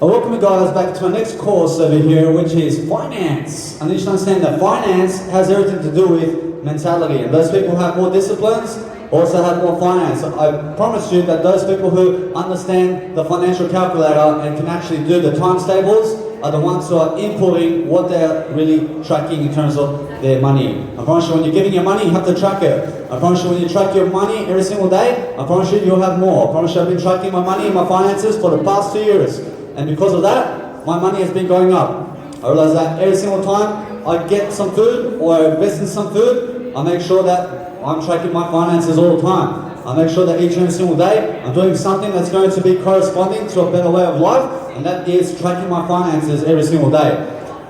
Welcome you guys back to our next course over here, which is finance. And you should understand that finance has everything to do with mentality. And those people who have more disciplines also have more finance. I promise you that those people who understand the financial calculator and can actually do the times tables are the ones who are inputting what they're really tracking in terms of their money. I promise you when you're giving your money, you have to track it. I promise you when you track your money every single day, I promise you you'll have more. I promise you I've been tracking my money and my finances for the past 2 years. And because of that, my money has been going up. I realize that every single time I get some food or I invest in some food, I make sure that I'm tracking my finances all the time. I make sure that each and every single day I'm doing something that's going to be corresponding to a better way of life, and that is tracking my finances every single day.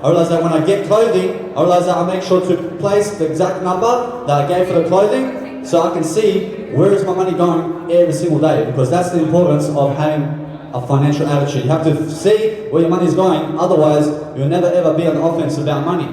I realize that when I get clothing, I realize that I make sure to place the exact number that I gave for the clothing so I can see where is my money going every single day, because that's the importance of having a financial attitude. You have to see where your money is going, otherwise you'll never ever be on the offense about money.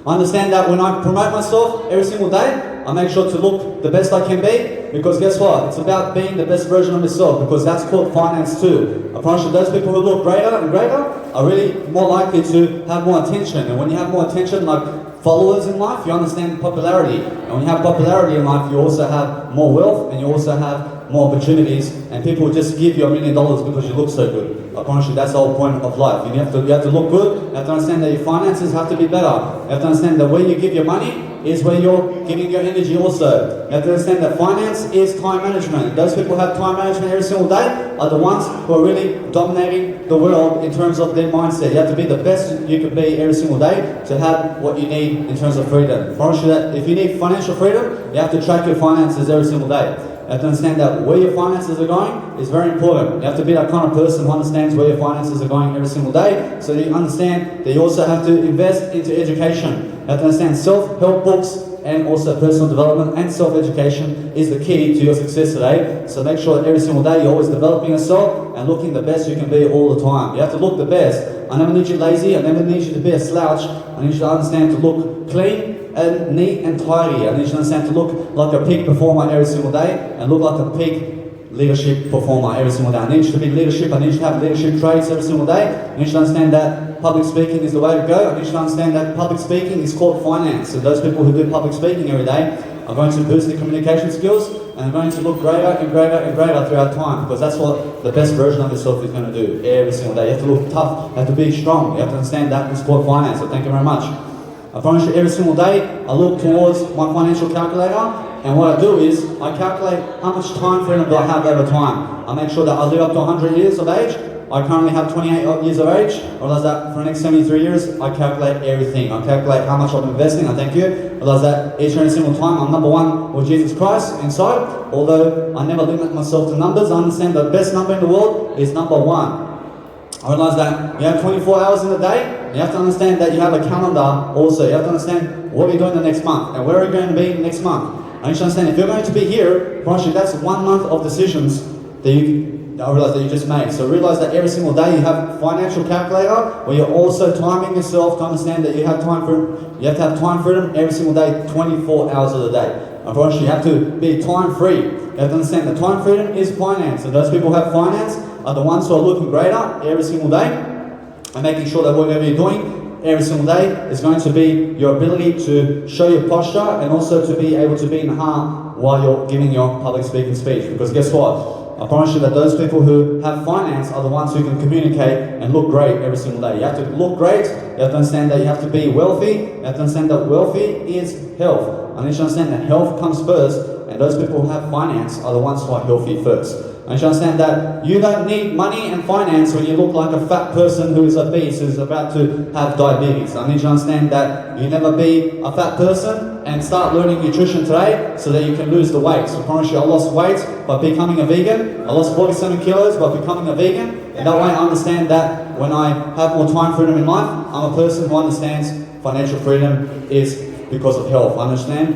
I understand that when I promote myself every single day, I make sure to look the best I can be, because guess what? It's about being the best version of yourself, because that's called finance too. I promise you those people who look greater and greater are really more likely to have more attention. And when you have more attention, like followers in life, you understand popularity. And when you have popularity in life, you also have more wealth and you also have more opportunities, and people will just give you $1 million because you look so good. I promise you that's the whole point of life. You have to look good. You have to understand that your finances have to be better. You have to understand that where you give your money is where you're giving your energy also. You have to understand that finance is time management. Those people who have time management every single day are the ones who are really dominating the world in terms of their mindset. You have to be the best you can be every single day to have what you need in terms of freedom. I promise you that if you need financial freedom, you have to track your finances every single day. You have to understand that where your finances are going is very important. You have to be that kind of person who understands where your finances are going every single day, so you understand that you also have to invest into education. You have to understand self-help books and also personal development and self-education is the key to your success today. So make sure that every single day you're always developing yourself and looking the best you can be all the time. You have to look the best. I never need you lazy. I never need you to be a slouch. I need you to understand to look clean and neat and tidy. I need you to understand to look like a peak performer every single day and look like a peak leadership performer every single day. I need you to be leadership. I need you to have leadership traits every single day. I need you to understand that public speaking is the way to go. I need you to understand that public speaking is called finance. So those people who do public speaking every day are going to boost their communication skills and are going to look greater and greater and greater throughout time, because that's what the best version of yourself is going to do every single day. You have to look tough. You have to be strong. You have to understand that it's called finance. So thank you very much. I promise you every single day I look towards my financial calculator, and what I do is I calculate how much time freedom do I have over time. I make sure that I live up to 100 years of age. I currently have 28 years of age. I realize that for the next 73 years I calculate everything. I calculate how much I'm investing. I thank you. I realize that each and every single time I'm number one with Jesus Christ inside. Although I never limit myself to numbers, I understand the best number in the world is number 1. I realize that you have 24 hours in a day. You have to understand that you have a calendar also. You have to understand what you're doing the next month and where are you going to be next month. I need to understand if you're going to be here, that's 1 month of decisions that I realize that you just made. So realize that every single day you have a financial calculator where you're also timing yourself to understand that you have time freedom. You have to have time freedom every single day, 24 hours of the day. I promise you have to be time free. You have to understand that time freedom is finance. And those people who have finance are the ones who are looking greater every single day and making sure that whatever you're doing every single day is going to be your ability to show your posture and also to be able to be in harm while you're giving your public speaking speech. Because guess what? I promise you that those people who have finance are the ones who can communicate and look great every single day. You have to look great. You have to understand that you have to be wealthy. You have to understand that wealthy is health. I need you to understand that health comes first, and those people who have finance are the ones who are healthy first. I need you to understand that you don't need money and finance when you look like a fat person who is obese, who's about to have diabetes. I need you to understand that you never be a fat person and start learning nutrition today so that you can lose the weight. So I promise you I lost weight by becoming a vegan. I lost 47 kilos by becoming a vegan. And that way I understand that when I have more time freedom in life, I'm a person who understands financial freedom is because of health. I understand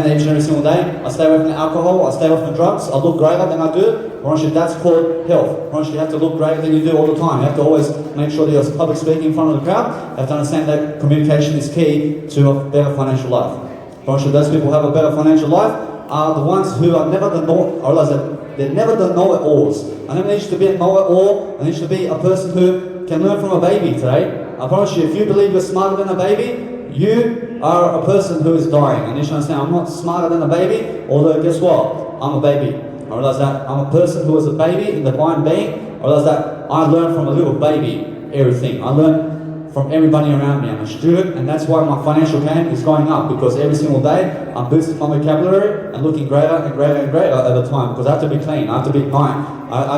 that each and every single day I stay away from alcohol, I stay away from drugs, I look greater than I do. Honestly, that's called health. Honestly, you have to look greater than you do all the time. You have to always make sure that you're public speaking in front of the crowd. You have to understand that communication is key to a better financial life. Honestly, those people who have a better financial life are the ones who are never the norm. I realize that They're never the know-it-alls. I never need you to be a know-it-all. I need you to be a person who can learn from a baby today. I promise you, if you believe you're smarter than a baby, you are a person who is dying. And you should understand, I'm not smarter than a baby, although guess what? I'm a baby. I realize that I'm a person who is a baby in the divine being. I realize that I learn from a little baby everything. I learn from everybody around me. I'm a student, and that's why my financial game is going up, because every single day I'm boosting my vocabulary and looking greater and greater and greater over time, because I have to be clean, I have to be ignited, I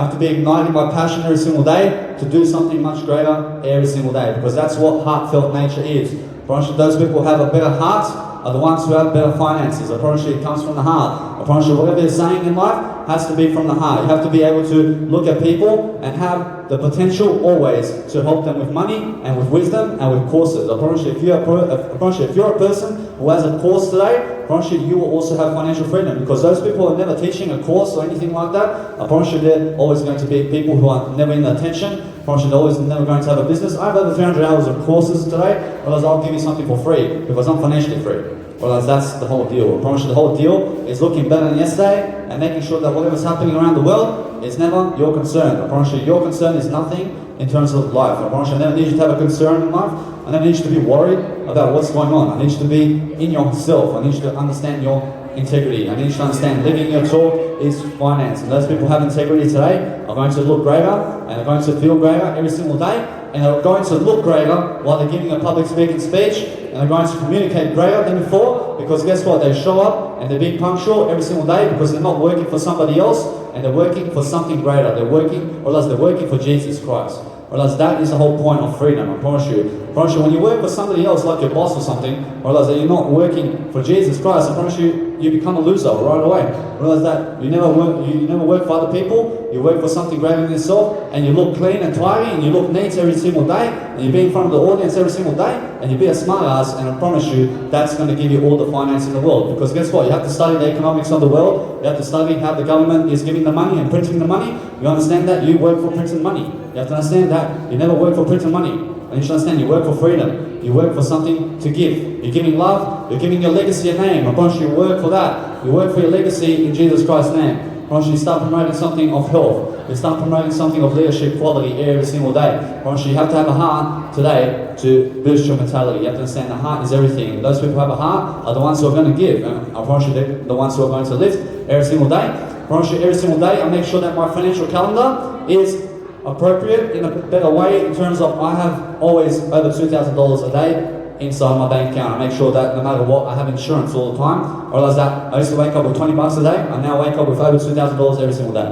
have to be igniting my passion every single day to do something much greater every single day, because that's what heartfelt nature is. I promise you, those people who have a better heart are the ones who have better finances. I promise you, it comes from the heart. I promise you, whatever you're saying in life has to be from the heart. You have to be able to look at people and have the potential always to help them with money and with wisdom and with courses. I promise you, if you're a person who has a course today, I promise you, you will also have financial freedom, because those people who are never teaching a course or anything like that, I promise you, they're always going to be people who are never in attention. I promise you, they're always never going to have a business. I have over 300 hours of courses today, otherwise I'll give you something for free, because I'm financially free. Well, that's the whole deal. I promise you, the whole deal is looking better than yesterday and making sure that whatever's happening around the world is never your concern. I promise you, your concern is nothing in terms of life. I promise you, I never need you to have a concern in life. I never need you to be worried about what's going on. I need you to be in yourself. I need you to understand your integrity. I need you to understand living your talk is finance. And those people who have integrity today are going to look greater and are going to feel greater every single day, and are going to look greater while they're giving a public speaking speech, and they're going to communicate greater than before, because guess what? They show up and they're being punctual every single day, because they're not working for somebody else and they're working for something greater. They're working for Jesus Christ. Realize that is the whole point of freedom. I promise you. I promise you, when you work for somebody else, like your boss or something, realize that you're not working for Jesus Christ. I promise you, you become a loser right away. Realize that you never work for other people. You work for something greater than yourself, and you look clean and tidy, and you look neat every single day, and you be in front of the audience every single day, and you be a smart ass. And I promise you, that's going to give you all the finance in the world. Because guess what? You have to study the economics of the world. You have to study how the government is giving the money and printing the money. You understand that? You work for printing money. You have to understand that you never work for printing money. And you should understand, you work for freedom. You work for something to give. You're giving love. You're giving your legacy a name. I promise you, work for that. You work for your legacy in Jesus Christ's name. I promise you, start promoting something of health. You start promoting something of leadership quality every single day. I promise you, have to have a heart today to boost your mentality. You have to understand the heart is everything. Those people who have a heart are the ones who are going to give. And I promise you, they're the ones who are going to lift every single day. I promise you, every single day, I make sure that my financial calendar is appropriate in a better way, in terms of I have always over $2,000 a day inside my bank account. I make sure that no matter what, I have insurance all the time. I realize that I used to wake up with $20 a day. I now wake up with over $2,000 every single day.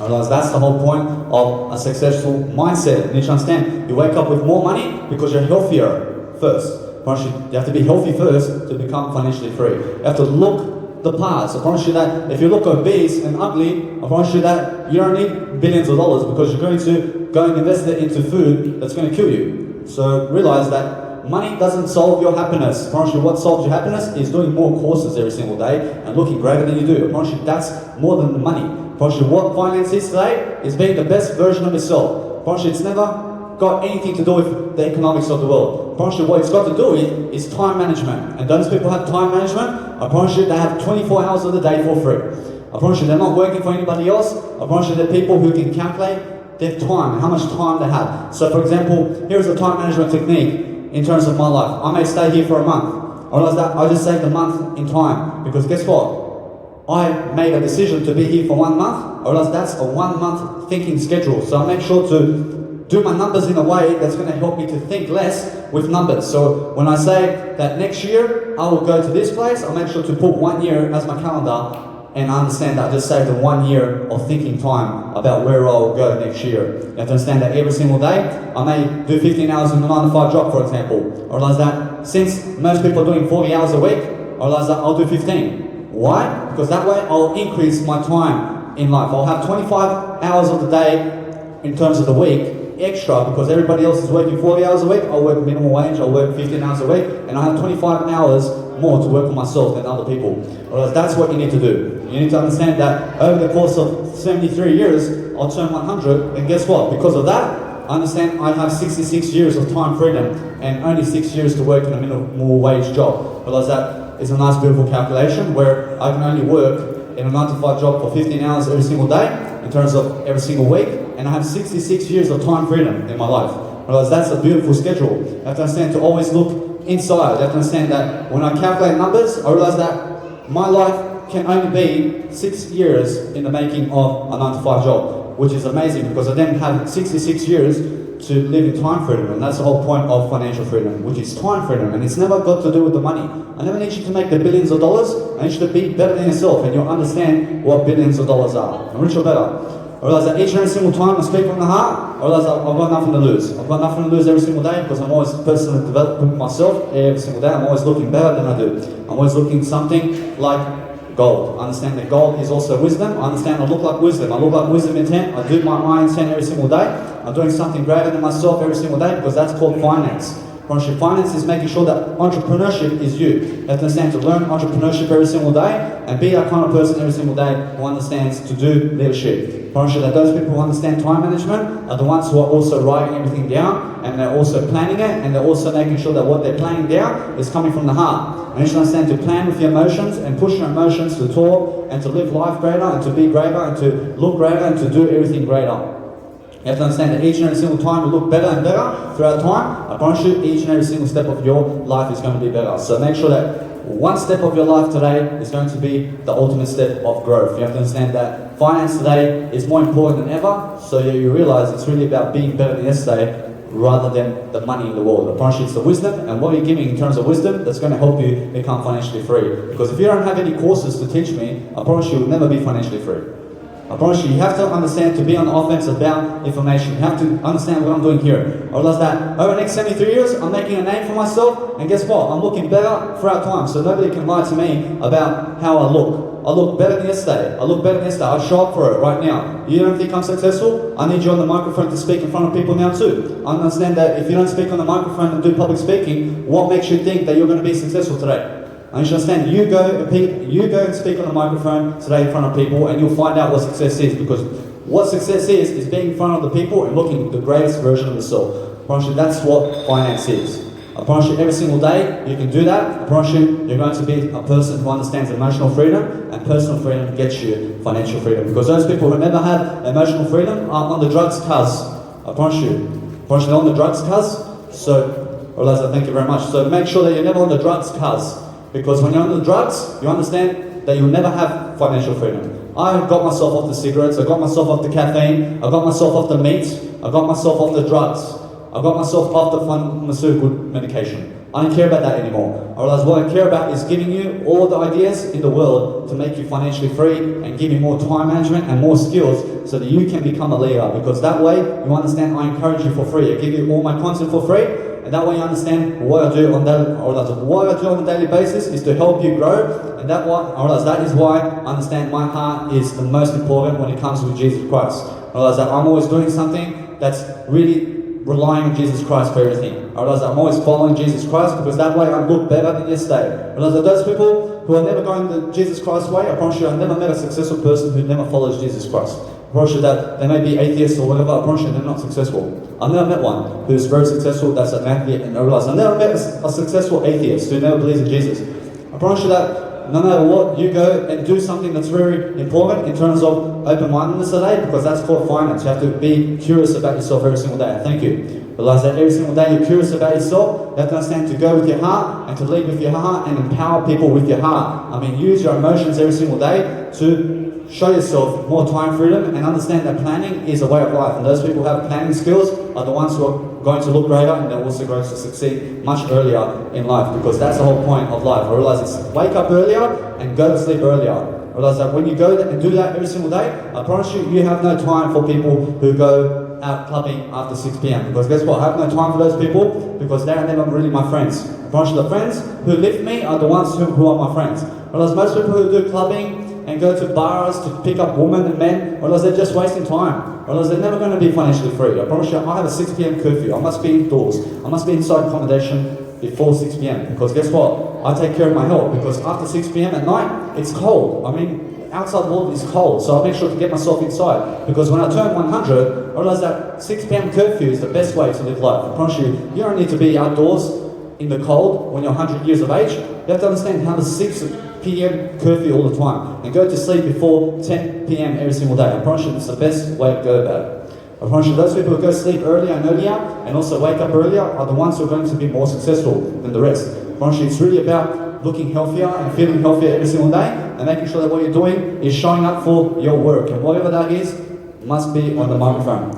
I realize that's the whole point of a successful mindset. You need to understand, you wake up with more money because you're healthier first. You have to be healthy first to become financially free. You have to look the parts. I promise you that if you look obese and ugly, I promise you that you don't need billions of dollars, because you're going to go and invest it into food that's going to kill you. So realize that money doesn't solve your happiness. I promise you, what solves your happiness is doing more courses every single day and looking greater than you do. I promise you, that's more than the money. I promise you, what finance is today is being the best version of yourself. I promise you, it's never got anything to do with the economics of the world. I promise you, what it's got to do with is time management. And those people who have time management, I promise you, they have 24 hours of the day for free. I promise you, they're not working for anybody else. I promise you, they're people who can calculate their time, how much time they have. So for example, here's a time management technique in terms of my life. I may stay here for a month. I realize that I just saved a month in time, because guess what? I made a decision to be here for 1 month. I realize that's a 1 month thinking schedule. So I make sure to do my numbers in a way that's going to help me to think less with numbers. So when I say that next year I will go to this place, I'll make sure to put 1 year as my calendar, and I understand that I just saved the 1 year of thinking time about where I'll go next year. You have to understand that every single day I may do 15 hours in the 9 to 5 job, for example. I realize that since most people are doing 40 hours a week, I realize that I'll do 15. Why? Because that way I'll increase my time in life. I'll have 25 hours of the day in terms of the week extra, because everybody else is working 40 hours a week. I'll work minimum wage, I'll work 15 hours a week, and I have 25 hours more to work for myself than other people. Whereas that's what you need to do. You need to understand that over the course of 73 years, I'll turn 100, and guess what? Because of that, I understand I have 66 years of time freedom and only 6 years to work in a minimum wage job. Realize that is a nice, beautiful calculation where I can only work in a 9-to-5 job for 15 hours every single day, in terms of every single week, and I have 66 years of time freedom in my life. I realize that's a beautiful schedule. You have to understand to always look inside. You have to understand that when I calculate numbers, I realize that my life can only be 6 years in the making of a 9-to-5 job, which is amazing because I then have 66 years to live in time freedom, and that's the whole point of financial freedom, which is time freedom, and it's never got to do with the money. I never need you to make the billions of dollars. I need you to be better than yourself, and you'll understand what billions of dollars are. And rich or better. I realize that each and every single time I speak from the heart, I realize I've got nothing to lose. I've got nothing to lose every single day because I'm always personally developing myself every single day. I'm always looking better than I do. I'm always looking something like gold. I understand that gold is also wisdom. I understand I look like wisdom. I look like wisdom intent. I do my intent every single day. I'm doing something greater than myself every single day because that's called finance. Finance is making sure that entrepreneurship is you. You have to understand to learn entrepreneurship every single day and be that kind of person every single day who understands to do leadership. That those people who understand time management are the ones who are also writing everything down, and they're also planning it, and they're also making sure that what they're planning down is coming from the heart. And you should understand to plan with your emotions and push your emotions to talk and to live life greater and to be greater and to look greater and to do everything greater. You have to understand that each and every single time you look better and better throughout time, I promise you each and every single step of your life is going to be better. So make sure that one step of your life today is going to be the ultimate step of growth. You have to understand that finance today is more important than ever, so you realize it's really about being better than yesterday rather than the money in the world. I promise you it's the wisdom, and what you're giving in terms of wisdom that's going to help you become financially free. Because if you don't have any courses to teach me, I promise you will never be financially free. I promise you have to understand to be on the offense about information. You have to understand what I'm doing here. I realize that over the next 73 years, I'm making a name for myself, and guess what? I'm looking better throughout time, so nobody can lie to me about how I look. I look better than yesterday. I look better than yesterday. I show up for it right now. You don't think I'm successful? I need you on the microphone to speak in front of people now too. I understand that if you don't speak on the microphone and do public speaking, what makes you think that you're going to be successful today? I need you to understand, you go and speak on the microphone today in front of people, and you'll find out what success is, because what success is being in front of the people and looking the greatest version of yourself. I promise you that's what finance is. I promise you every single day you can do that. I promise you you're going to be a person who understands emotional freedom, and personal freedom gets you financial freedom. Because those people who never have emotional freedom are on the drugs, cuz. I promise you. I promise you they're on the drugs, cuz. So, Eliza, thank you very much. So make sure that you're never on the drugs, cuz. Because when you're on the drugs, you understand that you'll never have financial freedom. I got myself off the cigarettes, I got myself off the caffeine, I got myself off the meat, I got myself off the drugs, I got myself off the pharmaceutical medication. I don't care about that anymore. I realize what I care about is giving you all the ideas in the world to make you financially free and give you more time management and more skills so that you can become a leader. Because that way, you understand I encourage you for free. I give you all my content for free, and that way you understand what I do on a daily basis is to help you grow. And I realize that is why I understand my heart is the most important when it comes with Jesus Christ. I realize that I'm always doing something that's really relying on Jesus Christ for everything. I realize that I'm always following Jesus Christ because that way I look better than yesterday. I realize that those people who are never going the Jesus Christ way, I promise you I've never met a successful person who never follows Jesus Christ. I promise you that they may be atheists or whatever, I promise you they're not successful. I've never met one who's very successful that's an atheist, and I realize I've never met a successful atheist who never believes in Jesus. I promise you that no matter what, you go and do something that's very important in terms of open-mindedness today, because that's called finance. You have to be curious about yourself every single day. Thank you. Realize that every single day you're curious about yourself. You have to understand to go with your heart and to lead with your heart and empower people with your heart. I mean, use your emotions every single day to show yourself more time freedom, and understand that planning is a way of life. And those people who have planning skills are the ones who are going to look greater, and they're also going to succeed much earlier in life, because that's the whole point of life. I realize it's wake up earlier and go to sleep earlier. I realize that when you go and do that every single day, I promise you, you have no time for people who go out clubbing after 6 p.m. Because guess what? I have no time for those people because they're never really my friends. I promise you, the friends who lift me are the ones who are my friends. I realize most people who do clubbing and go to bars to pick up women and men, realize they're just wasting time. Realize they're never going to be financially free. I promise you, I have a 6 p.m. curfew. I must be indoors. I must be inside accommodation before 6 p.m. Because guess what? I take care of my health, because after 6 p.m. at night, it's cold. I mean, outside world is cold, so I make sure to get myself inside. Because when I turn 100, I realize that 6 p.m. curfew is the best way to live life. I promise you, you don't need to be outdoors in the cold when you're 100 years of age. You have to understand how the 6 p.m. curfew all the time and go to sleep before 10 p.m. every single day. I promise you it's the best way to go about it. I promise you those people who go to sleep earlier and also wake up earlier are the ones who are going to be more successful than the rest. I promise you it's really about looking healthier and feeling healthier every single day and making sure that what you're doing is showing up for your work, and whatever that is must be on the microphone.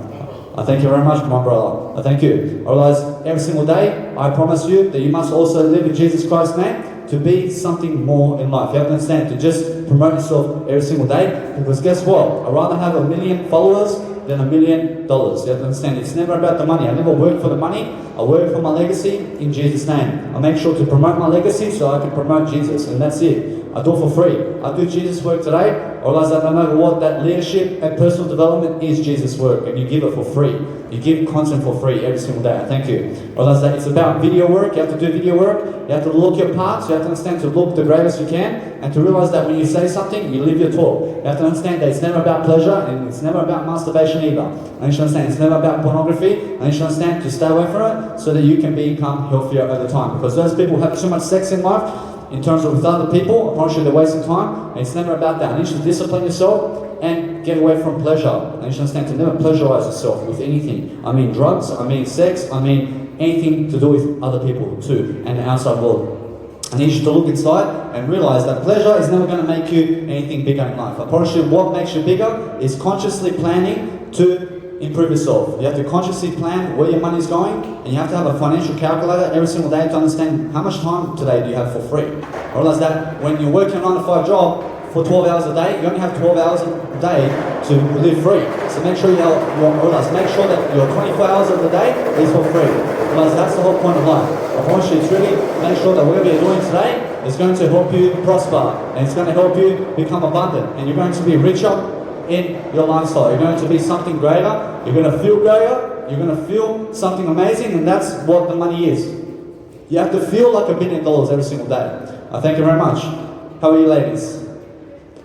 I thank you very much, my brother. I thank you. I realize every single day, I promise you that you must also live in Jesus Christ's name to be something more in life. You have to understand, to just promote yourself every single day, because guess what? I'd rather have 1 million followers than $1 million. You have to understand, it's never about the money. I never work for the money. I work for my legacy in Jesus' name. I make sure to promote my legacy so I can promote Jesus, and that's it. I do it for free. I do Jesus work today. I realize that no matter what, that leadership and personal development is Jesus work, and you give it for free. You give content for free every single day. Thank you. I realize that it's about video work. You have to do video work. You have to look your parts. You have to understand to look the greatest you can, and to realize that when you say something, you live your talk. You have to understand that it's never about pleasure, and it's never about masturbation either. And you should understand it's never about pornography, and you should understand to stay away from it so that you can become healthier over time. Because those people who have too much sex in life, in terms of with other people, I promise you they're wasting time, and it's never about that. And you should discipline yourself and get away from pleasure. And you should understand to never pleasurize yourself with anything. I mean drugs, I mean sex, I mean anything to do with other people too, and the outside world. I need you to look inside and realize that pleasure is never going to make you anything bigger in life. I promise you what makes you bigger is consciously planning to improve yourself. You have to consciously plan where your money is going, and you have to have a financial calculator every single day to understand how much time today do you have for free. I realize that when you're working a 9-to-5 job for 12 hours a day, you only have 12 hours a day to live free. So make sure make sure that your 24 hours of the day is for free. Realize that's the whole point of life. I promise you, it's really make sure that whatever you're doing today is going to help you prosper, and it's going to help you become abundant, and you're going to be richer in your lifestyle. You're going to be something greater, you're going to feel greater, you're going to feel something amazing, and that's what the money is. You have to feel like $1 billion every single day. I thank you very much. How are you ladies?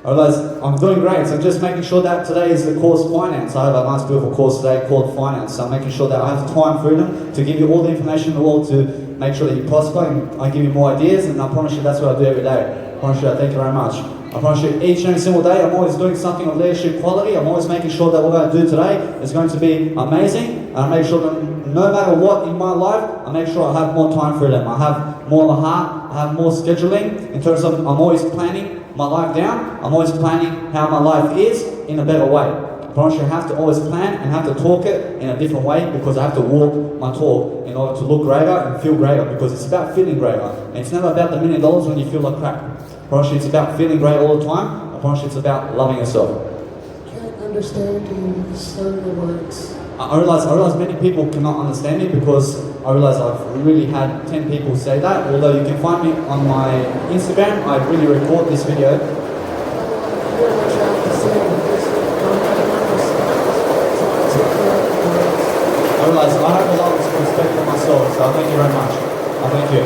I realize I'm doing great, so I'm just making sure that today is the course Finance. I have a nice beautiful course today called Finance, so I'm making sure that I have time freedom to give you all the information in the world to make sure that you prosper, and I give you more ideas, and I promise you that's what I do every day. I promise you, I thank you very much. I promise you each and every single day I'm always doing something of leadership quality. I'm always making sure that what I do today is going to be amazing, and I make sure that no matter what in my life, I make sure I have more time freedom. I have more of a heart, I have more scheduling in terms of I'm always planning my life down. I'm always planning how my life is in a better way. I promise you I have to always plan and have to talk it in a different way, because I have to walk my talk in order to look greater and feel greater, because it's about feeling greater. And it's never about the $1 million when you feel like crap. I promise you it's about feeling great all the time. I promise you it's about loving yourself. Can't understand you, slur the words. I realize many people cannot understand me, because I realize I've really had 10 people say that. Although you can find me on my Instagram, I really record this video. I realize I have a lot of respect for myself, so I thank you very much. I thank you.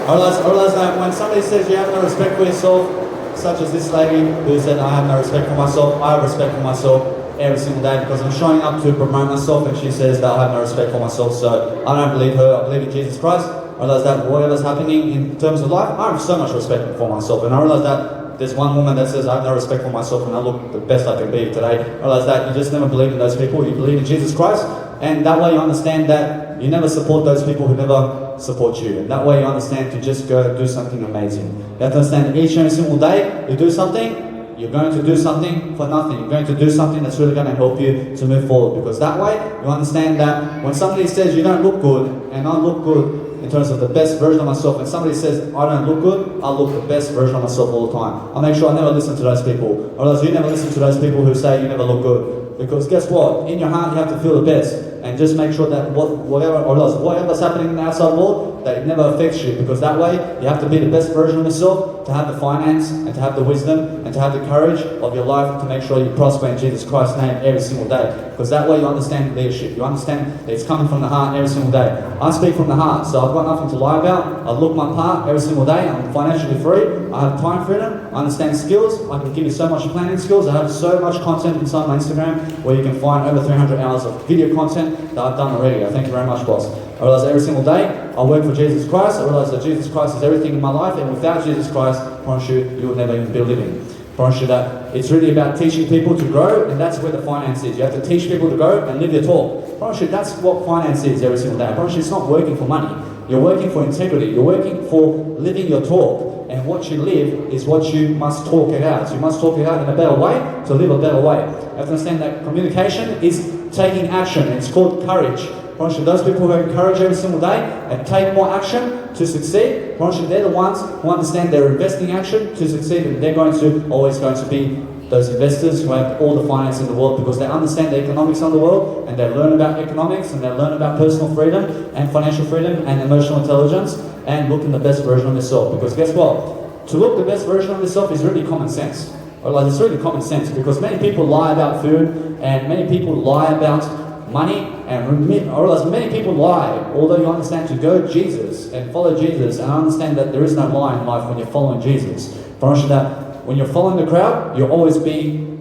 I realize that when somebody says you have no respect for yourself, such as this lady who said I have no respect for myself, I have respect for myself every single day, because I'm showing up to promote myself, and she says that I have no respect for myself. So I don't believe her, I believe in Jesus Christ. I realize that whatever's happening in terms of life, I have so much respect for myself, and I realize that there's one woman that says I have no respect for myself and I look the best I can be today. I realize that you just never believe in those people, you believe in Jesus Christ, and that way you understand that you never support those people who never support you, and that way you understand to just go do something amazing. You have to understand each and every single day you do something, you're going to do something for nothing. You're going to do something that's really going to help you to move forward, because that way you understand that when somebody says you don't look good, and I look good in terms of the best version of myself, and somebody says I don't look good, I look the best version of myself all the time. I make sure I never listen to those people. Otherwise you never listen to those people who say you never look good, because guess what? In your heart you have to feel the best, and just make sure that whatever's happening in the outside world, that it never affects you, because that way you have to be the best version of yourself, to have the finance and to have the wisdom and to have the courage of your life to make sure you prosper in Jesus Christ's name every single day, because that way you understand leadership. You understand that it's coming from the heart every single day. I speak from the heart, so I've got nothing to lie about. I look my part every single day. I'm financially free. I have time freedom. I understand skills. I can give you so much planning skills. I have so much content inside my Instagram where you can find over 300 hours of video content that I've done already. I thank you very much, boss. I realize that every single day I work for Jesus Christ. I realize that Jesus Christ is everything in my life, and without Jesus Christ, I promise you, you will never even be living. I promise you that it's really about teaching people to grow, and that's where the finance is. You have to teach people to grow and live your talk. I promise you that's what finance is every single day. I promise you it's not working for money. You're working for integrity. You're working for living your talk. And what you live is what you must talk it out. So you must talk it out in a better way to live a better way. You have to understand that communication is taking action. It's called courage. I promise you those people who encourage every single day and take more action to succeed, I promise you they're the ones who understand they're investing action to succeed, and they're always going to be those investors who have all the finance in the world, because they understand the economics of the world, and they learn about economics, and they learn about personal freedom and financial freedom and emotional intelligence, and looking the best version of yourself. Because guess what? To look the best version of yourself is really common sense. Like, it's really common sense, because many people lie about food, and many people lie about money, and I realize many people lie, although you understand to go Jesus and follow Jesus, and I understand that there is no lie in life when you're following Jesus. I promise you that when you're following the crowd, you'll always be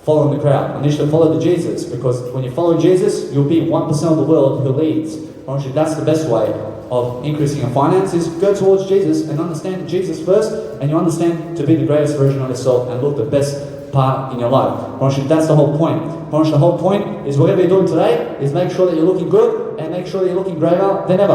following the crowd. And you should follow the Jesus, because when you follow Jesus, you'll be 1% of the world who leads. I promise you that's the best way of increasing your finances. Go towards Jesus and understand Jesus first, and you understand to be the greatest version of yourself and look the best part in your life. I promise you that's the whole point. I promise you the whole point is whatever you're doing today is make sure that you're looking good, and make sure that you're looking greater than ever.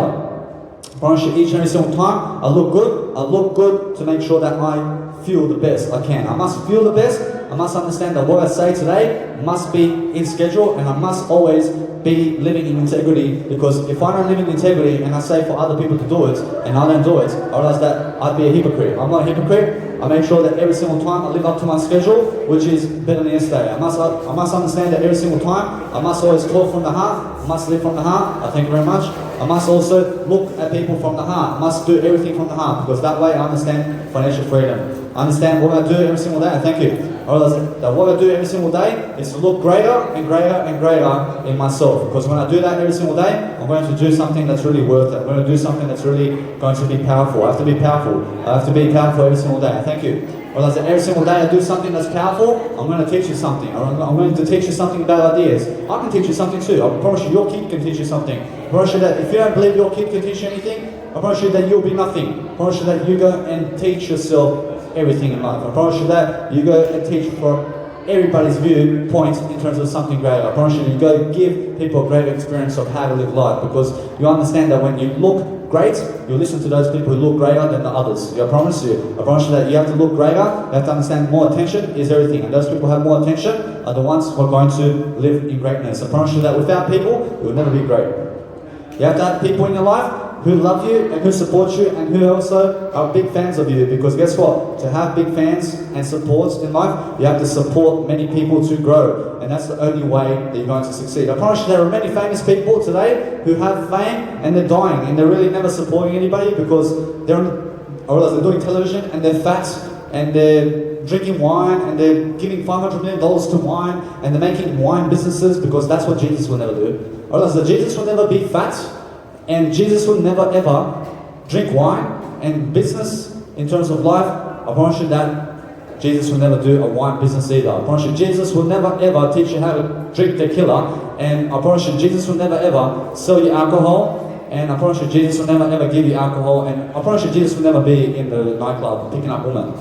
I promise you each and every single time I look good to make sure that I feel the best I can. I must feel the best. I must understand that what I say today must be in schedule, and I must always be living in integrity, because if I don't live in integrity and I say for other people to do it and I don't do it, I realize that I'd be a hypocrite. I'm not a hypocrite. I make sure that every single time I live up to my schedule, which is better than yesterday. I must understand that every single time I must always talk from the heart. I must live from the heart. I thank you very much. I must also look at people from the heart. I must do everything from the heart, because that way I understand financial freedom. I understand what I do every single day. Thank you. I realize that what I do every single day is to look greater and greater and greater in myself. Because when I do that every single day, I'm going to do something that's really worth it. I'm going to do something that's really going to be powerful. I have to be powerful. I have to be powerful every single day. Thank you. I realize that every single day I do something that's powerful, I'm going to teach you something. I'm going to teach you something about ideas. I can teach you something too. I promise you your kid can teach you something. I promise you that if you don't believe your kid can teach you anything, I promise you that you'll be nothing. I promise you that you go and teach yourself everything in life. I promise you that you go and teach from everybody's viewpoint in terms of something greater. I promise you go give people a greater experience of how to live life, because you understand that when you look great, you listen to those people who look greater than the others. I promise you that you have to look greater. You have to understand more attention is everything, and those people who have more attention are the ones who are going to live in greatness. I promise you that without people, you will never be great. You have to have people in your life who love you and who support you and who also are big fans of you, because guess what? To have big fans and supports in life, you have to support many people to grow, and that's the only way that you're going to succeed. I promise you there are many famous people today who have fame and they're dying and they're really never supporting anybody, because they're doing television and they're fat and they're drinking wine and they're giving $500 million to wine and they're making wine businesses, because that's what Jesus will never do. I realize that Jesus will never be fat, and Jesus will never ever drink wine and business in terms of life. I promise you that Jesus will never do a wine business either. I promise you Jesus will never ever teach you how to drink tequila, and I promise you Jesus will never ever sell you alcohol, and I promise you Jesus will never ever give you alcohol, and I promise you Jesus will never be in the nightclub picking up women.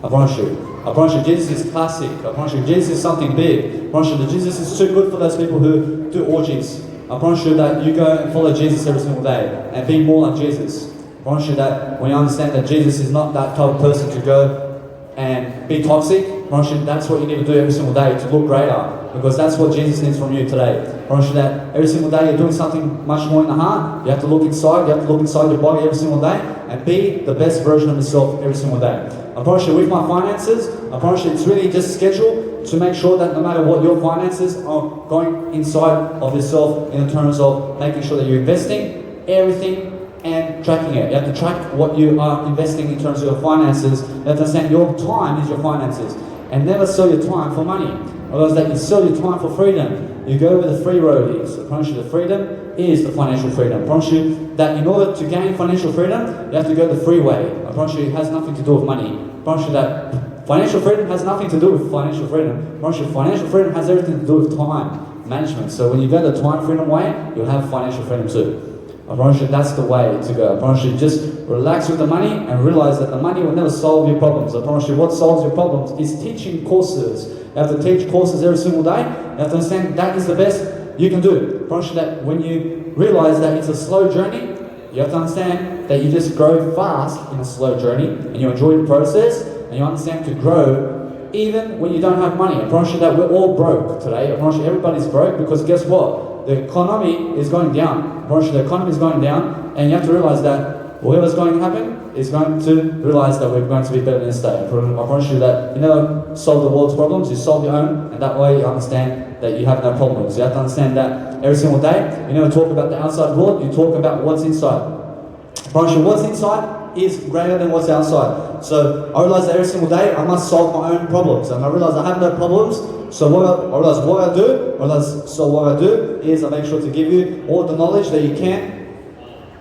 I promise you. I promise you Jesus is classic. I promise you Jesus is something big. I promise you that Jesus is too good for those people who do orgies. I promise you that you go and follow Jesus every single day and be more like Jesus. I promise you that when you understand that Jesus is not that type of person to go and be toxic, I promise you that's what you need to do every single day to look greater, because that's what Jesus needs from you today. I promise you that every single day you're doing something much more in the heart. You have to look inside. You have to look inside your body every single day and be the best version of yourself every single day. I promise you with my finances, I promise you it's really just scheduled to make sure that no matter what your finances are going inside of yourself in terms of making sure that you're investing everything and tracking it. You have to track what you are investing in terms of your finances. You have to understand your time is your finances, and never sell your time for money. Otherwise, that you sell your time for freedom. You go where the free road is. I promise you the freedom is the financial freedom. I promise you that in order to gain financial freedom, you have to go the free way. I promise you it has nothing to do with money. I promise you that financial freedom has nothing to do with financial freedom. I promise you financial freedom has everything to do with time management. So when you go the time freedom way, you'll have financial freedom too. I I promise you that's the way to go. I promise you just relax with the money and realize that the money will never solve your problems. I promise you what solves your problems is teaching courses. You have to teach courses every single day. You have to understand that is the best you can do. I promise you that when you realize that it's a slow journey, you have to understand that you just grow fast in a slow journey and you enjoy the process and you understand to grow even when you don't have money. I promise you that we're all broke today. I promise you everybody's broke because guess what? The economy is going down. I promise you the economy is going down and you have to realize that whatever's going to happen is going to realize that we're going to be better than this day. I promise you that you never solve the world's problems, you solve your own, and that way you understand that you have no problems. You have to understand that every single day, you never talk about the outside world, you talk about what's inside. I promise you what's inside is greater than what's outside. So I realize that every single day I must solve my own problems, and I realize I have no problems. So I realize what I do is I make sure to give you all the knowledge that you can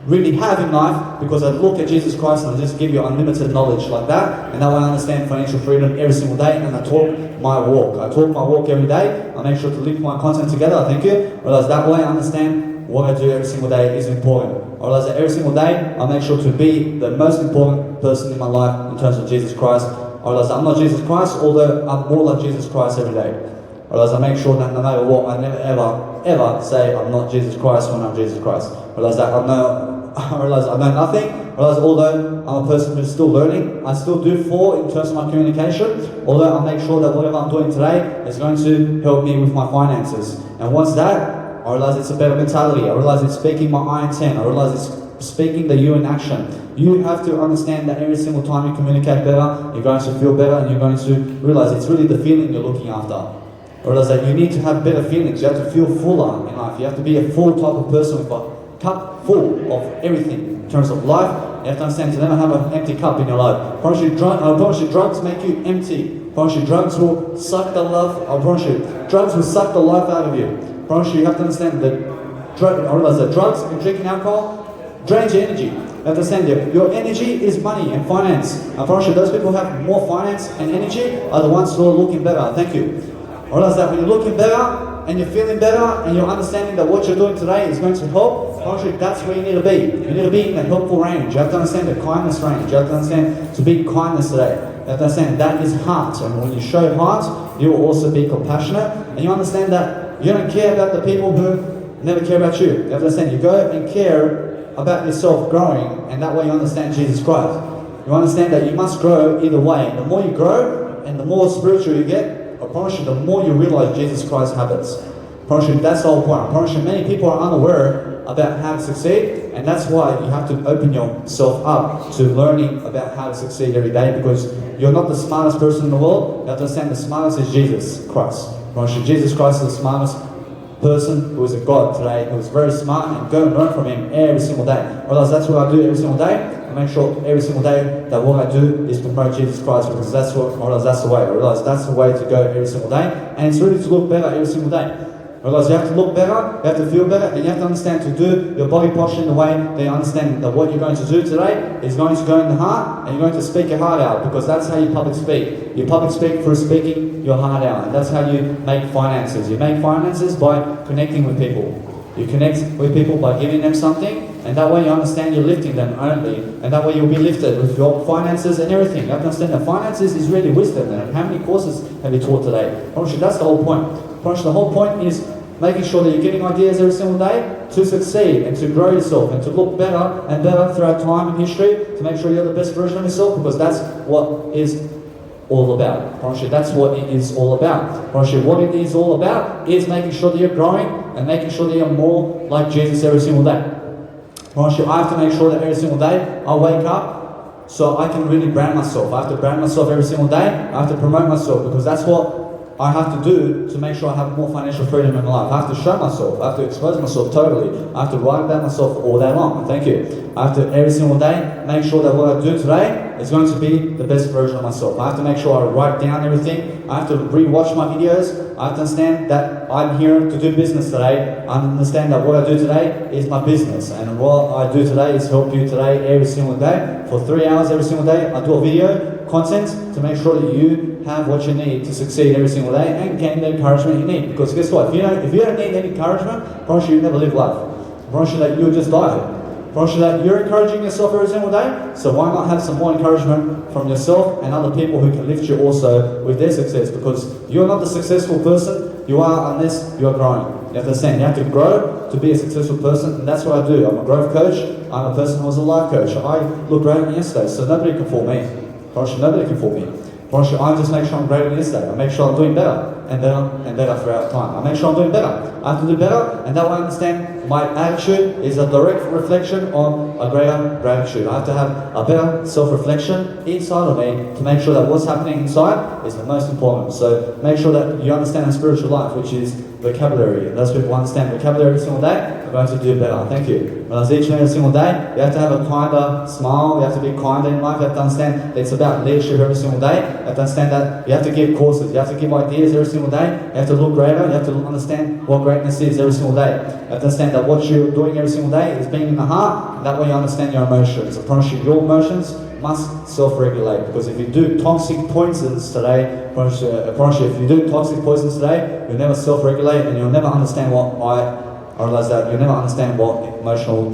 really have in life, because I look at Jesus Christ and I just give you unlimited knowledge like that, and now I understand financial freedom every single day, and I talk my walk. I talk my walk every day. I make sure to link my content together. Thank you. I realize that way I understand what I do every single day is important. I realize that every single day I make sure to be the most important person in my life in terms of Jesus Christ. I realize that I'm not Jesus Christ, although I'm more like Jesus Christ every day. I realize I make sure that no matter what, I never ever say I'm not Jesus Christ when I'm Jesus Christ. I realize that I realize I know nothing. I realize although I'm a person who's still learning, I still do fall in terms of my communication. Although I make sure that whatever I'm doing today is going to help me with my finances. And once that, I realize it's a better mentality. I realize it's speaking my I intent. I realize it's speaking the you in action. You have to understand that every single time you communicate better, you're going to feel better, and you're going to realize it's really the feeling you're looking after. I realize that you need to have better feelings. You have to feel fuller in life. You have to be a full type of person with a cup full of everything in terms of life. You have to understand to never have an empty cup in your life. I promise you, drugs make you empty. I promise you, drugs will suck the love. I promise you, drugs will suck the life out of you. I promise you have to understand that I realize that drugs and drinking alcohol drains your energy. You have to understand that your energy is money and finance. I promise you, those people who have more finance and energy are the ones who are looking better. Thank you. I realize that when you're looking better and you're feeling better and you're understanding that what you're doing today is going to help, that's where you need to be. You need to be in the helpful range. You have to understand the kindness range. You have to understand to be kindness today. You have to understand that is heart. And when you show heart, you will also be compassionate. And you understand that you don't care about the people who never care about you. You have to understand you go and care about yourself growing, and that way you understand Jesus Christ. You understand that you must grow either way. The more you grow and the more spiritual you get, I promise you, the more you realize Jesus Christ's habits. I promise you, that's the whole point. I promise you, many people are unaware about how to succeed, and that's why you have to open yourself up to learning about how to succeed every day, because you're not the smartest person in the world. You have to understand the smartest is Jesus Christ. I promise you, Jesus Christ is the smartest person who is a God today, who is very smart, and go and learn from him every single day. Otherwise, that's what I do every single day. I make sure every single day that what I do is promote Jesus Christ, because that's the way. I realize that's the way to go every single day, and it's really to look better every single day. I realize you have to look better, you have to feel better, and you have to understand to do your body posture in the way that you understand that what you're going to do today is going to go in the heart, and you're going to speak your heart out, because that's how you public speak. You public speak through speaking your heart out, and that's how you make finances. You make finances by connecting with people. You connect with people by giving them something, and that way you understand you're lifting them only, and that way you'll be lifted with your finances and everything. You have to understand that finances is really wisdom, and how many courses have you taught today? Obviously, that's the whole point. The whole point is making sure that you're getting ideas every single day to succeed and to grow yourself and to look better and better throughout time and history, to make sure you're the best version of yourself, because that's what is all about. That's what it is all about. What it is all about is making sure that you're growing and making sure that you're more like Jesus every single day. I have to make sure that every single day I wake up so I can really brand myself. I have to brand myself every single day. I have to promote myself, because that's what I have to do to make sure I have more financial freedom in my life. I have to show myself. I have to expose myself totally. I have to write about myself all day long. Thank you. I have to every single day make sure that what I do today is going to be the best version of myself. I have to make sure I write down everything. I have to re-watch my videos. I have to understand that I'm here to do business today. I understand that what I do today is my business, and what I do today is help you today every single day. For 3 hours every single day, I do a video content to make sure that you have what you need to succeed every single day and gain the encouragement you need. Because guess what? If you don't need any encouragement, I promise you never live life. I promise you that you'll just die. I promise you that you're encouraging yourself every single day, so why not have some more encouragement from yourself and other people who can lift you also with their success, because you're not the successful person you are unless you're growing. You have to understand, you have to grow to be a successful person, and that's what I do. I'm a growth coach, I'm a person who's a life coach. I look great on yesterday, so nobody can fool me. I promise you, nobody can fool me. I promise you, I just make sure I'm great on yesterday. I make sure I'm doing better and better and better throughout time. I make sure I'm doing better. I have to do better, and that way I understand my attitude is a direct reflection on a greater gratitude. I have to have a better self-reflection inside of me to make sure that what's happening inside is the most important. So make sure that you understand a spiritual life, which is vocabulary. And those people understand vocabulary every single day are going to do better. Thank you. Whereas each and every single day, you have to have a kinder smile, you have to be kinder in life, you have to understand that it's about leadership every single day. You have to understand that you have to give courses, you have to give ideas every single day, you have to look greater, you have to understand what greatness is every single day. You have to understand that what you're doing every single day is being in the heart, and that way you understand your emotions. I promise you, your emotions must self-regulate, because if you do toxic poisons today, I promise you, if you do toxic poisons today, you'll never self-regulate and you'll never understand what I realize that you'll never understand what emotional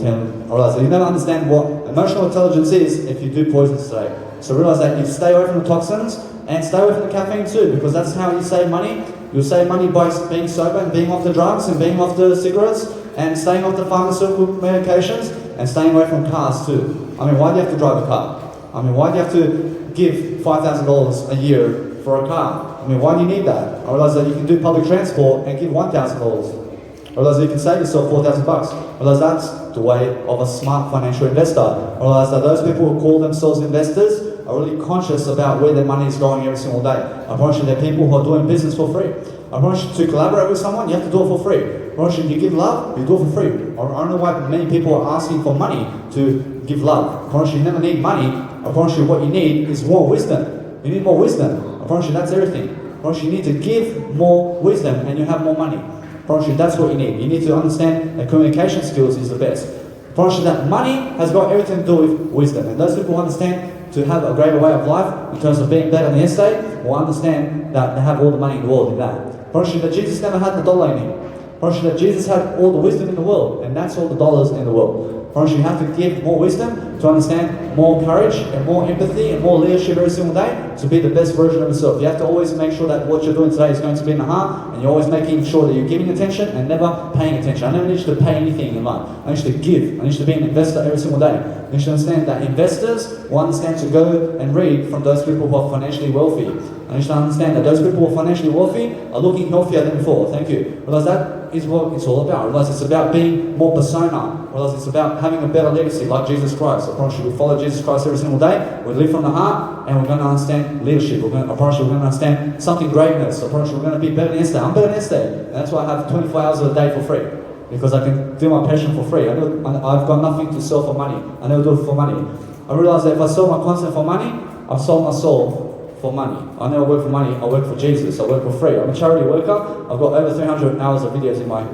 intelligence is if you do poisons today. So realize that you stay away from the toxins and stay away from the caffeine too, because that's how you save money. You'll save money by being sober and being off the drugs and being off the cigarettes and staying off the pharmaceutical medications and staying away from cars too. I mean, why do you have to drive a car? I mean, why do you have to give $5,000 a year for a car? I mean, why do you need that? I realize that you can do public transport and give $1,000. I realize that you can save yourself $4,000. I realize that's the way of a smart financial investor. I realize that those people who call themselves investors are really conscious about where their money is going every single day. I promise you, they're people who are doing business for free. I promise you, to collaborate with someone, you have to do it for free. I promise you, give love, you do it for free. I don't know why many people are asking for money to give love. I promise you, you never need money. I promise you, what you need is more wisdom. You need more wisdom. I promise you, that's everything. I promise you, you need to give more wisdom and you have more money. I promise you, that's what you need. You need to understand that communication skills is the best. I promise you that money has got everything to do with wisdom. And those people who understand to have a greater way of life in terms of being better than yesterday will understand that they have all the money in the world in that. I promise you that Jesus never had the dollar in him. I promise you that Jesus had all the wisdom in the world, and that's all the dollars in the world. I promise you have to give more wisdom to understand more courage and more empathy and more leadership every single day to be the best version of yourself. You have to always make sure that what you're doing today is going to be in the heart, and you're always making sure that you're giving attention and never paying attention. I never need you to pay anything in life. I need you to give. I need you to be an investor every single day. I need you to understand that investors will understand to go and read from those people who are financially wealthy. I need you to understand that those people who are financially wealthy are looking healthier than before. Thank you. Realize that is what it's all about. Realize it's about being more persona. Realize it's about having a better legacy like Jesus Christ. I promise you, we follow Jesus Christ every single day. We live from the heart, and we're going to understand leadership. I promise you, we're going to understand something greatness. I promise you, we're going to be better than yesterday. I'm better than yesterday, and that's why I have 24 hours a day for free, because I can do my passion for free. I've got nothing to sell for money. I never do it for money. I realize that if I sell my content for money, I've sold my soul for money. I never work for money, I work for Jesus. I work for free. I'm a charity worker. I've got over 300 hours of videos in my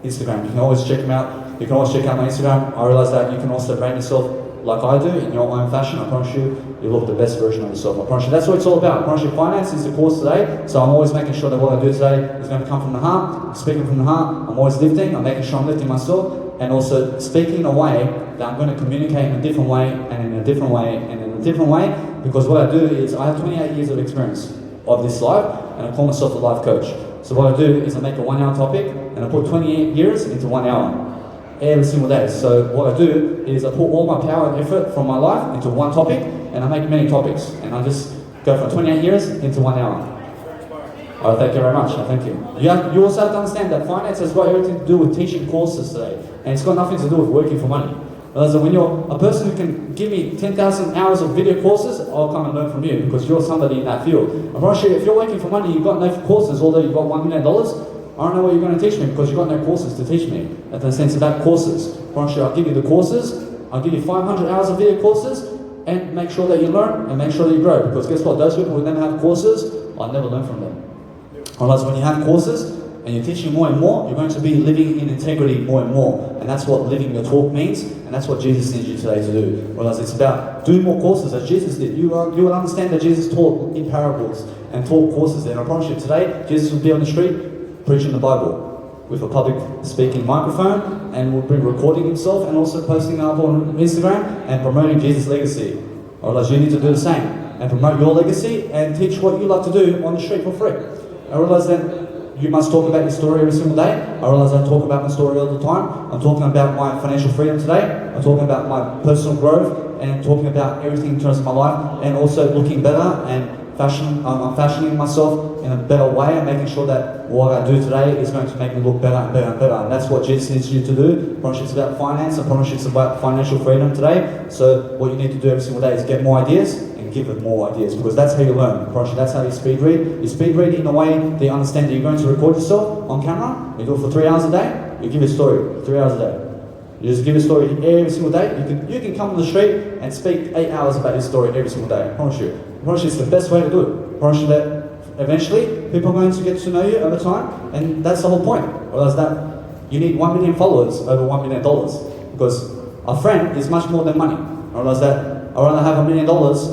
Instagram. You can always check them out. You can always check out my Instagram. I realize that you can also brand yourself like I do in your own fashion. I promise you, you look the best version of yourself. I promise you, that's what it's all about. I promise you, finance is the course today. So I'm always making sure that what I do today is going to come from the heart. I'm speaking from the heart. I'm always lifting. I'm making sure I'm lifting myself, and also speaking in a way that I'm going to communicate in a different way, and in a different way, and in a different way, because what I do is I have 28 years of experience of this life, and I call myself a life coach. So what I do is I make a 1 hour topic, and I put 28 years into 1 hour every single day. So what I do is I put all my power and effort from my life into one topic, and I make many topics, and I just go from 28 years into 1 hour. Oh, thank you very much. Thank you. You also have to understand that finance has got everything to do with teaching courses today, and it's got nothing to do with working for money. So when you're a person who can give me 10,000 hours of video courses, I'll come and learn from you, because you're somebody in that field. I promise you, if you're working for money, you've got no courses, although you've got $1 million, I don't know what you're going to teach me, because you've got no courses to teach me. That's the sense about courses. I promise you, I'll give you the courses, I'll give you 500 hours of video courses, and make sure that you learn, and make sure that you grow. Because guess what? Those people who never have courses, I'll never learn from them. Otherwise, when you have courses, and you're teaching more and more, you're going to be living in integrity more and more. And that's what living your talk means, and that's what Jesus needs you today to do. Whereas it's about doing more courses as Jesus did. You will understand that Jesus taught in parables and taught courses. And I promise you, today, Jesus would be on the street preaching the Bible. with a public speaking microphone and will be recording himself and also posting it up on Instagram and promoting Jesus' legacy. I realize you need to do the same and promote your legacy and teach what you like to do on the street for free. I realize that you must talk about your story every single day. I realize I talk about my story all the time. I'm talking about my financial freedom today. I'm talking about my personal growth and talking about everything in terms of my life and also looking better and I'm fashioning myself in a better way and making sure that what I do today is going to make me look better and better and better. And that's what Jesus needs you to do. I promise you it's about finance. I promise you it's about financial freedom today. So what you need to do every single day is get more ideas and give it more ideas, because that's how you learn. I promise you that's how you speed read. You speed read in a way that you understand that you're going to record yourself on camera. You do it for 3 hours a day. You give a story for 3 hours a day. You just give a story every single day. You can come on the street and speak 8 hours about your story every single day. I promise you. I promise you it's the best way to do it. I promise you that eventually people are going to get to know you over time, and that's the whole point. Whereas that you need 1 million followers over $1 million, because a friend is much more than money. I realize that I'd rather have $1 million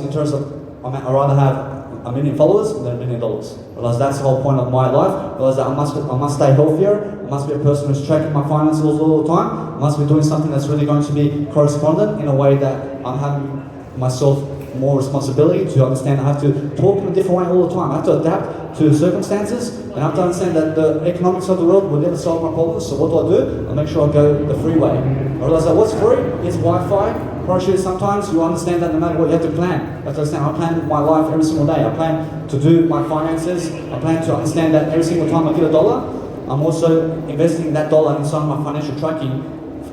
in terms of, I'd rather have 1 million followers than $1 million. I realize that's the whole point of my life. I realize that I must stay healthier. I must be a person who's tracking my finances all the time. I must be doing something that's really going to be correspondent in a way that I'm having myself more responsibility to understand. I have to talk in a different way all the time. I have to adapt to circumstances, and I have to understand that the economics of the world will never solve my problems. So what do? I make sure I go the free way. I realize that what's free is Wi-Fi. Sometimes you understand that no matter what, you have to plan. You have to understand, I plan my life every single day. I plan to do my finances. I plan to understand that every single time I get $1, I'm also investing that dollar inside my financial tracking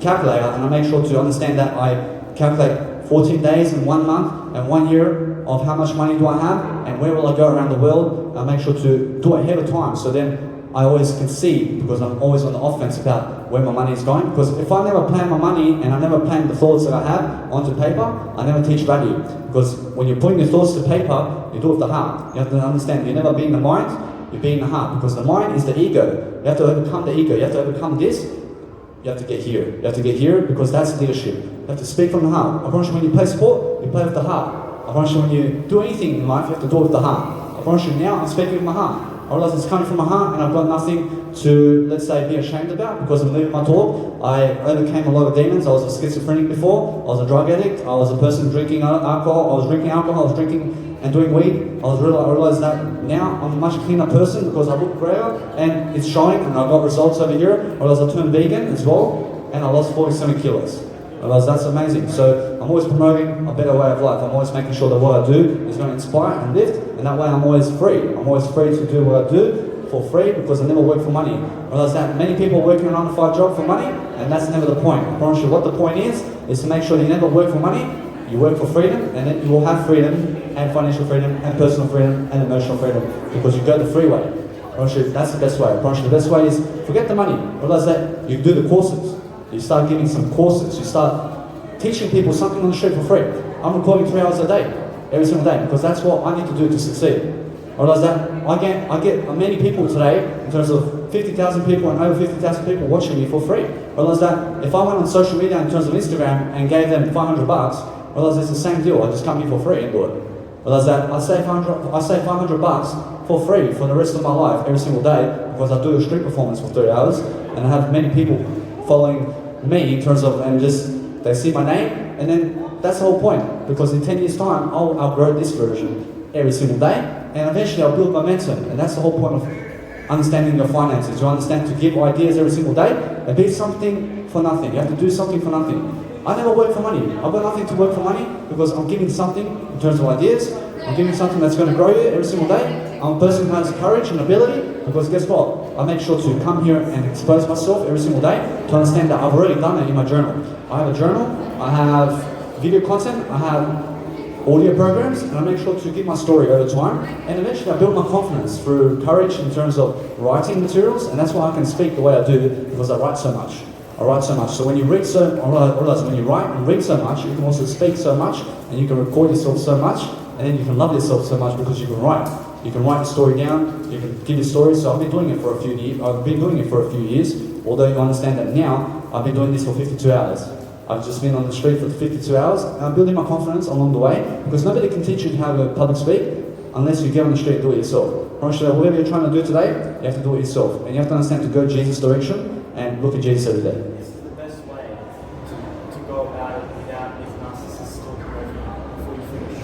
calculator, and I make sure to understand that I calculate 14 days and 1 month and 1 year of how much money do I have and where will I go around the world. I make sure to do it ahead of time, so then I always can see, because I'm always on the offense about where my money is going. Because if I never plan my money and I never plan the thoughts that I have onto paper, I never teach value. Because when you're putting your thoughts to paper, you do it with the heart. You have to understand, you never be in the mind, you be in the heart. Because the mind is the ego. You have to overcome the ego. You have to overcome this. You have to get here. You have to get here, because that's leadership. You have to speak from the heart. I promise you, when you play sport, you play with the heart. I promise you, when you do anything in life, you have to do it with the heart. I promise you, now I'm speaking with my heart. I realize it's coming from my heart, and I've got nothing to, let's say, be ashamed about, because I'm living my talk. I overcame a lot of demons. I was a schizophrenic before. I was a drug addict. I was a person drinking alcohol. I was drinking alcohol. I was drinking and doing weed. I realized that now I'm a much cleaner person because I look greater and it's showing, and I've got results over here. I realized I turned vegan as well, and I lost 47 kilos. I realized that's amazing. So I'm always promoting a better way of life. I'm always making sure that what I do is going to inspire and lift, and that way I'm always free. I'm always free to do what I do for free, because I never work for money. I realize that many people are working a 9-to-5 job for money, and that's never the point. I promise you, what the point is to make sure you never work for money. You work for freedom, and then you will have freedom, and financial freedom, and personal freedom, and emotional freedom, because you go the free way. I promise you, that's the best way. I promise you, the best way is forget the money. Realize that you do the courses. You start giving some courses. You start teaching people something on the street for free. I'm recording 3 hours a day, every single day, because that's what I need to do to succeed. I realize that I get many people today, in terms of 50,000 people and over 50,000 people watching me for free. I realize that if I went on social media in terms of Instagram and gave them $500, I realize it's the same deal. I just come here for free and do it. I realize that I save $500 for free for the rest of my life every single day, because I do a street performance for 3 hours, and I have many people following me in terms of, and just they see my name, and then that's the whole point, because in 10 years time I'll outgrow this version every single day, and eventually I'll build momentum. And that's the whole point of understanding your finances. You understand to give ideas every single day and be something for nothing. You have to do something for nothing. I never work for money. I've got nothing to work for money, because I'm giving something in terms of ideas. I'm giving something that's going to grow you every single day. I'm a person who has courage and ability, because guess what? I make sure to come here and expose myself every single day to understand that I've already done it in my journal. I have a journal, I have video content, I have audio programs, and I make sure to give my story over time. And eventually I build my confidence through courage in terms of writing materials, and that's why I can speak the way I do, because I write so much. I write so much. So when you read I realize when you write and read so much, you can also speak so much, and you can record yourself so much, and then you can love yourself so much because you can write. You can write the story down, you can give your story. So I've been doing it for a few years. Although you understand that now, I've been doing this for 52 hours. I've just been on the street for 52 hours, and I'm building my confidence along the way, because nobody can teach you how to public speak unless you get on the street and do it yourself. I promise you that whatever you're trying to do today, you have to do it yourself. And you have to understand to go Jesus' direction and look at Jesus every day. This is the best way to go about it without this narcissist talking over you before you finish.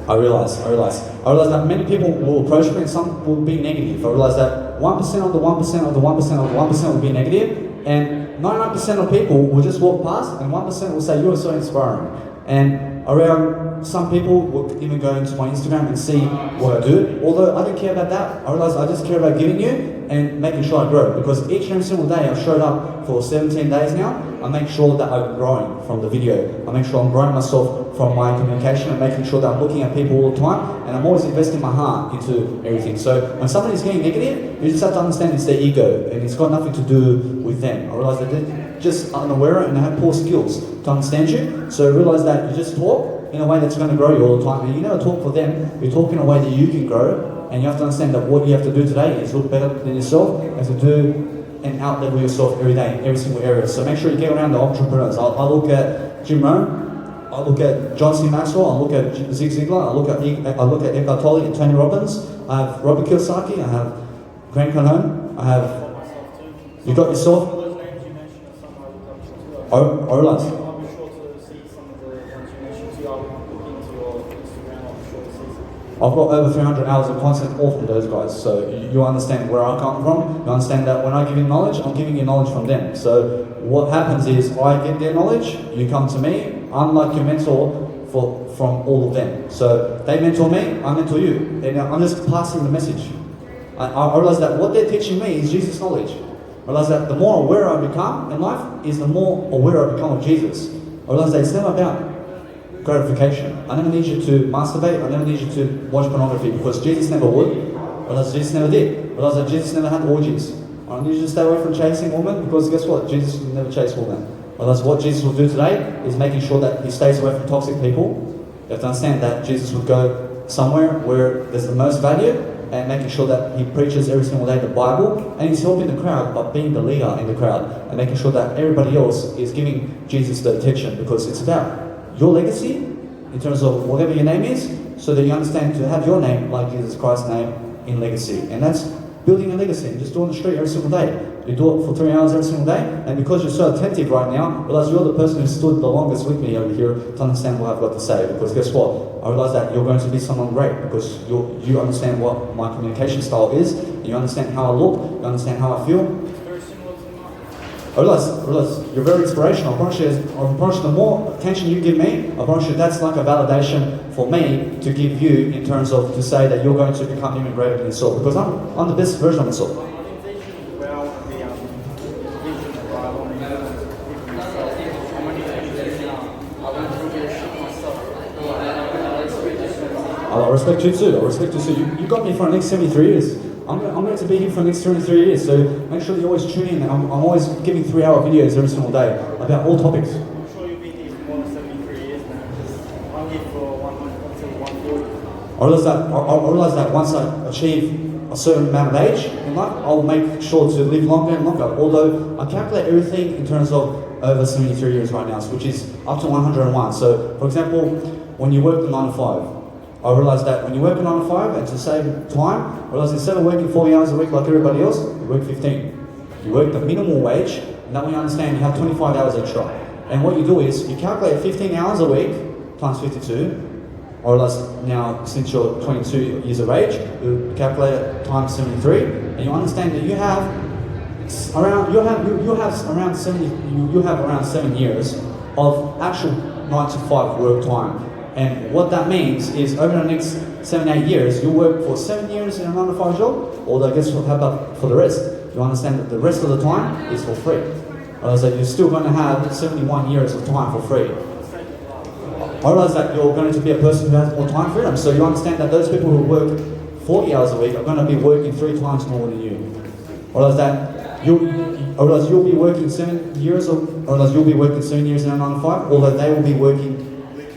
What do you want to say? I realize that many people will approach me and some will be negative. I realize that 1% of the 1% of the 1% of the 1% will be negative, and 99% of people will just walk past and 1% will say, "You're so inspiring." And around some people will even go into my Instagram and see what I do. Although I don't care about that. I realize I just care about giving you and making sure I grow. Because each and every single day I've showed up for 17 days now, I make sure that I'm growing from the video. I make sure I'm growing myself from my communication and making sure that I'm looking at people all the time, and I'm always investing my heart into everything. So when somebody's getting negative, you just have to understand it's their ego and it's got nothing to do with them. I realize that they're just unaware and they have poor skills to understand you. So realize that you just talk in a way that's going to grow you all the time, and you never talk for them, you talk in a way that you can grow. And you have to understand that what you have to do today is look better than yourself, and to do and out-level yourself every day in every single area. So make sure you get around the entrepreneurs. I look at Jim Rohn, I look at John C. Maxwell, I look at Zig Ziglar, I look at Eckhart Tolle and Tony Robbins. I have Robert Kiyosaki, I have Grant Cardone, I have. You got yourself. Some of those names you mentioned are some I look up to too. I realize. I'll be sure to see some of the ones you mentioned too. I'll look into your Instagram. I'll be sure to see some. I've got over 300 hours of content all from those guys, so you understand where I come from. You understand that when I give you knowledge, I'm giving you knowledge from them. So what happens is I get their knowledge, you come to me. I'm like your mentor from all of them. So they mentor me, I mentor you, and I'm just passing the message. I realize that what they're teaching me is Jesus' knowledge. I realize that the more aware I become in life is the more aware I become of Jesus. I realize that it's never about gratification. I never need you to masturbate, I never need you to watch pornography, because Jesus never would. I realize Jesus never did. I realize that Jesus never had orgies. I don't need you to stay away from chasing women, because guess what? Jesus will never chase women. I realize what Jesus will do today is making sure that he stays away from toxic people. You have to understand that Jesus would go somewhere where there's the most value, and making sure that he preaches every single day the Bible, and he's helping the crowd by being the leader in the crowd, and making sure that everybody else is giving Jesus the attention, because it's about your legacy in terms of whatever your name is, so that you understand to have your name like Jesus Christ's name in legacy. And that's building a legacy and just doing the street every single day. You do it for 3 hours every single day, and because you're so attentive right now, realize you're the person who stood the longest with me over here to understand what I've got to say. Because guess what? I realize that you're going to be someone great, because you understand what my communication style is, and you understand how I look, you understand how I feel. Very similar to mine. I realize you're very inspirational. I promise you the more attention you give me, I promise you that's like a validation for me to give you in terms of to say that you're going to become even greater than yourself, because I'm the best version of myself. My vision is where I want to be. Vision of where I want to be with myself. I'm only 22 now. I went through a bit of shit myself. I respect you too. I respect you too. You got me for the next 73 years. I'm going to be here for the next 23 years. So make sure that you always tune in. I'm always giving 3-hour videos every single day about all topics. I'm sure you'll be here for more than 73 years now. I'm here for 100 until 140. I realize that once I achieve a certain amount of age in life, I'll make sure to live longer and longer. Although I calculate everything in terms of over 73 years right now, which is up to 101. So, for example, when you work the 9 to 5, I realized that when you work a 9 to 5 and to save time, I realized instead of working 40 hours a week like everybody else, you work 15. You work the minimal wage, and that way you understand you have 25 hours extra. And what you do is you calculate 15 hours a week times 52. I realize now since you're 22 years of age, you calculate it times 73, and you understand that you have around 7 years of actual 9 to 5 work time. And what that means is over the next 7-8 years, you work for 7 years in a 9 to 5 job, or I guess how about for the rest? You understand that the rest of the time is for free. So you're still going to have 71 years of time for free. I realize that you're going to be a person who has more time freedom, so you understand that those people who work 40 hours a week are going to be working 3 times more than you. I realize that you'll be working 7 years, or you'll be working 7 years in a 9 to 5, although they will be working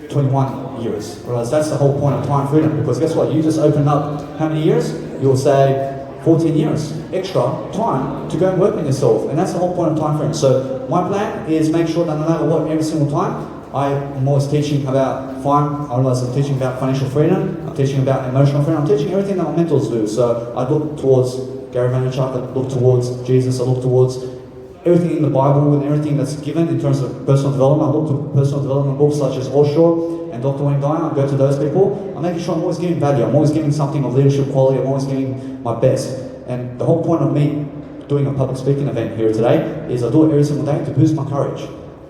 21 years. Whereas that's the whole point of time freedom, because guess what? You just open up how many years? You'll say 14 years extra time to go and work on yourself, and that's the whole point of time freedom. So my plan is make sure that no matter what, every single time, I'm always teaching about I'm teaching about financial freedom, I'm teaching about emotional freedom, I'm teaching everything that my mentors do. So I look towards Gary Vaynerchuk, I look towards Jesus, I look towards everything in the Bible and everything that's given in terms of personal development. I look to personal development books such as Osho and Dr. Wayne Dyer. I go to those people. I'm making sure I'm always giving value. I'm always giving something of leadership quality. I'm always giving my best. And the whole point of me doing a public speaking event here today is I do it every single day to boost my courage.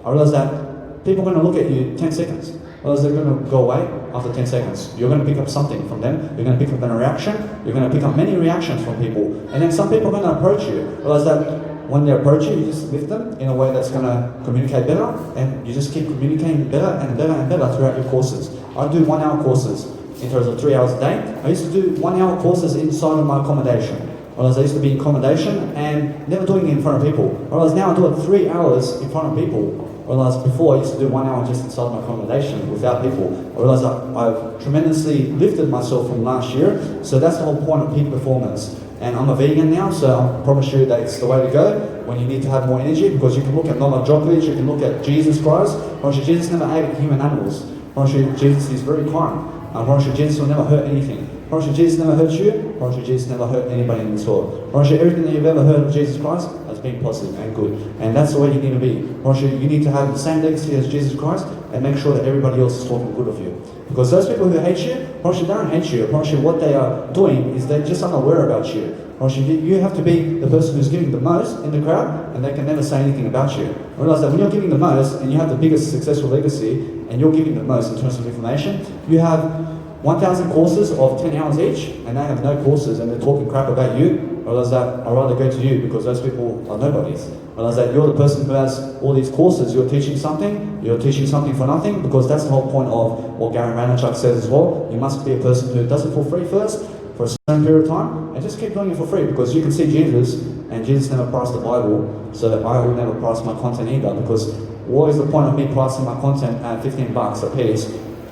I realize that people are going to look at you 10 seconds. Otherwise they're going to go away after 10 seconds. You're going to pick up something from them. You're going to pick up a reaction. You're going to pick up many reactions from people. And then some people are going to approach you. Realize that when they approach you, you just lift them in a way that's going to communicate better, and you just keep communicating better and better and better throughout your courses. I do 1 hour courses in terms of 3 hours a day. I used to do 1 hour courses inside of my accommodation. Whereas I used to be in accommodation and never doing it in front of people. Whereas now I do it 3 hours in front of people. Whereas before I used to do 1 hour just inside my accommodation without people. I realized that I've tremendously lifted myself from last year. So that's the whole point of peak performance. And I'm a vegan now, so I promise you that it's the way to go when you need to have more energy, because you can look at Novak Djokovic, you can look at Jesus Christ. I promise you, Jesus never ate human animals. I promise you, Jesus is very kind. I promise you, Jesus will never hurt anything. I promise you, Jesus never hurt you. I promise you, Jesus never hurt anybody in this world. I promise you, everything that you've ever heard of Jesus Christ has been positive and good. And that's the way you need to be. I promise you, you need to have the same legacy as Jesus Christ and make sure that everybody else is talking good of you. Because those people who hate you, I promise you, they don't hate you. I promise you, what they are doing is they're just unaware about you. I promise you have to be the person who's giving the most in the crowd, and they can never say anything about you. I realize that when you're giving the most and you have the biggest successful legacy and you're giving the most in terms of information, you have 1,000 courses of 10 hours each, and they have no courses and they're talking crap about you. I realize that I'd rather go to you because those people are nobodies. I realize that you're the person who has all these courses, you're teaching something for nothing, because that's the whole point of what Gary Vaynerchuk says as well. You must be a person who does it for free first, for a certain period of time, and just keep doing it for free, because you can see Jesus, and Jesus never priced the Bible, so I will never price my content either, because what is the point of me pricing my content at $15 a piece?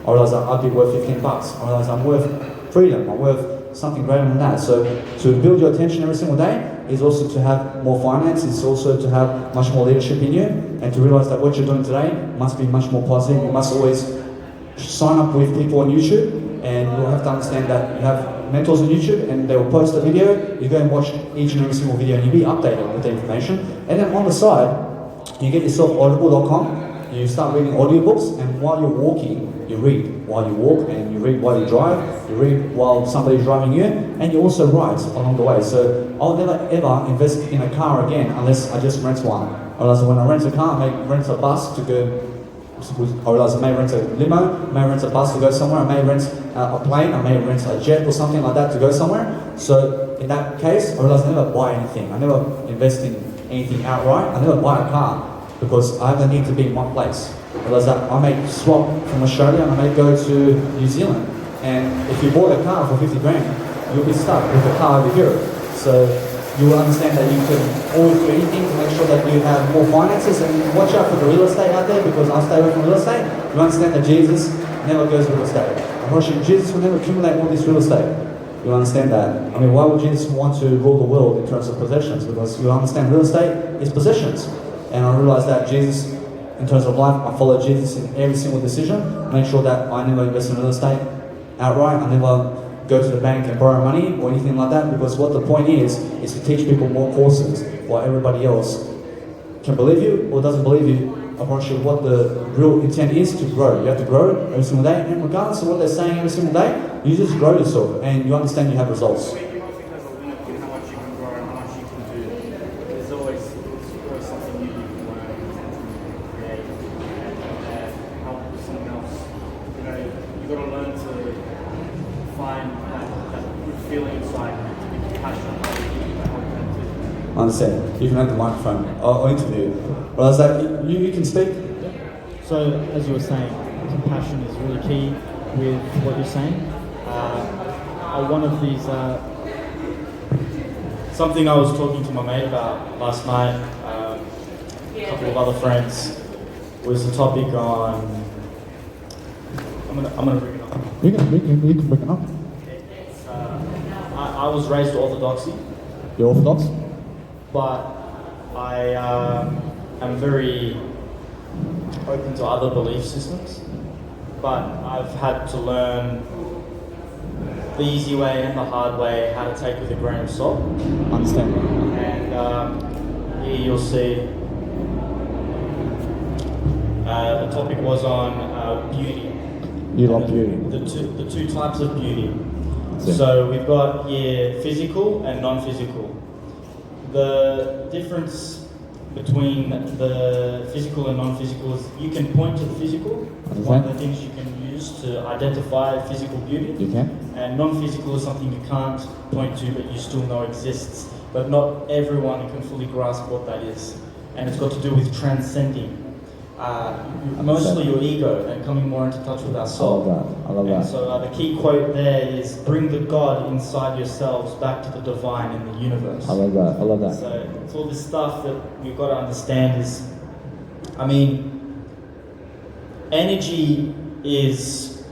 I realize that I'd be worth $15. I realize I'm worth freedom, I'm worth something greater than that. So to build your attention every single day is also to have more finance, it's also to have much more leadership in you, and to realize that what you're doing today must be much more positive. You must always sign up with people on YouTube, and you'll have to understand that you have mentors on YouTube and they will post a video, you go and watch each and every single video and you'll be updated with the information. And then on the side, you get yourself audible.com, you start reading audiobooks, and while you're walking, you read while you walk, and you read while you drive, you read while somebody's driving you, and you also write along the way. So I'll never ever invest in a car again unless I just rent one. I realize when I rent a car, I may rent a bus to go, I realize I may rent a limo, I may rent a bus to go somewhere, I may rent a plane, I may rent a jet or something like that to go somewhere. So in that case, I realize I never buy anything. I never invest in anything outright. I never buy a car because I only need to be in one place. I realize that I may swap from Australia and I may go to New Zealand. And if you bought a car for 50 grand, you'll be stuck with a car over here. So you will understand that you can always do anything to make sure that you have more finances, and watch out for the real estate out there, because I stay away from real estate. You understand that Jesus never goes real estate. Unfortunately, Jesus will never accumulate all this real estate. You understand that? I mean, why would Jesus want to rule the world in terms of possessions? Because you understand real estate is possessions. And I realized that Jesus, in terms of life, I follow Jesus in every single decision. Make sure that I never invest in real estate outright. I never go to the bank and borrow money or anything like that, because what the point is to teach people more courses while everybody else can believe you or doesn't believe you. I promise you what the real intent is to grow. You have to grow every single day, and regardless of what they're saying every single day, you just grow yourself and you understand you have results. When people think there's a limit in how much you can grow and how much you can do, there's always something new you can learn, something you can create, and help someone else. You know, you've got to learn to find that good feeling inside, to be passionate about it, to help them too. I understand. You can have the microphone. I'll interview. Well, I was like, you can speak. So, as you were saying, compassion is really key with what you're saying. One of these, something I was talking to my mate about last night, a couple of other friends, was the topic on. I'm gonna bring it up. You can bring it up. It's, I was raised Orthodoxy, You're Orthodox? but I am very open to other belief systems, but I've had to learn the easy way and the hard way how to take with a grain of salt. Understand? And here you'll see the topic was on beauty. You love beauty. The two types of beauty. Yeah. So we've got here physical and non-physical. The difference between the physical and non-physical is you can point to the physical. It's one of the things you can use to identify physical beauty. You can? And non-physical is something you can't point to but you still know exists. But not everyone can fully grasp what that is. And it's got to do with transcending. Mostly your ego and coming more into touch with our soul. I love that. And so the key quote there is, bring the God inside yourselves back to the divine in the universe. I love that. So it's all this stuff that we've got to understand is, I mean, energy is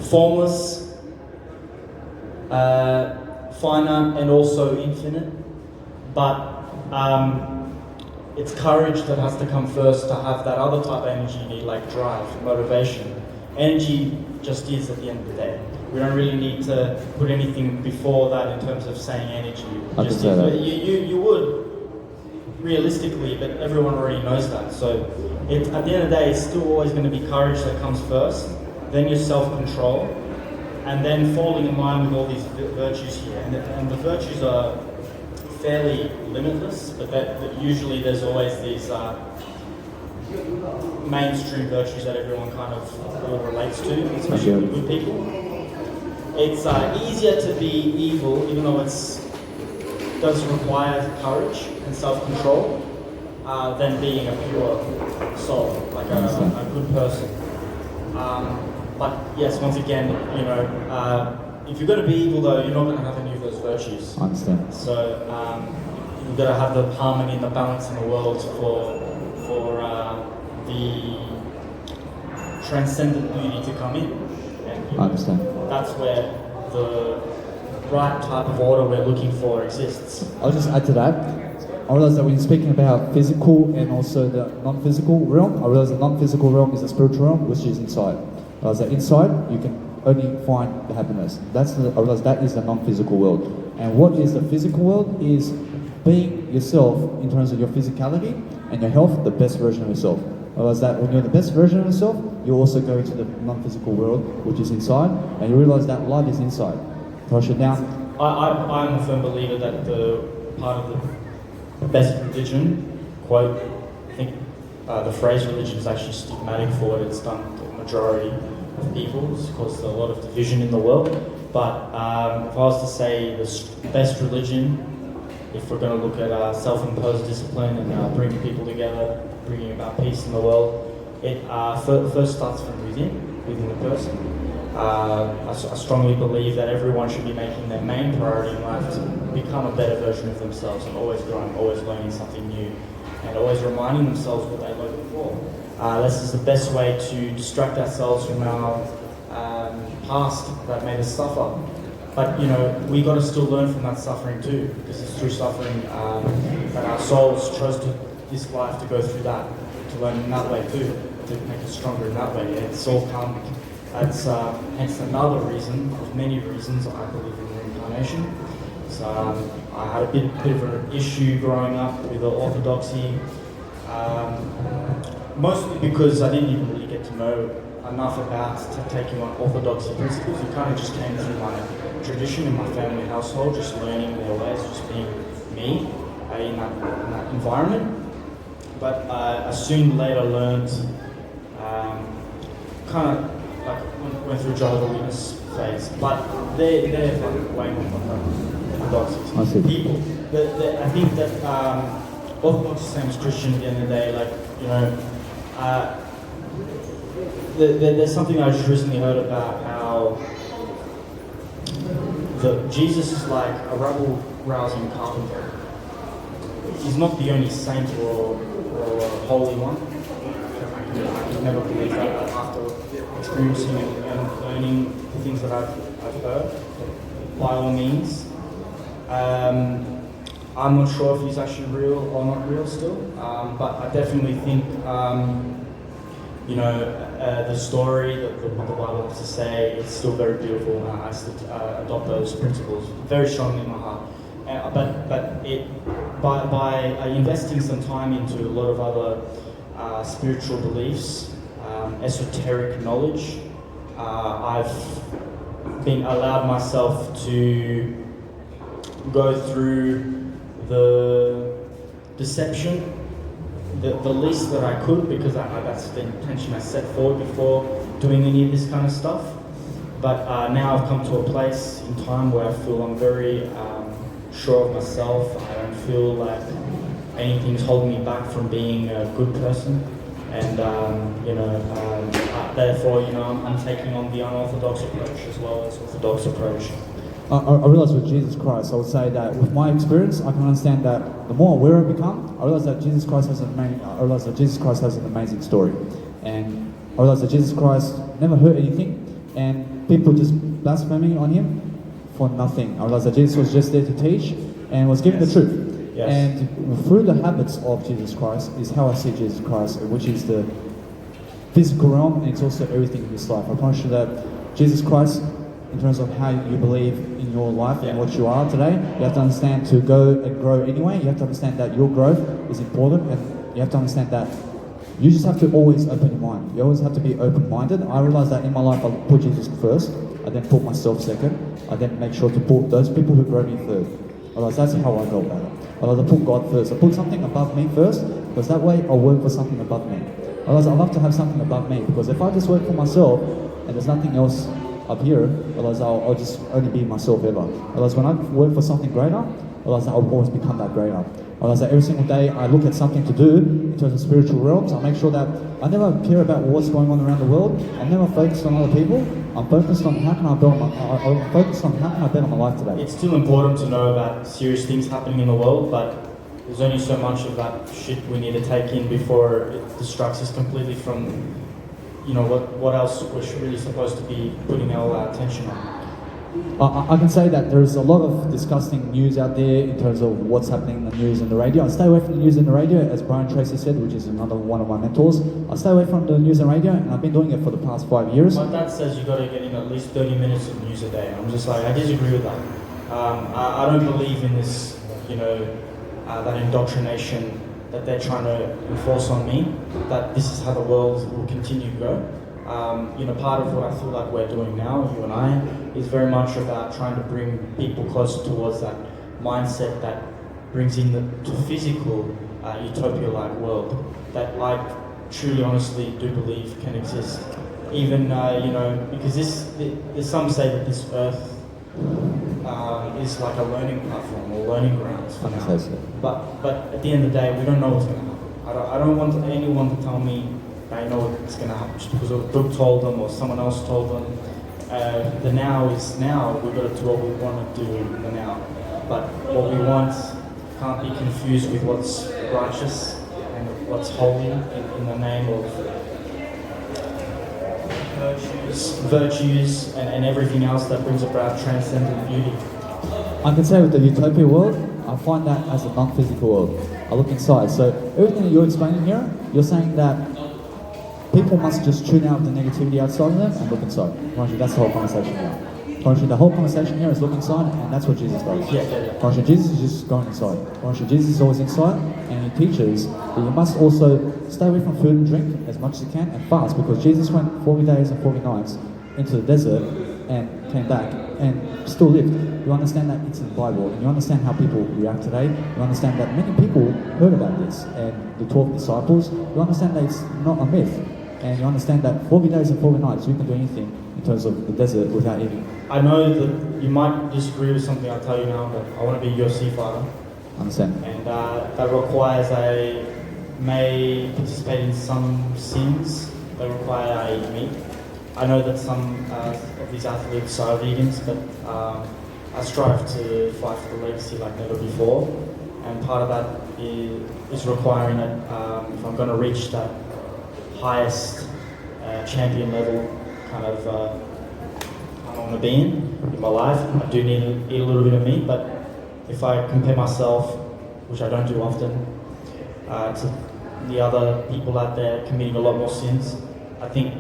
formless, finite and also infinite, but it's courage that has to come first to have that other type of energy you need, like drive, motivation. Energy just is at the end of the day. We don't really need to put anything before that in terms of saying energy. I can say that. You would, realistically, but everyone already knows that. So at the end of the day, it's still always going to be courage that comes first, then your self-control, and then falling in line with all these virtues here. And the virtues are fairly limitless, but that usually there's always these mainstream virtues that everyone kind of all relates to, especially with good people. It's easier to be evil, even though it does require courage and self-control, than being a pure soul, like a good person. But yes, once again, you know, if you're going to be evil though, you're not going to have any of those virtues. I understand. So you've got to have the harmony and the balance in the world for the transcendent beauty to come in. And, I understand. that's where the right type of order we're looking for exists. I'll just add to that. I realize that when you're speaking about physical and also the non-physical realm, I realize the non-physical realm is the spiritual realm, which is inside. I realize that inside, you can only find the happiness. I realize that is the non-physical world. And what is the physical world is being yourself in terms of your physicality and your health, the best version of yourself. I realize that when you're the best version of yourself, you also go into the non-physical world, which is inside, and you realize that light is inside. Push it down. I'm a firm believer that the part of the best religion, quote, I think the phrase religion is actually stigmatic for what it's done to the majority of people. It's caused a lot of division in the world. But if I was to say the best religion, if we're going to look at self-imposed discipline and bringing people together, bringing about peace in the world, it first starts from within the person. I strongly believe that everyone should be making their main priority in life to become a better version of themselves and always growing, always learning something new, and always reminding themselves what they learned before. This is the best way to distract ourselves from our past that made us suffer. But you know, we got to still learn from that suffering too, because it's through suffering that our souls chose this life to go through that, to learn in that way too, to make us stronger in that way. It's all karmic. That's hence another reason, of many reasons, I believe in reincarnation. So I had a bit of an issue growing up with the orthodoxy, mostly because I didn't even really get to know enough about taking on orthodoxy principles. It kind of just came through my tradition in my family household, just learning their ways, just being me in that environment. But I soon later learned, kind of like went through Jehovah's Witness phase. But they're like way more orthodox I see. people. I think that orthodox is the same as Christian at the end of the day. Like, you know, there's something I just recently heard about how Jesus is like a rabble-rousing carpenter. He's not the only saint or holy one. I've never believed that after experiencing and learning the things that I've heard. By all means, I I'm not sure if he's actually real or not real still, but I definitely think, the story that the Bible has to say is still very beautiful, and I still adopt those principles very strongly in my heart. By investing some time into a lot of other spiritual beliefs, esoteric knowledge, I've been allowed myself to go through the deception the least that I could, because that's the intention I set forward before doing any of this kind of stuff. But now I've come to a place in time where I feel I'm very sure of myself. I don't feel like anything's holding me back from being a good person, and therefore, I'm taking on the unorthodox approach as well as orthodox approach. I realize with Jesus Christ, I would say that with my experience, I can understand that the more aware I become, I realize that Jesus Christ has an amazing story, and I realize that Jesus Christ never hurt anything, and people just blaspheming on him for nothing. I realize that Jesus was just there to teach and was giving the truth. Yes. And through the habits of Jesus Christ is how I see Jesus Christ, which is the physical realm, and it's also everything in this life. I promise you that Jesus Christ, in terms of how you believe in your life and what you are today, you have to understand to go and grow anyway. You have to understand that your growth is important, and you have to understand that you just have to always open your mind. You always have to be open-minded. I realized that in my life I put Jesus first, I then put myself second, I then make sure to put those people who grow me third. Otherwise, that's how I go about it. Otherwise, I put God first. I put something above me first, because that way I'll work for something above me. Otherwise, I love to have something above me, because if I just work for myself and there's nothing else up here, otherwise I'll just only be myself ever. Otherwise, when I work for something greater, otherwise I'll always become that greater. Otherwise, every single day I look at something to do in terms of spiritual realms. I make sure that I never care about what's going on around the world. I'm never focused on other people. I'm focused on how can I build I'm focused on how can I better my life today. It's still important to know about serious things happening in the world, but there's only so much of that shit we need to take in before it distracts us completely from what else we're really supposed to be putting our attention on. I can say that there's a lot of disgusting news out there in terms of what's happening in the news and the radio. I stay away from the news and the radio, as Brian Tracy said, which is another one of my mentors. I stay away from the news and radio, and I've been doing it for the past 5 years. My dad says you got to get in at least 30 minutes of news a day. I'm just like, I disagree with that. I don't believe in this, that indoctrination that they're trying to enforce on me, that this is how the world will continue to go. Part of what I feel like we're doing now, you and I, is very much about trying to bring people closer towards that mindset that brings in the physical utopia-like world that I truly, honestly do believe can exist. Even, because some say that this earth is like a learning platform or learning grounds for now. But at the end of the day, we don't know what's going to happen. I don't want anyone to tell me they know what's going to happen just because a book told them or someone else told them. The now is now. We've got to do what we want to do in the now. But what we want can't be confused with what's righteous and what's holy in the name of virtues and everything else that brings about transcendent beauty. I can say with the utopia world, I find that as a non-physical world. I look inside. So everything that you're explaining here, you're saying that people must just tune out the negativity outside of them and look inside. That's the whole conversation here. The whole conversation here is look inside, and that's what Jesus does. Yeah. Jesus is just going inside. Jesus is always inside, and he teaches that you must also stay away from food and drink as much as you can and fast, because Jesus went 40 days and 40 nights into the desert and came back and still lived. You understand that it's in the Bible, and you understand how people react today. You understand that many people heard about this, and the 12 disciples. You understand that it's not a myth, and you understand that 40 days and 40 nights you can do anything in terms of the desert without eating. I know that you might disagree with something I'll tell you now, but I want to be a UFC fighter. Understand. And that requires I may participate in some sins that require I eat meat. I know that some of these athletes are vegans, but I strive to fight for the legacy like never before. And part of that is requiring that if I'm going to reach that highest champion level kind of I want to be in my life, I do need to eat a little bit of meat. But if I compare myself which I don't do often, to the other people out there committing a lot more sins. I think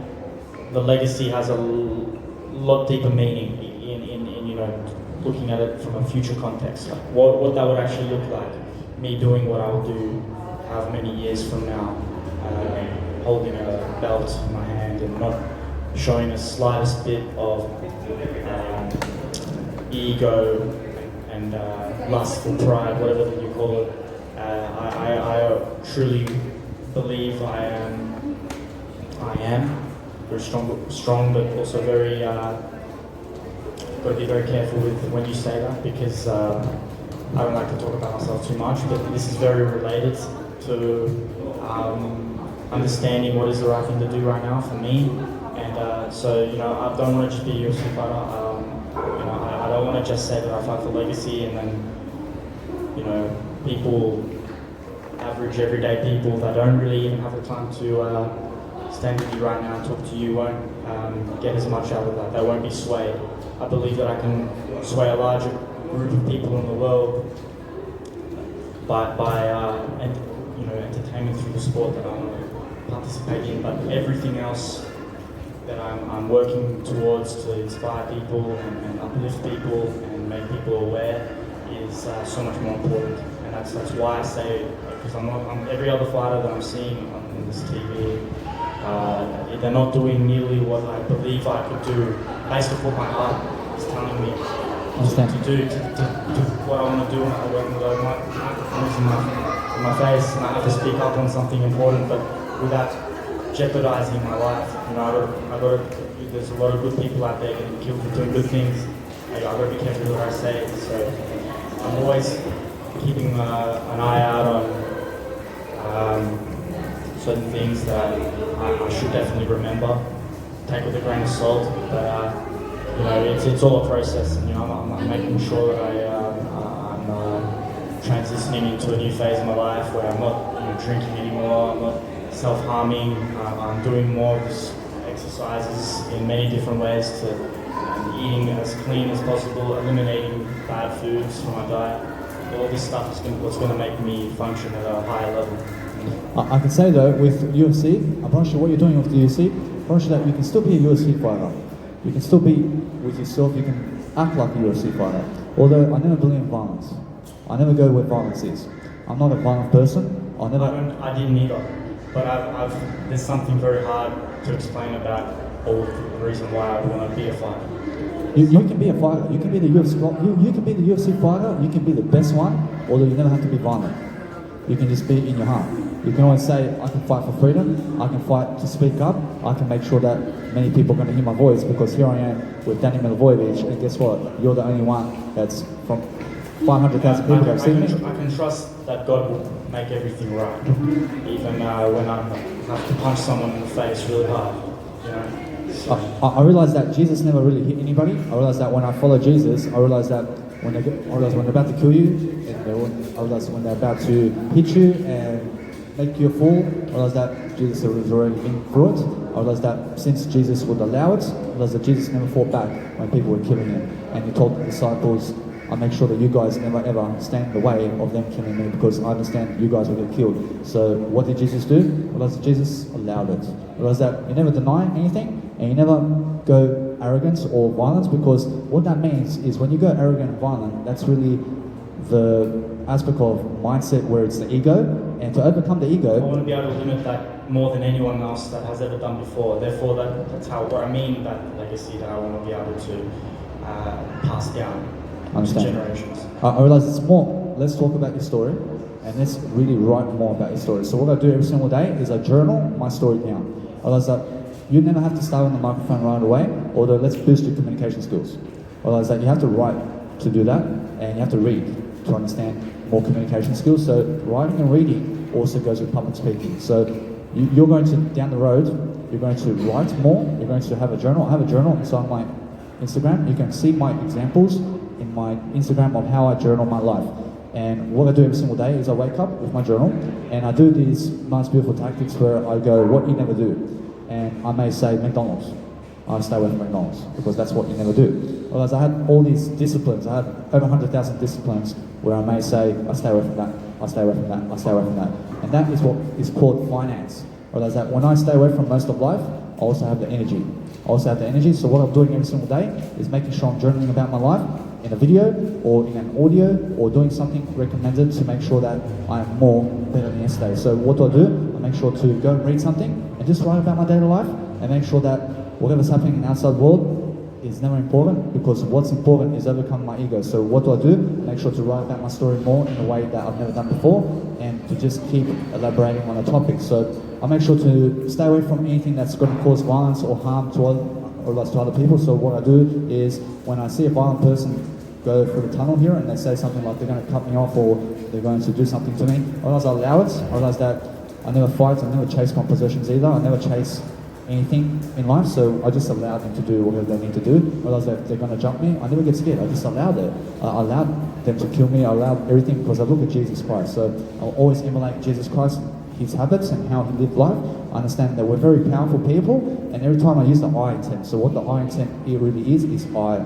the legacy has a lot deeper meaning in you know, looking at it from a future context, like what that would actually look like. Me doing what I will do however many years from now, holding a belt in my hand and not showing the slightest bit of ego and lustful pride, whatever that you call it. I truly believe I am very strong, but also very. Got to be very careful with when you say that, because I don't like to talk about myself too much. But this is very related to understanding what is the right thing to do right now for me. And so, you know, I don't want to just be a UFC fighter. You know, I don't want to just say that I fight for legacy and then, you know, people, average everyday people that don't really even have the time to stand with you right now and talk to you won't get as much out of that. They won't be swayed. I believe that I can sway a larger group of people in the world by and, you know, entertainment through the sport that I want to participate in. But everything else that I'm working towards to inspire people and uplift people and make people aware is so much more important. And that's why I say, because I'm every other fighter that I'm seeing on this TV, they're not doing nearly what I believe I could do based on what my heart is telling me to do, to what I want to do when I work with those microphones in my face, and I have to speak up on something important, but without jeopardizing my life. You know, there's a lot of good people out there getting killed for doing good things. I've got to be careful what I say, so I'm always keeping an eye out on certain things that I should definitely remember, take with a grain of salt, but you know, it's all a process, and you know, I'm making sure that I'm transitioning into a new phase of my life where I'm not, you know, drinking anymore, I'm not self-harming, I'm doing more of this exercises in many different ways to eating as clean as possible, eliminating bad foods from my diet. All this stuff is what's going to make me function at a higher level. I can say though, with UFC, I'm not sure what you're doing with the UFC, I'm not sure that you can still be a UFC fighter. You can still be with yourself, you can act like a UFC fighter. Although I never believe in violence. I never go where violence is. I'm not a violent person. I I didn't either. But there's something very hard to explain about all the reason why I want to be a fighter. You can be a fighter. You can be the UFC. You can be the UFC fighter. You can be the best one. Although you never have to be violent. You can just be in your heart. You can always say, I can fight for freedom. I can fight to speak up. I can make sure that many people are going to hear my voice, because here I am with Danny Milivojevic, and guess what? You're the only one that's from 500,000 people that have seen me. I can trust that God will make everything right, even when I have to punch someone in the face really hard. You know. So. I realized that Jesus never really hit anybody. I realized that when I follow Jesus, I realized that when they're about to kill you, and I realized when they're about to hit you and make you a fool, I realized that Jesus was already been through it. I realized that since Jesus would allow it, I realized that Jesus never fought back when people were killing him. And he told the disciples, I'll make sure that you guys never ever stand in the way of them killing me, because I understand you guys will get killed. So what did Jesus do? I realized that Jesus allowed it. I realized that you never deny anything, and you never go arrogance or violence, because what that means is when you go arrogant and violent, that's really the aspect of mindset where it's the ego, and to overcome the ego, I want to be able to limit that more than anyone else that has ever done before. Therefore, that's what I mean, that legacy that I want to be able to pass down to generations. I realize it's more, let's talk about your story, and let's really write more about your story. So what I do every single day is I journal my story down. I realize that you never have to start on the microphone right away, although let's boost your communication skills. I realize that you have to write to do that, and you have to read to understand more communication skills. So writing and reading also goes with public speaking. So you're going to, down the road, you're going to write more, you're going to have a journal. I have a journal inside my Instagram. You can see my examples in my Instagram of how I journal my life. And what I do every single day is I wake up with my journal, and I do these nice beautiful tactics where I go, what you never do. And I may say McDonald's. I stay away from McDonald's because that's what you never do. Whereas I had all these disciplines, I had over 100,000 disciplines where I may say I stay away from that. I stay away from that, I stay away from that. And that is what is called finance. I realize that when I stay away from most of life, I also have the energy. I also have the energy, so what I'm doing every single day is making sure I'm journaling about my life in a video or in an audio or doing something recommended to make sure that I am more better than yesterday. So what do? I make sure to go and read something and just write about my daily life and make sure that whatever's happening in the outside world is never important, because what's important is overcoming my ego. So what do? Make sure to write about my story more in a way that I've never done before, and to just keep elaborating on a topic. So I make sure to stay away from anything that's going to cause violence or harm to other people. So what I do is when I see a violent person go through the tunnel here and they say something like they're going to cut me off or they're going to do something to me, I realize I allow it. I realize that I never fight, I never chase compositions either, I never chase anything in life, so I just allow them to do whatever they need to do. I realize that they're going to jump me, I never get scared, I just allow it. I allowed them to kill me, I allowed everything because I look at Jesus Christ. So I'll always emulate Jesus Christ, his habits and how he lived life. I understand that we're very powerful people, and every time I use the I intent. So what the I intent here really is I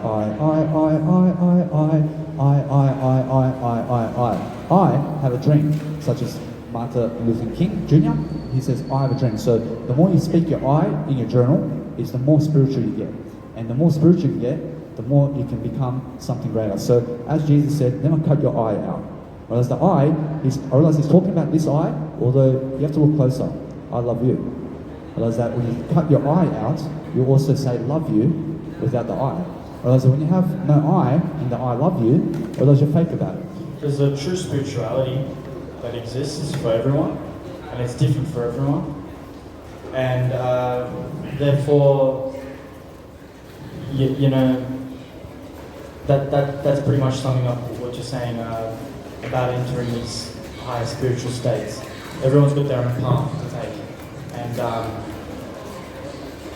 have a dream, such as Martin Luther King Jr., he says, I have a dream. So the more you speak your I in your journal, is the more spiritual you get. And the more spiritual you get, the more you can become something greater. So as Jesus said, never cut your I out. Whereas the I, I realize he's talking about this I, although you have to look closer. I love you. I realize that when you cut your I out, you also say love you without the I. I realize that when you have no I in the I love you, I realize you're fake about it. There's a true spirituality that exists for everyone, and it's different for everyone. And therefore, you know, that's pretty much summing up what you're saying about entering these higher spiritual states. Everyone's got their own path to take. And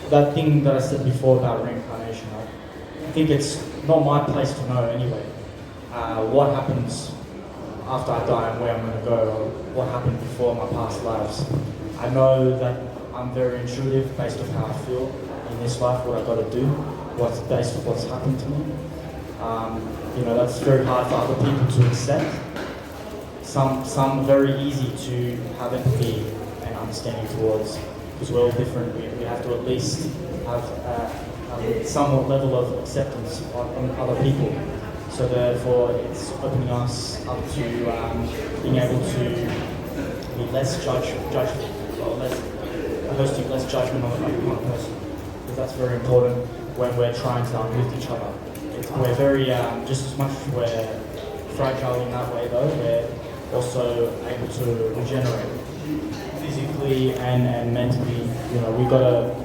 that thing that I said before about reincarnation, I think it's not my place to know anyway. What happens after I die and where I'm going to go, or what happened before my past lives. I know that I'm very intuitive based on how I feel in this life, what I've got to do, what's based on what's happened to me. You know, that's very hard for other people to accept. Some very easy to have empathy and understanding towards, because we're all different. We have to at least have a somewhat level of acceptance on other people. So therefore, it's opening us up to being able to be less judgment, or less hosting less judgment on one person, because that's very important when we're trying to uplift each other. We're very just as much as we're fragile in that way, though, we're also able to regenerate physically and mentally. You know, we've got to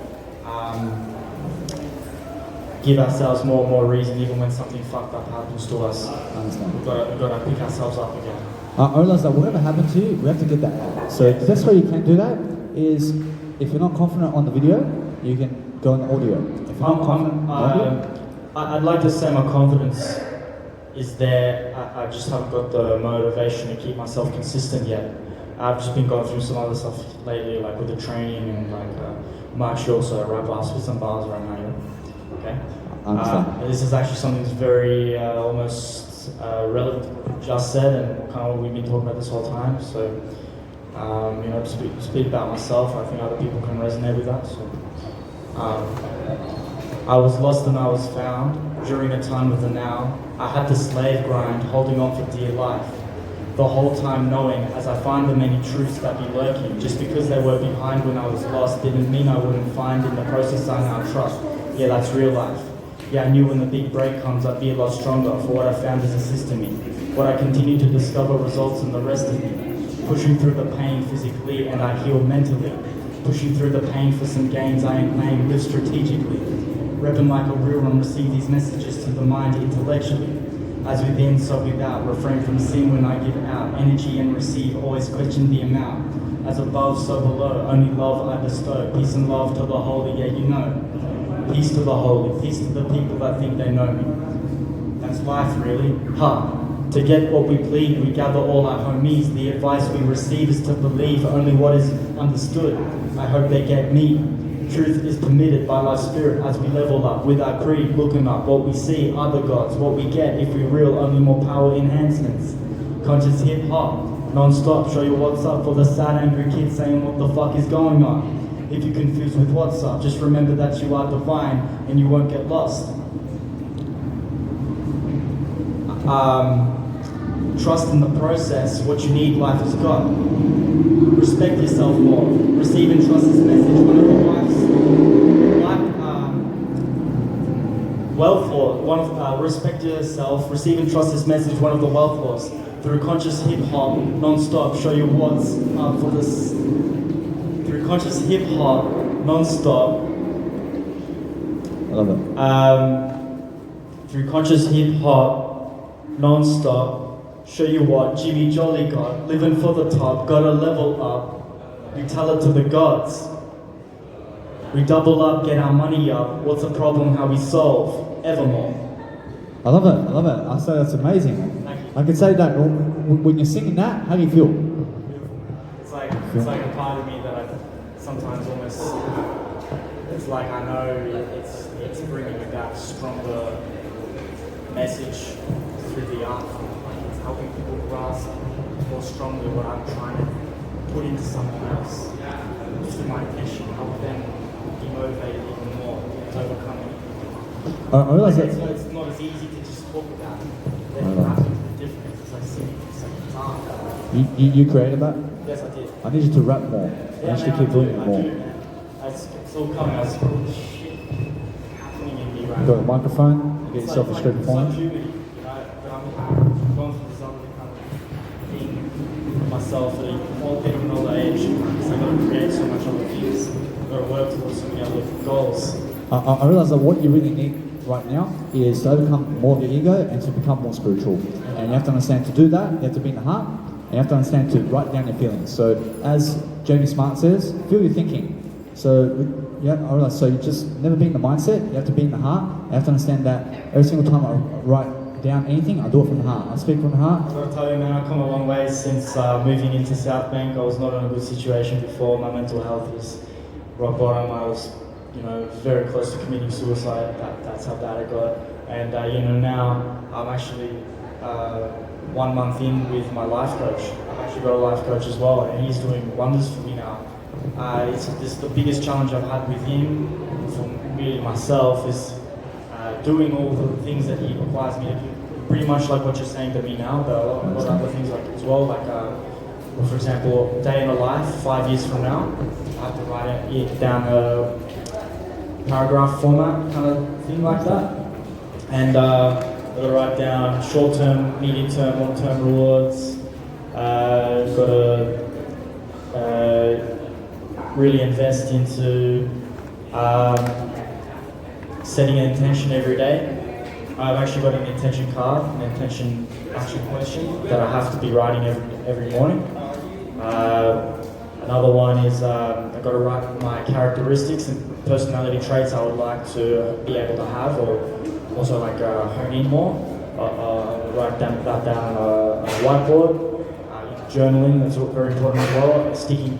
give ourselves more and more reason, even when something fucked up happens to us. I understand. We've got to pick ourselves up again. I realize that whatever happened to you, we have to get that out. So the best way you can do that is, if you're not confident on the video, you can go on the audio. If you're not confident on the audio, I'd like to say my confidence is there. I just haven't got the motivation to keep myself consistent yet. I've just been going through some other stuff lately, like with the training, and I'm actually also a rapper. I'll spit some bars right now. Okay. This is actually something that's very almost relevant to what you just said, and kind of what we've been talking about this whole time. So, you know, to speak about myself, I think other people can resonate with that. So, I was lost and I was found during a time of the now. I had the slave grind, holding on for dear life. The whole time knowing, as I find the many truths that be lurking, just because they were behind when I was lost didn't mean I wouldn't find in the process I now trust. Yeah, that's real life. Yeah, I knew when the big break comes I'd be a lot stronger, for what I found is assisting me. What I continue to discover results in the rest of me. Pushing through the pain physically and I heal mentally. Pushing through the pain for some gains I ain't named, live strategically. Repping like a real one, receive these messages to the mind intellectually. As within, so without, refrain from sin when I give out. Energy and receive, always question the amount. As above, so below, only love I bestow. Peace and love to the holy, yeah you know. Peace to the holy, peace to the people that think they know me. That's life really, To get what we plead, we gather all our homies. The advice we receive is to believe only what is understood. I hope they get me. Truth is permitted by life's spirit as we level up with our creed, looking up what we see, other gods, what we get if we reel, only more power enhancements. Conscious hip hop, non-stop. Show you what's up for the sad, angry kid saying what the fuck is going on. If you're confused with what's up, just remember that you are divine and you won't get lost. Trust in the process. What you need, life has got. Respect yourself more. Receive and trust this message. One of your life's wealth law. Respect yourself. Receive and trust this message. One of the wealth laws. Through conscious hip hop, non-stop. Show you what's up for this. Through conscious hip hop, non-stop. I love it. Through conscious hip hop, non-stop. Show you what Jimmy Jolly got. Living for the top, gotta level up. We tell it to the gods. We double up, get our money up. What's the problem? How we solve? Evermore. I love it. I love it. I say that's amazing. Thank you. I can say that when you're singing that, how do you feel? It's like a part of me that I sometimes almost. It's like I know it's bringing about a stronger message through the art. It's helping people grasp more strongly what I'm trying to put into someone else. Just my intention, help them be motivated even more to overcome it. I realize that. It's not as easy to just talk about it. There's rapping different. It's like singing, it's like guitar. You created that? Yes, I did. I need you to rap more. I need you to keep doing it more. It's all coming. It's shit happening in me right You got a now. microphone, you get yourself a script It's for like me. puberty, you know, but I'm going through this other kind of thing myself at getting an older age because I've got to create so much other things. I've got to work towards so many other goals. I realize that what you really need right now is to overcome more of your ego and to become more spiritual. And you have to understand to do that, you have to be in the heart, and you have to understand to write down your feelings. So as Jamie Smart says, feel your thinking. So yeah, I realize, so you just never be in the mindset, you have to be in the heart. You have to understand that every single time I write down anything, I do it from the heart. I speak from the heart. I've got to tell you, man, I've come a long way since moving into South Bank. I was not in a good situation before. My mental health was rock bottom. I was, very close to committing suicide. That's how bad it got. And now I'm actually 1 month in with my life coach. I've actually got a life coach as well, and he's doing wonders for me now. This is the biggest challenge I've had with him, for me myself, is doing all the things that he requires me to do. Pretty much like what you're saying to me now, but a lot of other things like as well. Like, for example, day in the life, 5 years from now, I have to write it down a paragraph format kind of thing like that. And I've got to write down short-term, medium-term, long-term rewards. Got to really invest into setting an intention every day. I've actually got an intention card, an intention action question that I have to be writing every morning. Another one is I've got to write my characteristics and personality traits I would like to be able to have, or also like hone in more. Write that down on a whiteboard. Journaling, that's very important as well. Sticking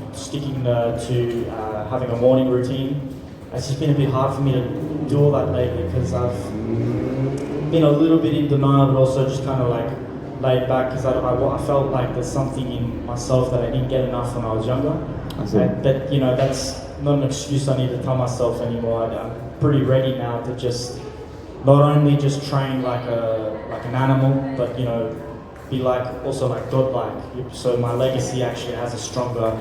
to having a morning routine. It's just been a bit hard for me to do all that lately because I've been a little bit in denial, but also just kind of like laid back because I felt like there's something in myself that I didn't get enough when I was younger. But that's not an excuse I need to tell myself anymore. I'm pretty ready now to just not only just train like an animal, but be also godlike. So my legacy actually has a stronger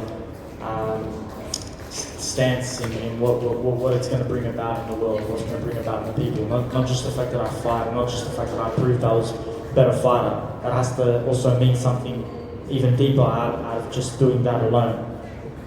stance in what it's going to bring about in the world, what's going to bring about in the people. Not just the fact that I fight, not just the fact that I proved I was a better fighter. That has to also mean something even deeper out of just doing that alone.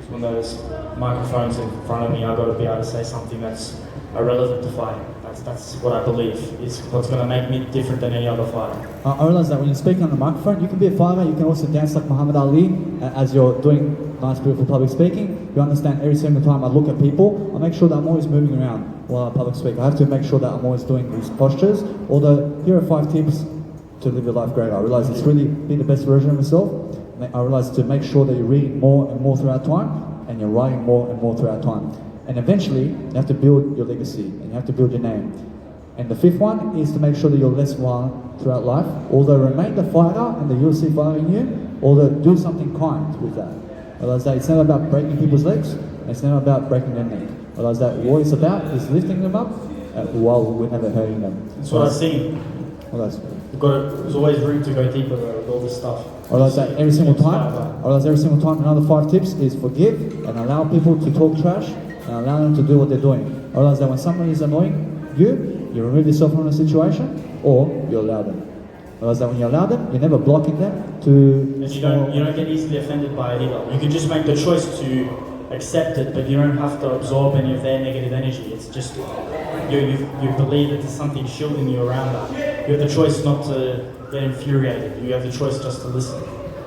When those microphones in front of me, I've got to be able to say something that's irrelevant to fighting. That's what I believe is what's going to make me different than any other fighter. I realize that when you're speaking on the microphone, you can be a fighter, you can also dance like Muhammad Ali as you're doing nice, beautiful public speaking. You understand every single time I look at people, I make sure that I'm always moving around while I public speak. I have to make sure that I'm always doing these postures. Although, here are 5 tips to live your life great. I realize it's really be the best version of yourself. I realize to make sure that you're reading more and more throughout time, and you're writing more and more throughout time. And eventually, you have to build your legacy, and you have to build your name. And the 5th one is to make sure that you're less violent throughout life. Although remain the fighter and the UFC fighter in you, or do something kind with that. Realize that it's never about breaking people's legs, and it's never about breaking their neck. Realize that what it's about is lifting them up while we're never hurting them. That's what I see. Realize, There's always room to go deeper though, with all this stuff. realize that every single time. Realize every single time. Another 5 tips is forgive and allow people to talk trash and allow them to do what they're doing. Realize that when somebody is annoying you remove yourself from the situation, or you allow them. Realize that when you allow them, you're never blocking them to. And you don't get easily offended by it either. You can just make the choice to accept it, but you don't have to absorb any of their negative energy. It's just you believe that there's something shielding you around that. You have the choice not to get infuriated. You have the choice just to listen.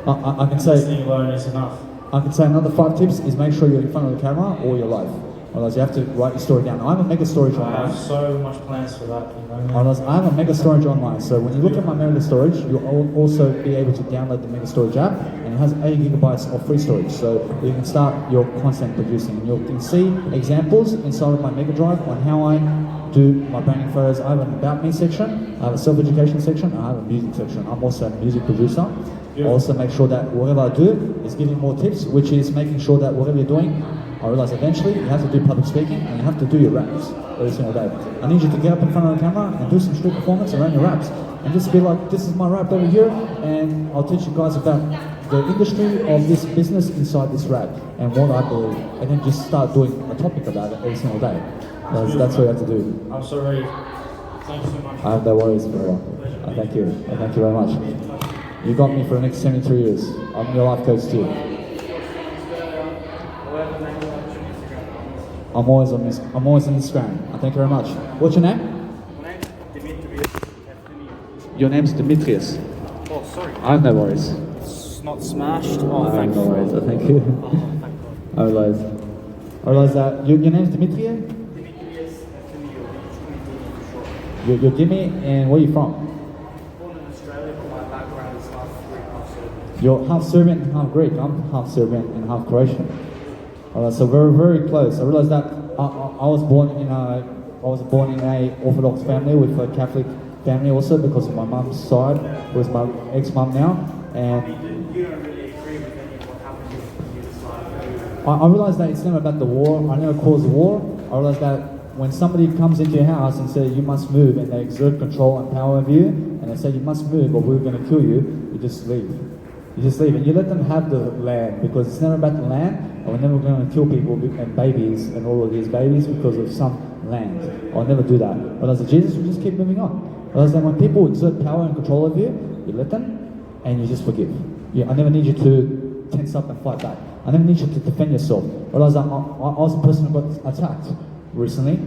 I can say. Listening alone is enough. I can say another 5 tips is make sure you're in front of the camera all your life. Otherwise, you have to write your story down. I'm a mega storage I online. have so much plans for that. You know? Otherwise, I'm a mega storage online. So when you look at my mega storage, you'll also be able to download the mega storage app, and it has 8 gigabytes of free storage. So you can start your content producing. And you can see examples inside of my mega drive on how I do my branding photos. I have an about me section, I have a self-education section, and I have a music section. I'm also a music producer. I also make sure that whatever I do is giving more tips, which is making sure that whatever you're doing, I realize eventually you have to do public speaking and you have to do your raps every single day. I need you to get up in front of the camera and do some street performance around your raps. And just be like, this is my rap over here, and I'll teach you guys about the industry of this business inside this rap and what I believe. And then just start doing a topic about it every single day. That's what you have to do. I'm sorry. Thank you so much. I have no worries, bro. I thank you. I thank you very much. You got me for the next 73 years. I'm your life coach too. I'm always on Instagram. I thank you very much. What's your name? My name's Demetrius Efthymiou. Your name's Demetrius. Oh, sorry. I have no worries. It's not smashed. I Oh, have thank no you. worries. I thank you. Oh, thank God. I realize that your name's Dimitri. Demetrius Efthymiou. For short. You're Dimi, and where are you from? Born in Australia, but my background is half Greek, half Serbian. You're half Serbian and half Greek. I'm half Serbian and half Croatian. Alright, so we're very close. I realized that I was born in a Orthodox family with a Catholic family also because of my mum's side, who is my ex-mum now, and You don't really agree with any of what happened with you this time. I realized that it's never about the war. I never caused the war. I realized that when somebody comes into your house and says you must move, and they exert control and power over you, and they say you must move or we're going to kill you, you just leave. You just leave and you let them have the land, because it's never about the land, and we're never going to kill people and babies and all of these babies because of some land. I'll never do that. But as a Jesus, we just keep moving on. But as when people exert power and control over you, you let them and you just forgive. I never need you to tense up and fight back. I never need you to defend yourself. But I was a person who got attacked recently.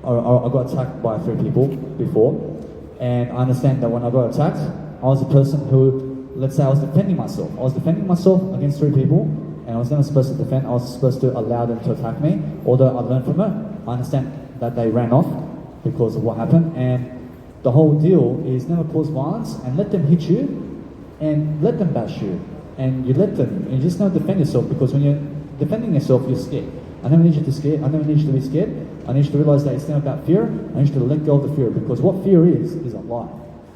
I got attacked by 3 people before, and I understand that when I got attacked, I was a person who, let's say I was defending myself. I was defending myself against 3 people, and I was never supposed to defend. I was supposed to allow them to attack me, although I learned from it. I understand that they ran off because of what happened, and the whole deal is never cause violence and let them hit you and let them bash you, and you let them, and you just never defend yourself, because when you're defending yourself, you're scared. I never need you to scare. I never need you to be scared. I need you to realize that it's not about fear. I need you to let go of the fear, because what fear is a lie.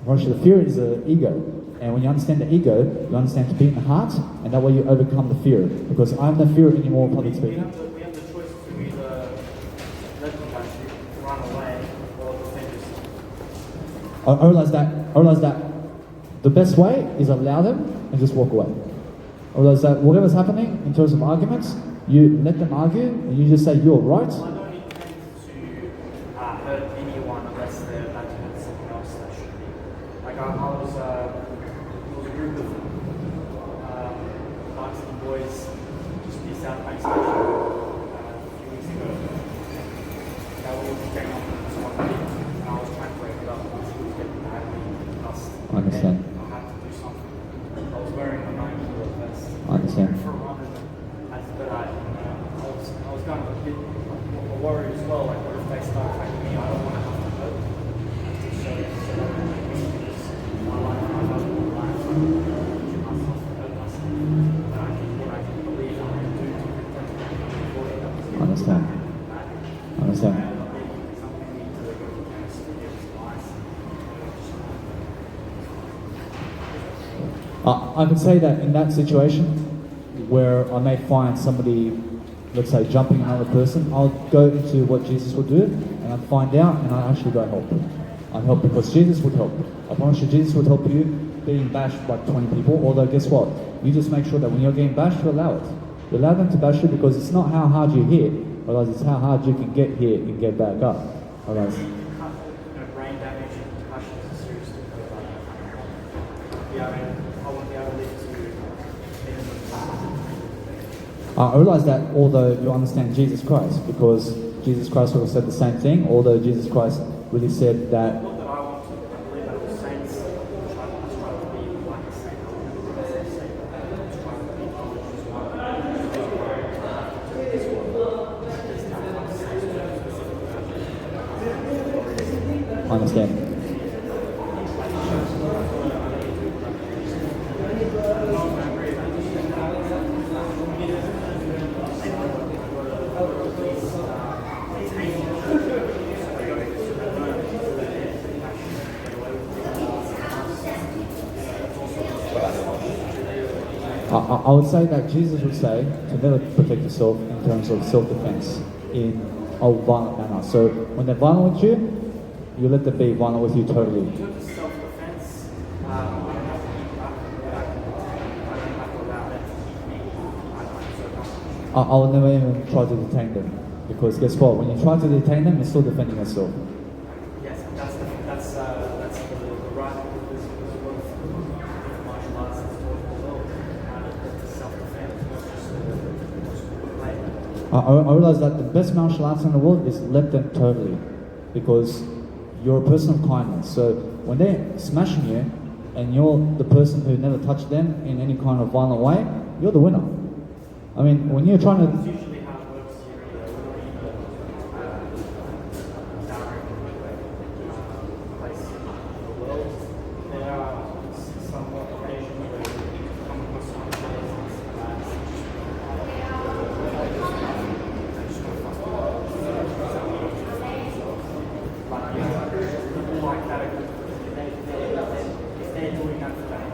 The fear is an ego. And when you understand the ego, you understand to be in the heart, and that way you overcome the fear. Because I have no fear anymore of public speaking. We have the choice to either let them bash you, run away, or defend yourself. I realize that the best way is allow them and just walk away. I realize that whatever's happening in terms of arguments, you let them argue and you just say you're right. I don't intend to hurt anyone unless they're about to hurt someone else that should be. Like there was a group of Pakistani boys just near South Bank Station a few weeks ago. They were all getting up and something, and I was trying to break it up because it was getting badly cussed. I understand. And I had to do something. I was wearing a 9-kilo vest. I understand. For a moment, I was kind of a bit worried as well. Like, what if they start attacking me? I don't want to have to hurt them. So that because my life, I have my life, I can injure myself, hurt myself. And I think what I can believe I can do to protect them before they have to I understand. I understand. something we need to go to chemist to get advice. I can say that in that situation where I may find somebody, let's say, jumping another person, I'll go into what Jesus would do and I'll find out and I actually go help. I help because Jesus would help. I promise you, Jesus would help you being bashed by 20 people. Although, guess what? You just make sure that when you're getting bashed, you allow it. You allow them to bash you because it's not how hard you hit, otherwise it's how hard you can get hit and get back up. Otherwise, Brain damage and concussion is a serious thing. Yeah, I won't be able to live to I realize that although you understand Jesus Christ, because Jesus Christ would have said the same thing, although Jesus Christ really said that. Not that I want to believe that the saints try to be like a saint. Try to be I understand. I would say that Jesus would say to never protect yourself in terms of self-defense in a violent manner. So when they're violent with you, you let them be violent with you totally. in terms of self-defense, I don't have to keep back. I don't have to allow them to keep me. I will never even try to detain them because guess what? When you try to detain them, you're still defending yourself. Yes, that's the right. There's a lot of martial arts that's taught in the world. That's self-defense, not just play. I realize that the best martial arts in the world is let them totally because you're a person of kindness. So when they're smashing you and you're the person who never touched them in any kind of violent way, you're the winner. I mean, when you're trying It's to... usually how it works here in the place in the world. There are some occasions where you come across some cases people like that, if they're doing that for that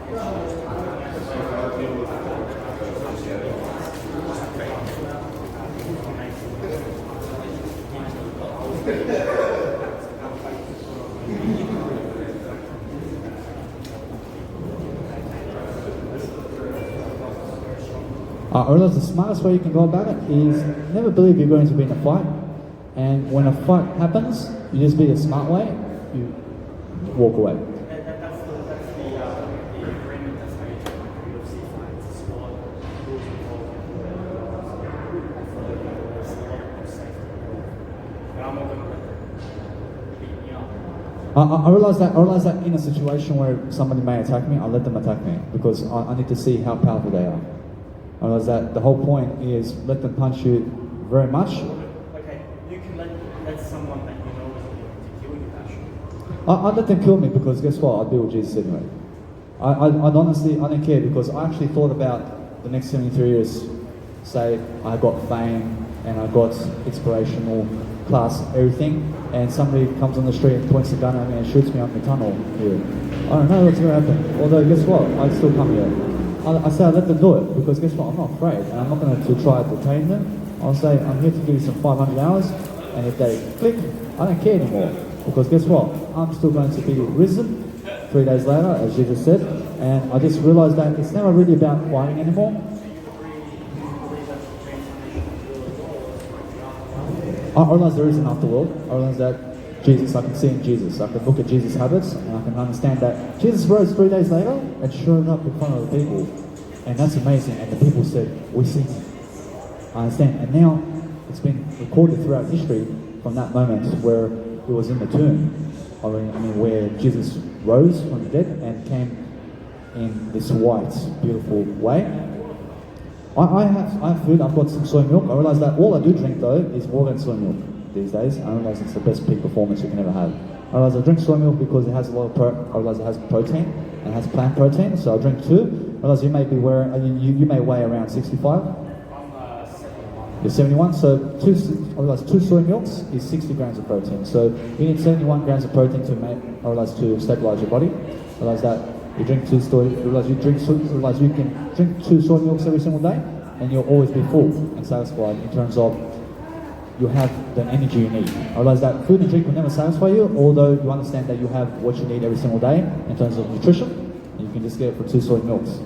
I realize the smartest way you can go about it is never believe you're going to be in a fight. And when a fight happens, you just be the smart way, you walk away. That's the agreement that's made in UFC fights. It's sport, rules involved, there's a lot of safety. But I'm not going to let them beat me up. I realize that in a situation where somebody may attack me, I'll let them attack me because I need to see how powerful they are. I realize that the whole point is let them punch you very much. Okay, you can let someone that you know is going to kill you, actually. I let them kill me because guess what? I deal with Jesus anyway. I honestly, I don't care because I actually thought about the next 73 years. Say I got fame and I got inspirational class, everything, and somebody comes on the street and points a gun at me and shoots me up the tunnel here. I don't know what's going to happen. Although guess what? I'd still come here. I say I let them do it because guess what? I'm not afraid and I'm not going to try to detain them. I'll say I'm here to give you some 500 hours and if they click, I don't care anymore because guess what? I'm still going to be risen 3 days later as Jesus said, and I just realised that it's never really about fighting anymore. I realise there is an afterworld. I realise that Jesus, I can see in Jesus. I can look at Jesus' habits and I can understand that Jesus rose 3 days later and showed up in front of the people. And that's amazing. And the people said, we see him. I understand. And now it's been recorded throughout history from that moment where he was in the tomb. I mean where Jesus rose from the dead and came in this white, beautiful way. I have food, I've got some soy milk. I realise that all I do drink though is water and soy milk these days. I realise it's the best peak performance you can ever have. I realise I drink soy milk because it has a lot of I realise it has protein and it has plant protein, so I drink two. I realise you may be you may weigh around 65. I'm 71. You're 71, so I realise 2 soy milks is 60 grams of protein. So you need 71 grams of protein to make, I realise, to stabilise your body. I realise that You drink you realize you can drink 2 soy milks every single day, and you'll always be full and satisfied in terms of you have the energy you need. I realize that food and drink will never satisfy you, although you understand that you have what you need every single day in terms of nutrition, and you can just get it for 2 soy milks.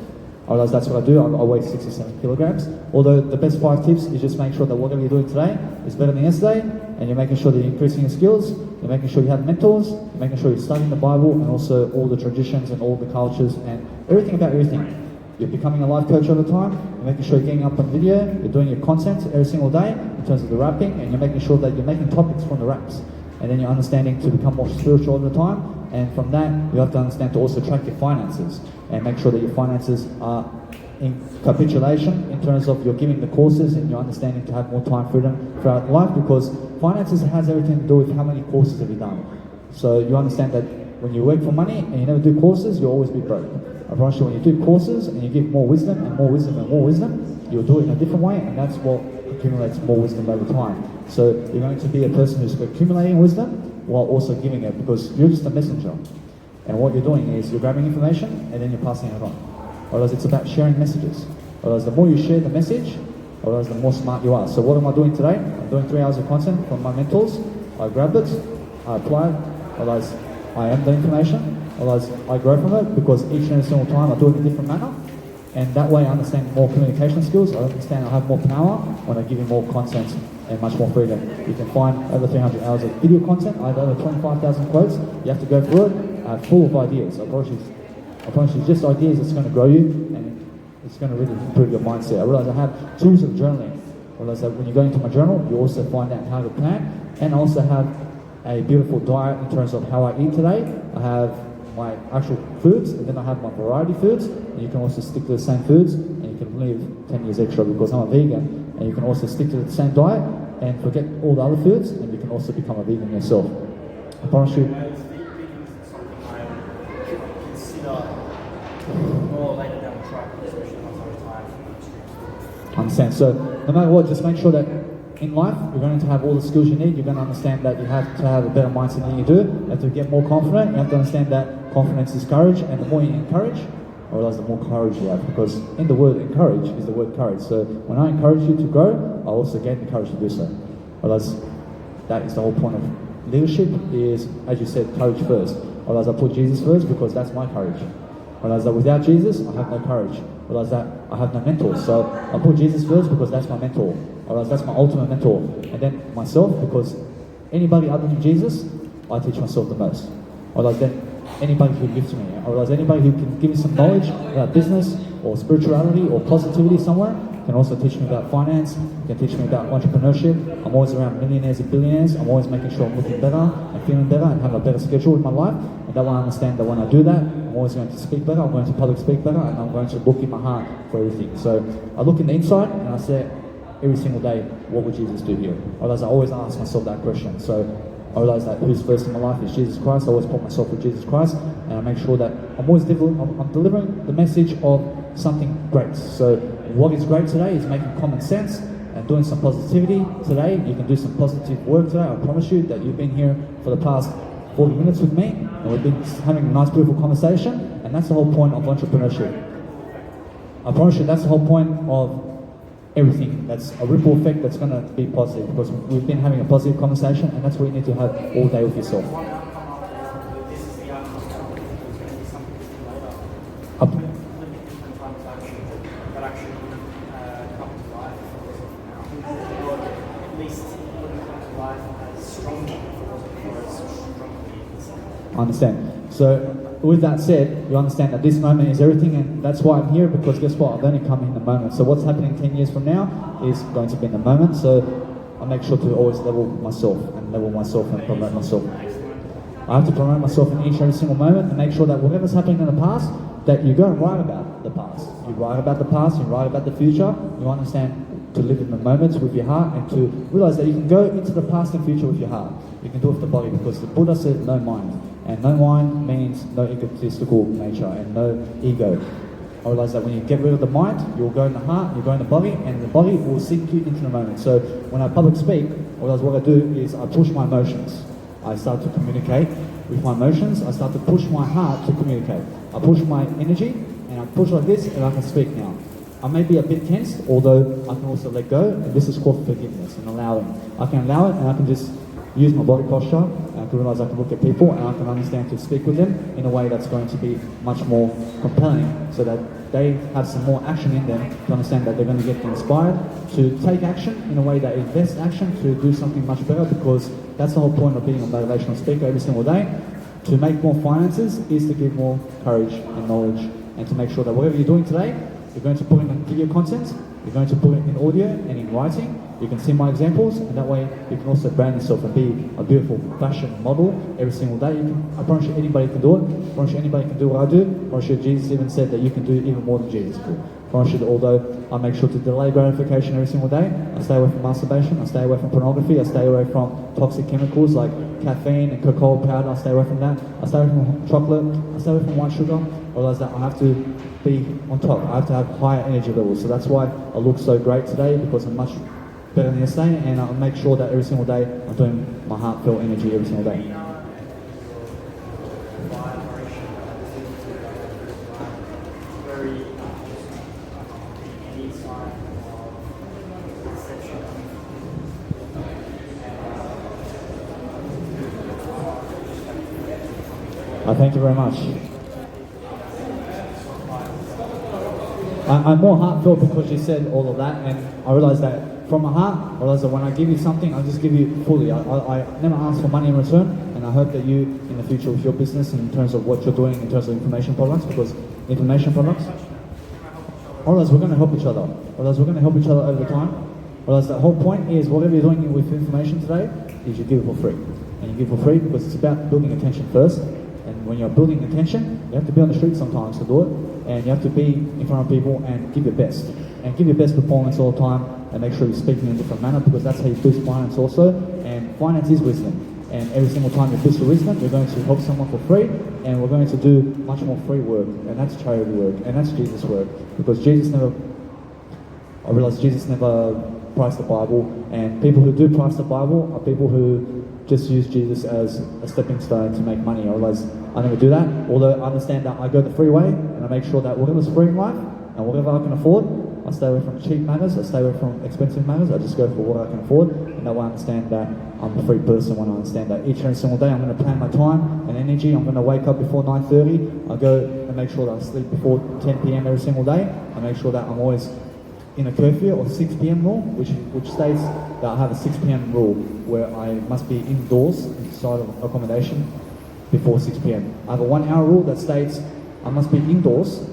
I realize that's what I do. I weigh 67 kilograms. Although the best 5 tips is just make sure that whatever you're doing today is better than yesterday, and you're making sure that you're increasing your skills, you're making sure you have mentors, you're making sure you're studying the Bible and also all the traditions and all the cultures and everything about everything. You're becoming a life coach all the time, you're making sure you're getting up on video, you're doing your content every single day in terms of the rapping, and you're making sure that you're making topics from the raps. And then you're understanding to become more spiritual all the time, and from that you have to understand to also track your finances and make sure that your finances are in capitulation in terms of you're giving the courses and you're understanding to have more time freedom throughout life, because finances has everything to do with how many courses have you done. So you understand that when you work for money and you never do courses, you'll always be broke. I promise you, when you do courses and you give more wisdom and more wisdom and more wisdom, you'll do it in a different way, and that's what accumulates more wisdom over time. So you're going to be a person who's accumulating wisdom while also giving it, because you're just a messenger. And what you're doing is you're grabbing information and then you're passing it on. Otherwise, it's about sharing messages. Otherwise, the more you share the message, otherwise the more smart you are. So what am I doing today? I'm doing 3 hours of content from my mentors. I grab it, I apply it, otherwise I am the information. Otherwise, I grow from it, because each and every single time I do it in a different manner. And that way I understand more communication skills. I understand I have more power when I give you more content and much more freedom. You can find over 300 hours of video content. I have over 25,000 quotes. You have to go through it, full of ideas. I promise you, just ideas that's going to grow you, and it's going to really improve your mindset. I realize I have tools of journaling. I realize that when you go into my journal, you also find out how to plan, and I also have a beautiful diet in terms of how I eat today. I have my actual foods, and then I have my variety foods, and you can also stick to the same foods, and you can live 10 years extra, because I'm a vegan, and you can also stick to the same diet and forget all the other foods, and you can also become a vegan yourself. I promise you. Vegan is something I consider more later down the track, especially once I retire from the street. Understand. So no matter what, just make sure that in life you're going to have all the skills you need. You're going to understand that you have to have a better mindset than you do. You have to get more confident. You have to understand that confidence is courage, and the more you encourage, I realize the more courage you have, because in the word encourage is the word courage. So when I encourage you to grow, I also gain the courage to do so. I realize that is the whole point of leadership, is, as you said, courage first. I realize I put Jesus first because that's my courage. I realize that without Jesus, I have no courage. I realize that I have no mentor. So I put Jesus first because that's my mentor. I realize that's my ultimate mentor. And then myself, because anybody other than Jesus, I teach myself the most. I realize then anybody who gives me. I realize anybody who can give me some knowledge about business or spirituality or positivity somewhere can also teach me about finance, can teach me about entrepreneurship. I'm always around millionaires and billionaires. I'm always making sure I'm looking better and feeling better and have a better schedule in my life. And that way I understand that when I do that, I'm always going to speak better, I'm going to public speak better, and I'm going to look in my heart for everything. So I look in the inside and I say every single day, what would Jesus do here? I realize I always ask myself that question. So I realize that who's first in my life is Jesus Christ. I always put myself with Jesus Christ, and I make sure that I'm always I'm delivering the message of something great. So what is great today is making common sense and doing some positivity today. You can do some positive work today. I promise you that you've been here for the past 40 minutes with me, and we've been having a nice, beautiful conversation, and that's the whole point of entrepreneurship. I promise you that's the whole point of everything. That's a ripple effect that's going to be positive, because we've been having a positive conversation, and that's what you need to have all day with yourself. One outcome of this is the outcome. There's going to be something later. Up. Living different types of action that actually come to life now. Or at least wouldn't come to life as strongly or as strongly as I understand. So with that said, you understand that this moment is everything, and that's why I'm here, because guess what? I've only come in the moment. So what's happening 10 years from now is going to be in the moment. So I make sure to always level myself and promote myself. I have to promote myself in each and every single moment and make sure that whatever's happening in the past, that you go and write about the past. You write about the past, you write about the future, you understand to live in the moments with your heart, and to realize that you can go into the past and future with your heart. You can do it with the body, because the Buddha said no mind. And no mind means no egotistical nature and no ego. I realize that when you get rid of the mind, you'll go in the heart, you'll go in the body, and the body will sink you into the moment. So when I public speak, what I do is I push my emotions. I start to communicate with my emotions. I start to push my heart to communicate. I push my energy, and I push like this, and I can speak now. I may be a bit tense, although I can also let go, and this is called forgiveness and allowing. I can allow it, and I can just use my body posture, and I can realize I can look at people, and I can understand to speak with them in a way that's going to be much more compelling, so that they have some more action in them to understand that they're going to get inspired to take action in a way that invests action to do something much better, because that's the whole point of being a motivational speaker every single day. To make more finances is to give more courage and knowledge, and to make sure that whatever you're doing today, you're going to put in video content, you're going to put it in audio and in writing. You can see my examples, and that way you can also brand yourself and be a beautiful fashion model every single day. I promise you anybody can do it. I promise you anybody can do what I do. I promise you Jesus even said that you can do even more than Jesus could. I promise you that although I make sure to delay gratification every single day, I stay away from masturbation, I stay away from pornography, I stay away from toxic chemicals like caffeine and cocoa powder, I stay away from that. I stay away from chocolate, I stay away from white sugar. I realize that I have to be on top. I have to have higher energy levels. So that's why I look so great today, because I'm much better than yesterday, and I'll make sure that every single day I'm doing my heartfelt energy every single day. I thank you very much. I'm more heartfelt because you said all of that, and I realise that from my heart, I realise that when I give you something, I just give you fully. I never ask for money in return, and I hope that you, in the future with your business, in terms of what you're doing, in terms of information products, because information products, I realise we're going to help each other. I realise we're going to help each other over time. I realise the whole point is whatever you're doing with information today, is you give it for free. And you give it for free because it's about building attention first. And when you're building attention, you have to be on the street sometimes to do it. And you have to be in front of people and give your best. And give your best performance all the time, and make sure you're speaking in a different manner, because that's how you boost finance also. And finance is wisdom. And every single time you boost your wisdom, you're going to help someone for free, and we're going to do much more free work. And that's charity work, and that's Jesus' work. Because I realize Jesus never priced the Bible, and people who do price the Bible are people who just use Jesus as a stepping stone to make money. I realize I never do that, although I understand that I go the free way, and I make sure that whatever's free in life, and whatever I can afford, I stay away from cheap matters, I stay away from expensive matters, I just go for what I can afford, and that way I understand that I'm a free person when I understand that each and every single day I'm going to plan my time and energy. I'm going to wake up before 9:30, I go and make sure that I sleep before 10 p.m. every single day, I make sure that I'm always in a curfew or 6 p.m. rule, which states that I have a 6 p.m. rule where I must be indoors inside of accommodation before 6 p.m. I have a 1 hour rule that states I must be indoors,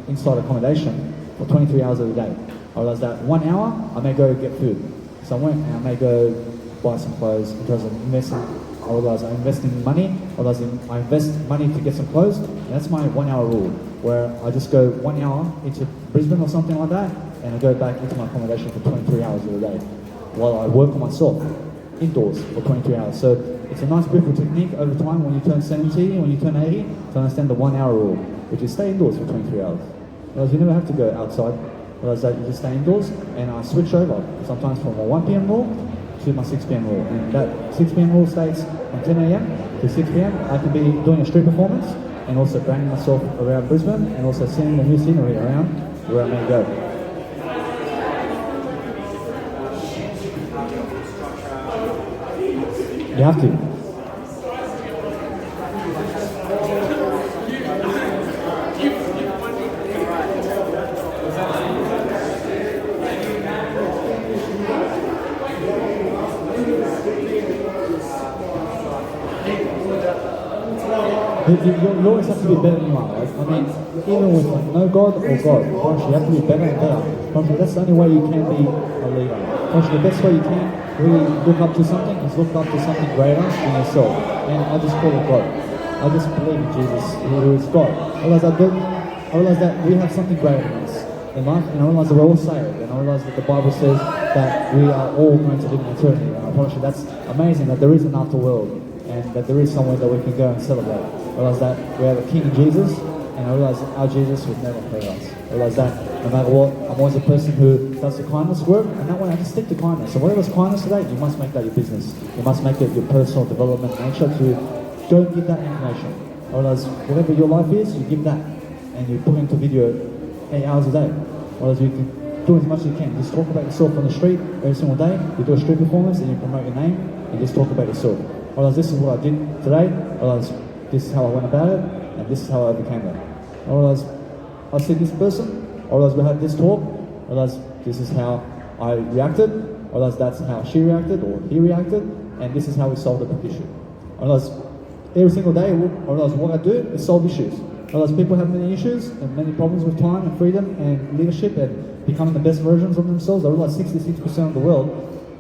inside accommodation for 23 hours of the day. I realize that 1 hour I may go get food somewhere, and I may go buy some clothes in terms of investing. I realize I invest in money, I invest money to get some clothes, and that's my 1 hour rule, where I just go 1 hour into Brisbane or something like that, and I go back into my accommodation for 23 hours of the day, while I work on myself indoors for 23 hours. So it's a nice beautiful technique over time when you turn 70, when you turn 80, to understand the 1 hour rule, which is stay indoors for 23 hours. Because you never have to go outside, realize that you just stay indoors, and I switch over sometimes from a 1 p.m. rule to my 6 p.m. rule. And that 6 p.m. rule states from 10 a.m. to 6 p.m. I can be doing a street performance, and also branding myself around Brisbane, and also seeing the new scenery around where I may go. You have to. You always have to be better than you are, right? I mean, even with no God or God, you have to be better and better. That's the only way you can be a leader. The best way you can really look up to something is look up to something greater than yourself. And I just call it God. I just believe in Jesus, who is God. I realize that we have something greater than us in life, and I realize that we're all saved, and I realize that the Bible says that we are all going to live in eternity. And I promise you that's amazing, that there is an afterworld, and that there is somewhere that we can go and celebrate. I realize that we have a King Jesus, and I realize that our Jesus would never fail us. I realize that no matter what, I'm always a person who does the kindness work, and that way I just stick to kindness. So whatever's kindness today, you must make that your business. You must make it your personal development nature to don't give that information. Otherwise, whatever your life is, you give that, and you put into video 8 hours a day. Otherwise, you can do as much as you can. Just talk about yourself on the street every single day. You do a street performance and you promote your name and just talk about yourself. Otherwise, this is what I did today. Otherwise, this is how I went about it, and this is how I overcame it. Otherwise, I see this person. Otherwise, we had this talk. Otherwise, this is how I reacted. Otherwise, that's how she reacted or he reacted, and this is how we solved the issue. Otherwise, every single day, otherwise, what I do is solve issues. Otherwise, people have many issues and many problems with time and freedom and leadership and becoming the best versions of themselves. I realize 66% of the world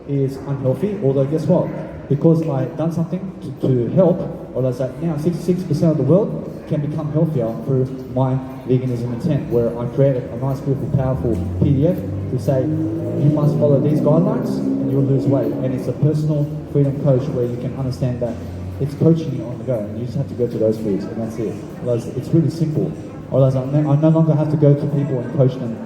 is unhealthy, although guess what? Because I've done something to help, realize that now 66% of the world can become healthier through my veganism intent, where I created a nice, beautiful, powerful PDF to say, you must follow these guidelines and you'll lose weight. And it's a personal freedom coach where you can understand that it's coaching you on the go, and you just have to go to those foods, and that's it. Otherwise, it's really simple. Otherwise, I no longer have to go to people and coach them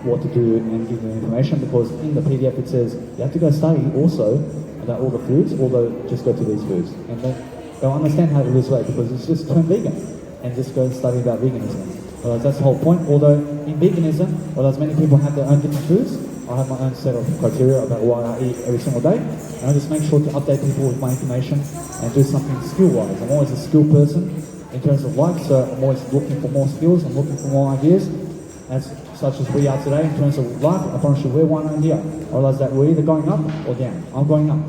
what to do and give them information, because in the PDF it says you have to go study also about all the foods, although just go to these foods. And then they'll understand how to lose weight, because it's just turn vegan and just go and study about veganism. Otherwise, that's the whole point. Although in veganism, although many people have their own different foods, I have my own set of criteria about what I eat every single day, and I just make sure to update people with my information and do something skill-wise. I'm always a skill person in terms of life, so I'm always looking for more skills, I'm looking for more ideas, such as we are today in terms of life. I promise you, we're one idea. I realize that we're either going up or down. I'm going up.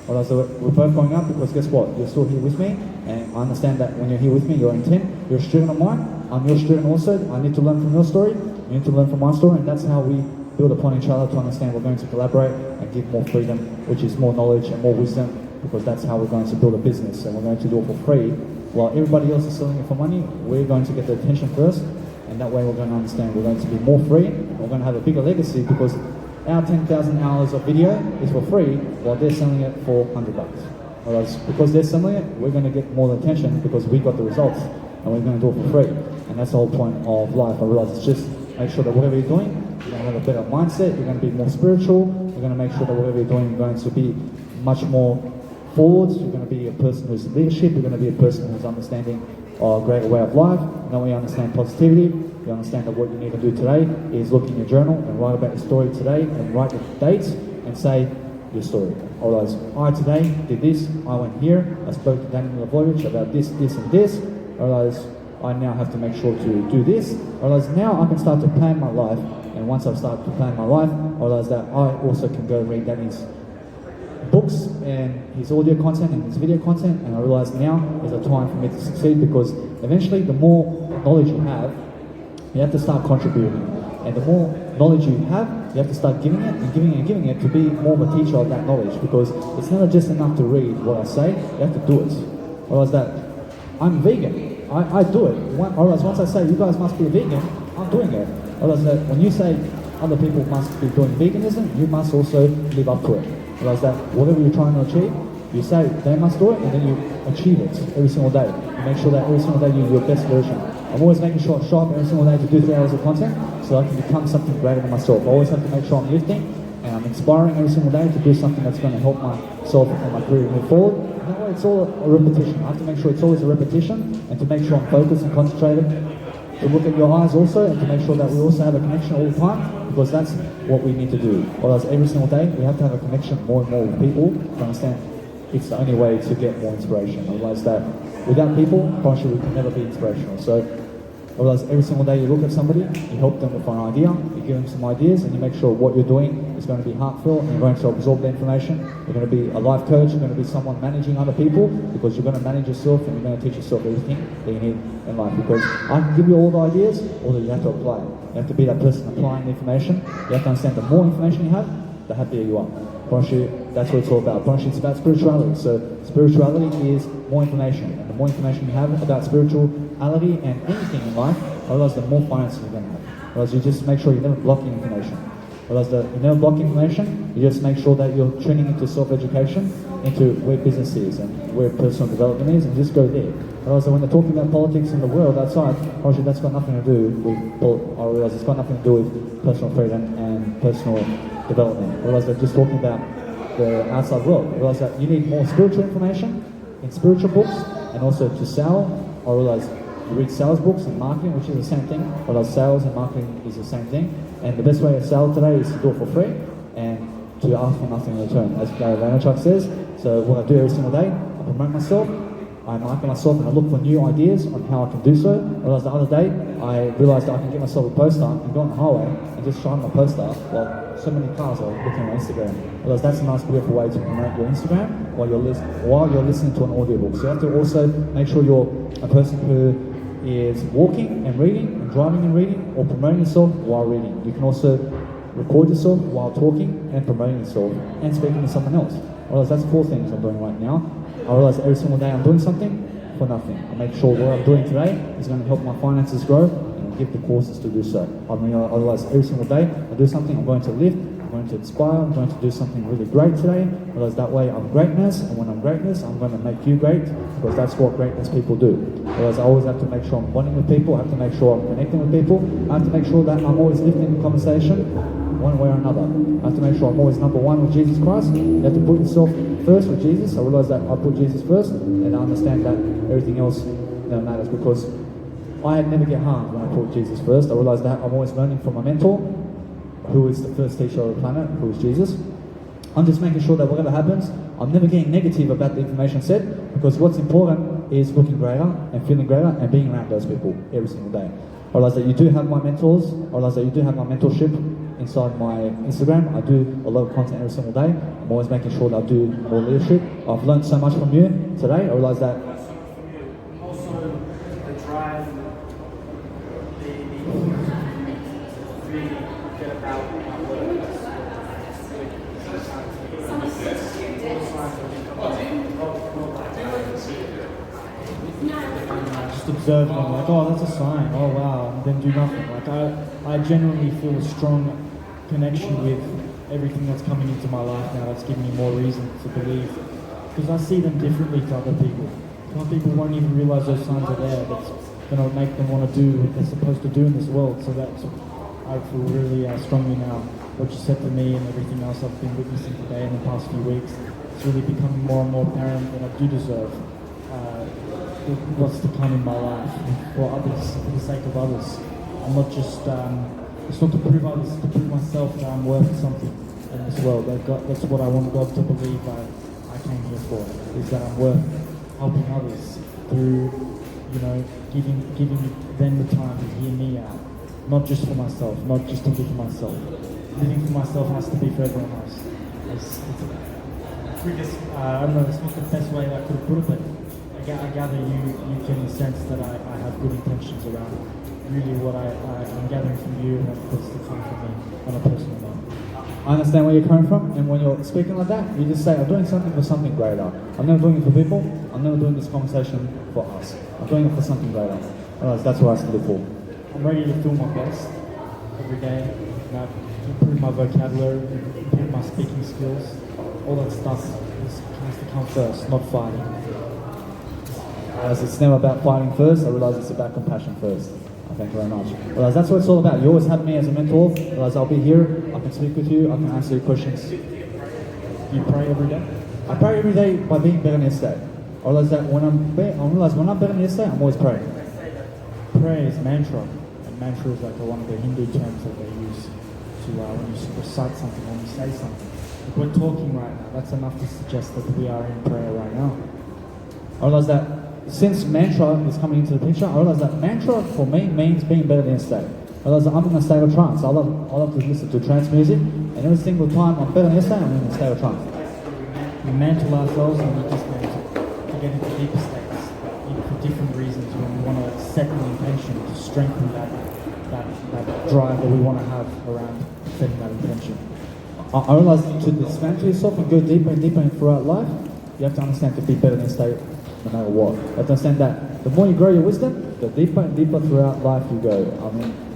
I realize that we're both going up, because guess what? You're still here with me, and I understand that when you're here with me, you're intent. You're a student of mine. I'm your student also. I need to learn from your story. You need to learn from my story, and that's how we build upon each other to understand we're going to collaborate and give more freedom, which is more knowledge and more wisdom, because that's how we're going to build a business, and we're going to do it for free. While everybody else is selling it for money, we're going to get the attention first, and that way we're going to understand we're going to be more free, and we're going to have a bigger legacy, because our 10,000 hours of video is for free, while they're selling it for $100. Whereas because they're selling it, we're going to get more attention because we got the results, and we're going to do it for free. And that's the whole point of life. I realize it's just make sure that whatever you're doing, you're going to have a better mindset, you're going to be more spiritual, you're going to make sure that whatever you're doing, you're going to be much more forward, you're going to be a person who's leadership, you're going to be a person who's understanding a greater way of life. Now we understand positivity, you understand that what you need to do today is look in your journal and write about your story today, and write the dates and say your story. Otherwise, I today did this, I went here, I spoke to Daniel Lavoyevich about this, this and this. Otherwise, I now have to make sure to do this. Otherwise, now I can start to plan my life, and once I start to plan my life, I realize that I also can go read Danny's books and his audio content and his video content, and I realize now is a time for me to succeed, because eventually the more knowledge you have to start contributing, and the more knowledge you have to start giving it and giving it and giving it to be more of a teacher of that knowledge, because it's never just enough to read what I say, you have to do it. Otherwise, that I'm vegan, I do it. Otherwise, once I say you guys must be vegan, I'm doing it. Otherwise, that when you say other people must be doing veganism, you must also live up to it. Otherwise, that whatever you're trying to achieve, you say they must do it, and then you achieve it every single day. You make sure that every single day you're your best version. I'm always making sure I show up every single day to do 3 hours of content, so I can become something greater than myself. I always have to make sure I'm lifting and I'm inspiring every single day to do something that's going to help myself and my career move forward. And that way it's all a repetition. I have to make sure it's always a repetition, and to make sure I'm focused and concentrated. To look at your eyes also, and to make sure that we also have a connection all the time, because that's what we need to do. Otherwise, every single day we have to have a connection more and more with people to understand it's the only way to get more inspiration. Otherwise, that without people, we can never be inspirational. So otherwise, every single day you look at somebody, you help them with an idea, you give them some ideas, and you make sure what you're doing is going to be heartfelt, and you're going to absorb the information. You're going to be a life coach, you're going to be someone managing other people, because you're going to manage yourself, and you're going to teach yourself everything that you need in life. Because I can give you all the ideas, although you have to apply it. You have to be that person applying the information. You have to understand the more information you have, the happier you are. That's what it's all about. It's about spirituality. So spirituality is more information, and the more information you have about spirituality and anything in life, otherwise the more finances you're going to have. Otherwise, you just make sure you're never blocking information. Otherwise, you never block information. You just make sure that you're tuning into self-education, into where business is and where personal development is, and just go there. Otherwise, when they're talking about politics in the world outside, obviously that's got nothing to do with. I realize it's got nothing to do with personal freedom and personal development. Otherwise, they're just talking about the outside world. Realize that you need more spiritual information in spiritual books, and also to sell. I realized you read sales books and marketing, which is the same thing. I realized sales and marketing is the same thing. And the best way to sell today is to do it for free and to ask for nothing in return, as Gary Vaynerchuk says. So what I do every single day, I promote myself, I market myself, and I look for new ideas on how I can do so. I realized the other day, I realized that I can get myself a poster and go on the highway and just shine my poster while so many cars are looking on Instagram. I realized that's a nice, beautiful way to promote your Instagram while you're listening to an audiobook. So you have to also make sure you're a person who is walking and reading and driving and reading, or promoting yourself while reading. You can also record yourself while talking and promoting yourself and speaking to someone else. I realize that's 4 things I'm doing right now. I realize every single day I'm doing something for nothing. I make sure what I'm doing today is going to help my finances grow, and I give the courses to do so. I realize every single day I do something, I'm going to lift, I'm going to inspire, I'm going to do something really great today. I realize that way I'm greatness, and when I'm greatness, I'm going to make you great, because that's what greatness people do. Whereas I always have to make sure I'm bonding with people, I have to make sure I'm connecting with people, I have to make sure that I'm always lifting the conversation one way or another. I have to make sure I'm always number one with Jesus Christ. You have to put yourself first with Jesus. I realize that I put Jesus first, and I understand that everything else matters, because I never get harmed when I put Jesus first. I realize that I'm always learning from my mentor, who is the first teacher of the planet, who is Jesus. I'm just making sure that whatever happens, I'm never getting negative about the information said, because what's important is looking greater and feeling greater and being around those people every single day. I realize that you do have my mentors. I realize that you do have my mentorship inside my Instagram. I do a lot of content every single day. I'm always making sure that I do more leadership. I've learned so much from you today. I realize that. Also, the drive, the really get about my work. Just observe them, like, oh, that's a sign, oh wow, and then do nothing. Like I genuinely feel a strong connection with everything that's coming into my life now. That's giving me more reason to believe, because I see them differently to other people. Some people won't even realize those signs are there. That's going to make them want to do what they're supposed to do in this world. So that's, I feel really strongly now. What you said to me and everything else I've been witnessing today in the past few weeks, it's really becoming more and more apparent that I do deserve what's to come in my life for others, for the sake of others. I'm not just, it's not to prove others, to prove myself that I'm worth something in this world. That's what I want God to believe I came here for, is that I'm worth helping others through, giving them the time to hear me out. Not just for myself, not just to live for myself. Living for myself has to be for everyone else. I don't know, it's not the best way I could have put it, but I gather you can sense that I have good intentions around really what I'm gathering from you and what's to come from me on a personal level. I understand where you're coming from, and when you're speaking like that, you just say, I'm doing something for something greater. I'm never doing it for people, I'm never doing this conversation for us. I'm doing it for something greater. That's what I live for. I'm ready to feel my best every day, improve my vocabulary, improve my speaking skills. All that stuff has to come first, not fighting. As it's never about fighting first, I realize it's about compassion first. Thank you very much. Well, that's what it's all about. You always have me as a mentor. Realize I'll be here, I can speak with you, I can answer your questions. You pray every day? I pray every day by being better than yesterday. I realize that when I'm better than yesterday, I'm always praying. Prayer is mantra, and mantra is like one of the Hindu terms that they use to when you recite something, when you say something. If we're talking right now, that's enough to suggest that we are in prayer right now. I realize that since mantra is coming into the picture, I realize that mantra for me means being better than yesterday. I realize that I'm in a state of trance. I love to listen to trance music, and every single time I'm better than yesterday, I'm in a state of trance. We mantle ourselves and we just mantle to get into deeper states, for different reasons, when we want to set an intention to strengthen that drive that we want to have around setting that intention. I realize to dismantle yourself and go deeper and deeper throughout life, you have to understand to be better than yesterday no matter what. You have to understand that the more you grow your wisdom, the deeper and deeper throughout life you go.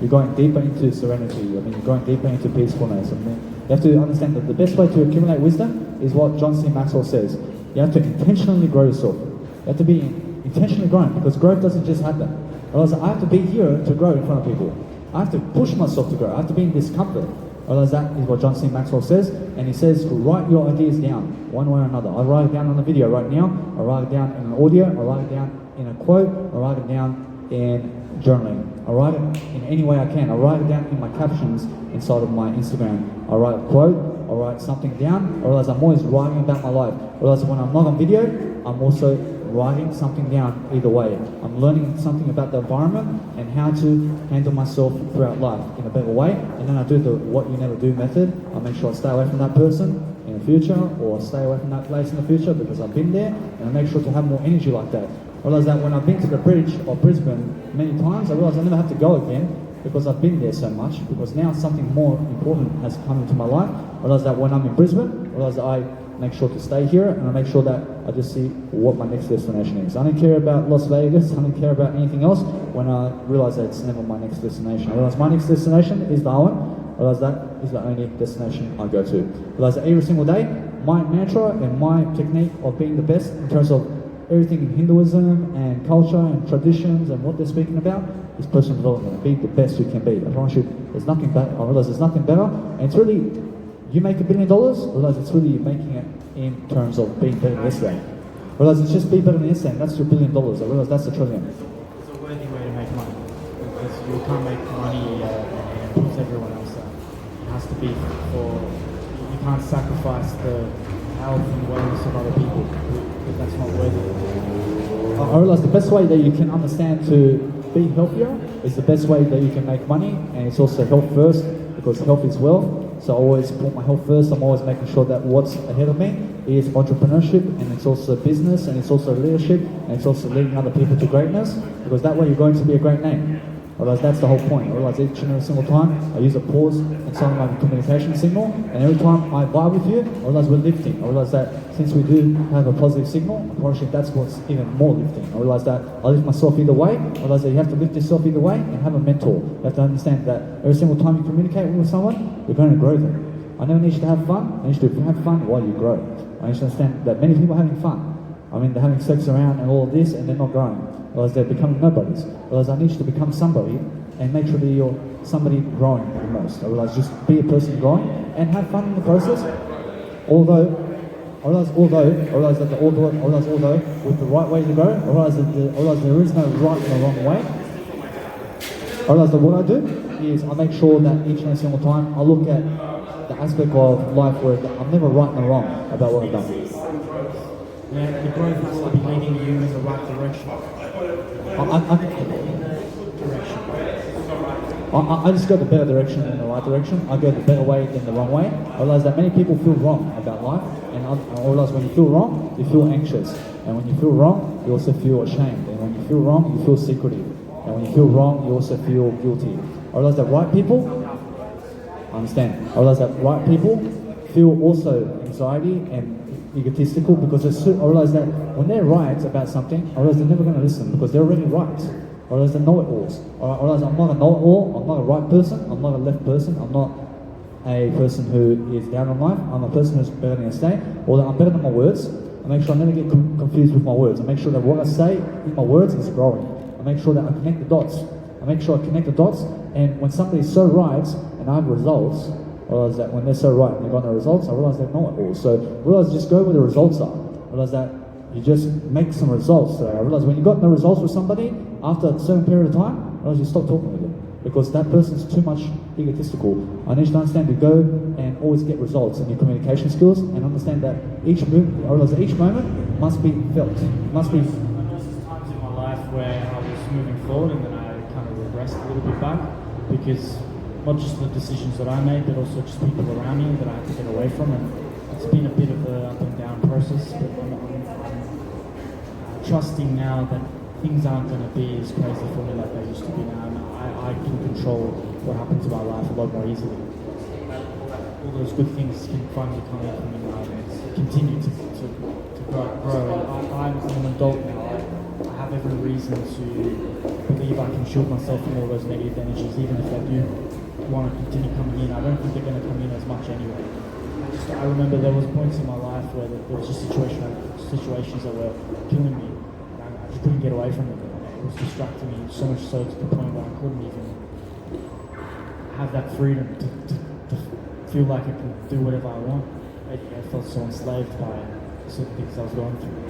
You're going deeper into serenity. You're going deeper into peacefulness. You have to understand that the best way to accumulate wisdom is what John C. Maxwell says. You have to intentionally grow yourself. You have to be intentionally growing, because growth doesn't just happen. Otherwise, I have to be here to grow in front of people. I have to push myself to grow. I have to be in discomfort. I realize that is what John C. Maxwell says, and he says to write your ideas down, one way or another. I write it down on the video right now, I write it down in an audio, I write it down in a quote, I write it down in journaling. I write it in any way I can. I write it down in my captions inside of my Instagram. I write a quote, I write something down, I realize I'm always writing about my life. I realize when I'm not on video, I'm also writing something down either way. I'm learning something about the environment and how to handle myself throughout life in a better way. And then I do the what you never do method. I make sure I stay away from that person in the future, or stay away from that place in the future because I've been there, and I make sure to have more energy like that. I realize that when I've been to the bridge of Brisbane many times, I realize I never have to go again because I've been there so much, because now something more important has come into my life. I realize that when I'm in Brisbane, I realize that I make sure to stay here, and I make sure that I just see what my next destination is. I don't care about Las Vegas, I don't care about anything else when I realize that it's never my next destination. I realize my next destination is Darwin. I realize that is the only destination I go to. I realize that every single day, my mantra and my technique of being the best in terms of everything in Hinduism and culture and traditions and what they're speaking about is personal development. Be the best you can be. I promise you, there's nothing better. I realize there's nothing better, and it's really, you make $1 billion, realize it's really you making it in terms of being better than yesterday. Realize it's just be better than yesterday, and that's your $1 billion. I realize that's a trillion. It's a worthy way to make money, because you can't make money and put everyone else out. It has to be for, you can't sacrifice the health and wellness of other people, because that's not worthy. I realize the best way that you can understand to be healthier is the best way that you can make money, and it's also health first, because health is wealth. So I always put my health first. I'm always making sure that what's ahead of me is entrepreneurship, and it's also business, and it's also leadership, and it's also leading other people to greatness, because that way you're going to be a great name. Otherwise, that's the whole point. Otherwise, each and every single time I use a pause inside my communication signal, and every time I vibe with you, I realize we're lifting. I realize that since we do have a positive signal, I promise you that's what's even more lifting. I realize that I lift myself either way. I realize that you have to lift yourself either way and have a mentor. You have to understand that every single time you communicate with someone, you're going to grow them. I never need you to have fun. I need you to have fun while you grow. I need you to understand that many people are having fun. I mean, they're having sex around and all of this, and they're not growing. Otherwise, they're becoming nobodies. Otherwise, I need you to become somebody and make sure that you're somebody growing the most. I realize just be a person growing and have fun in the process. Although with the right way to go, I realize there is no right and the wrong way. I realize that what I do is I make sure that each and every single time I look at the aspect of life where I'm never right and wrong about what I've done. Yeah, the growth has to be leading you in the right direction. I just go the better direction than the right direction. I go the better way than the wrong way. I realize that many people feel wrong about life, and I realize when you feel wrong, you feel anxious. And when you feel wrong, you also feel ashamed. And when you feel wrong, you feel secretive. And when you feel wrong, you also feel guilty. I realize that right people, I understand. I realize that right people feel also anxiety and egotistical, because I realize that when they're right about something, I realize they're never going to listen because they're already right. I realize they're know-it-alls. I realize I'm not a know-it-all, I'm not a right person, I'm not a left person, I'm not a person who is down on life, I'm a person who's better than I say, or that I'm better than my words. I make sure I never get confused with my words. I make sure that what I say in my words is growing. I make sure that I connect the dots. I make sure I connect the dots, and when somebody's so right and I have results, I realize that when they're so right and they've got no results, I realize they know it all. So I realize just go where the results are. I realize that you just make some results today. I realize when you got no results with somebody, after a certain period of time, I realize you stop talking with them, because that person's too much egotistical. I need you to understand to go and always get results in your communication skills, and understand that each moment must be felt. Must be. There was times in my life where I was moving forward and then I kind of regressed a little bit back, because not just the decisions that I made, but also just people around me that I had to get away from. And it's been a bit of an up and down process, but I'm trusting now that things aren't going to be as crazy for me like they used to be now. And I can control what happens in my life a lot more easily. All those good things can finally come out from me now and continue to grow. I'm an adult now. I have every reason to believe I can shield myself from all those negative energies, even if they do want to continue coming in. I don't think they're going to come in as much anyway. I remember there was points in my life where there was just situations that were killing me. And I just couldn't get away from it. It was distracting me so much so to the point where I couldn't even have that freedom to feel like I can do whatever I want. I felt so enslaved by certain things I was going through.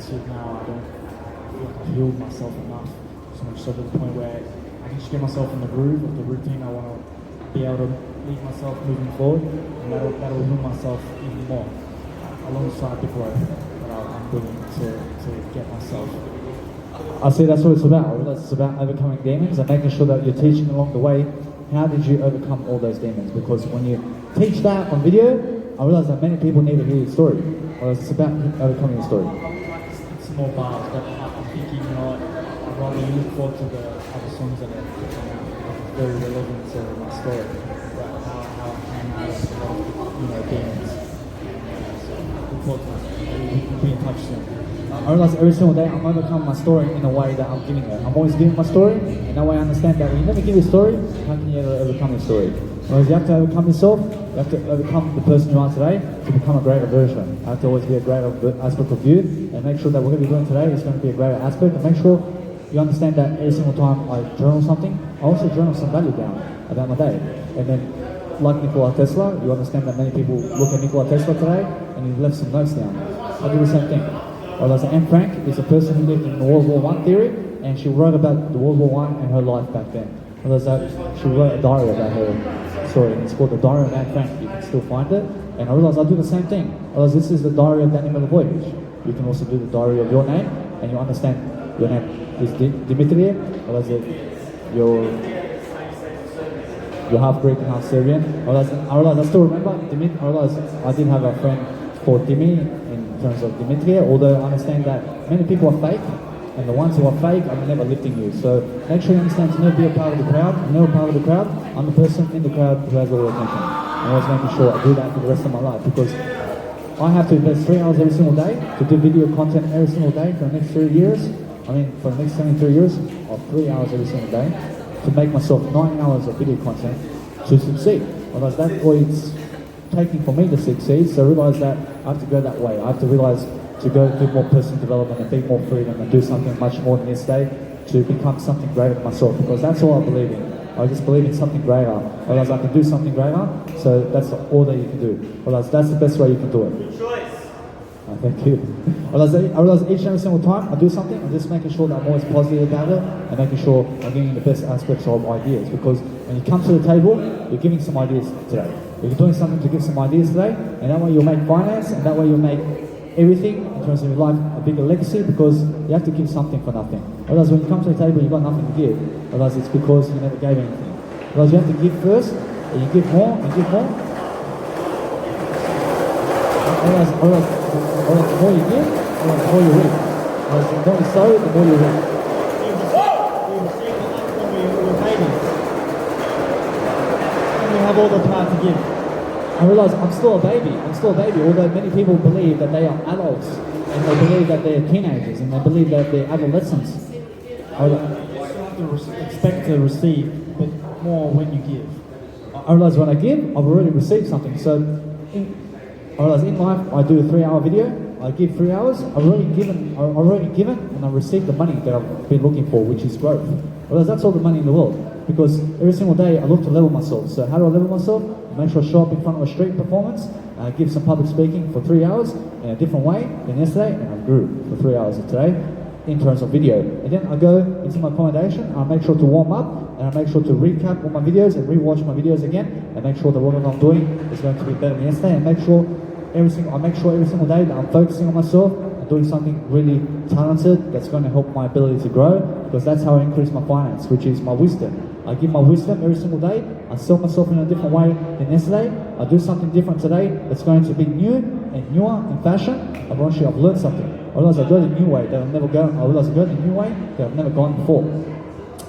So now I don't feel like I've healed myself enough, so much so to the point where I can just get myself in the groove of the routine I want to be able to lead myself moving forward, and that'll heal myself even more, alongside the growth that I'm willing to get myself. I see that's what it's about. I realize it's about overcoming demons and making sure that you're teaching along the way how did you overcome all those demons. Because when you teach that on video, I realize that many people need to hear your story. It's about overcoming your story. It's more bars, but I'm thinking, you know, I'd rather you look forward to the other songs that are coming out because it's very relevant to my story. About how I came out of a lot of, you know, demons. So look forward to it. We can be in touch soon. I realize every single day I'm overcoming my story in a way that I'm giving it. I'm always giving my story, and that way I understand that when you never give your story, how can you ever overcome your story? Whereas you have to overcome yourself, you have to overcome the person you are today to become a greater version. I have to always be a greater aspect of you, and make sure that what we're going to be doing today is going to be a greater aspect, and make sure you understand that every single time I journal something, I also journal some value down about my day. And then, like Nikola Tesla, you understand that many people look at Nikola Tesla today, and he left some notes down. I do the same thing. Whereas Anne Frank is a person who lived in the World War I theory, and she wrote about the World War I and her life back then. Whereas she wrote a diary about her story, and it's called The Diary of Anne Frank. You can still find it. And I realized I do the same thing. I realized this is the diary of Danny Milivojevic. You can also do the diary of your name, and you understand your name is Dimitri. I realized that you're half Greek and half Serbian. I realized I still remember Dimitri. I realized I did have a friend called Dimi in terms of Dimitri, although I understand that many people are fake, and the ones who are fake are never lifting you. So make sure you understand to never be a part of the crowd. I'm never part of the crowd. I'm the person in the crowd who has all the attention. I'm always making sure I do that for the rest of my life, because I have to invest 3 hours every single day to do video content every single day for the next 3 years. For the next 73 years, or 3 hours every single day to make myself 9 hours of video content to succeed. Otherwise, that's what it's taking for me to succeed. So I realize that I have to go that way. I have to realize to go do more personal development and be more freedom and do something much more than yesterday to become something greater than myself, because that's all I believe in. I just believe in something greater. Otherwise, I can do something greater. So that's all that you can do. Otherwise, that's the best way you can do it. Good choice. Thank you. I realize each and every single time I do something, I'm just making sure that I'm always positive about it and making sure I'm getting the best aspects of ideas. Because when you come to the table, you're giving some ideas today. You're doing something to give some ideas today, and that way you'll make finance, and that way you'll make everything in terms of your life a bigger legacy, because you have to give something for nothing. Otherwise, when you come to the table, you've got nothing to give. Otherwise, it's because you never gave anything. Otherwise, you have to give first, and you give more, and give more. Otherwise, the more you give, the more you reap. Otherwise, the more you sow, the more you reap. We have all the power to give. I realize I'm still a baby. Although many people believe that they are adults, and they believe that they're teenagers, and they believe that they're adolescents. You have to expect to receive, but more when you give. I realize when I give, I've already received something. So I realize in life, I do a 3 hour video, I give 3 hours, I've already given, and I've received the money that I've been looking for, which is growth. I realize that's all the money in the world, because every single day I look to level myself. So how do I level myself? I make sure I show up in front of a street performance, and I give some public speaking for 3 hours in a different way than yesterday, and I grew for 3 hours of today in terms of video. And then I go into my accommodation, and I make sure to warm up, and I make sure to recap all my videos and rewatch my videos again, and make sure that what I'm doing is going to be better than yesterday, and I make sure every single day that I'm focusing on myself and doing something really talented that's going to help my ability to grow, because that's how I increase my finance, which is my wisdom. I give my wisdom every single day. I sell myself in a different way than yesterday. I do something different today that's going to be new and newer in fashion. Eventually, I've learned something. I realize I go the new way that I've never gone. I realize I go the new way that I've never gone before.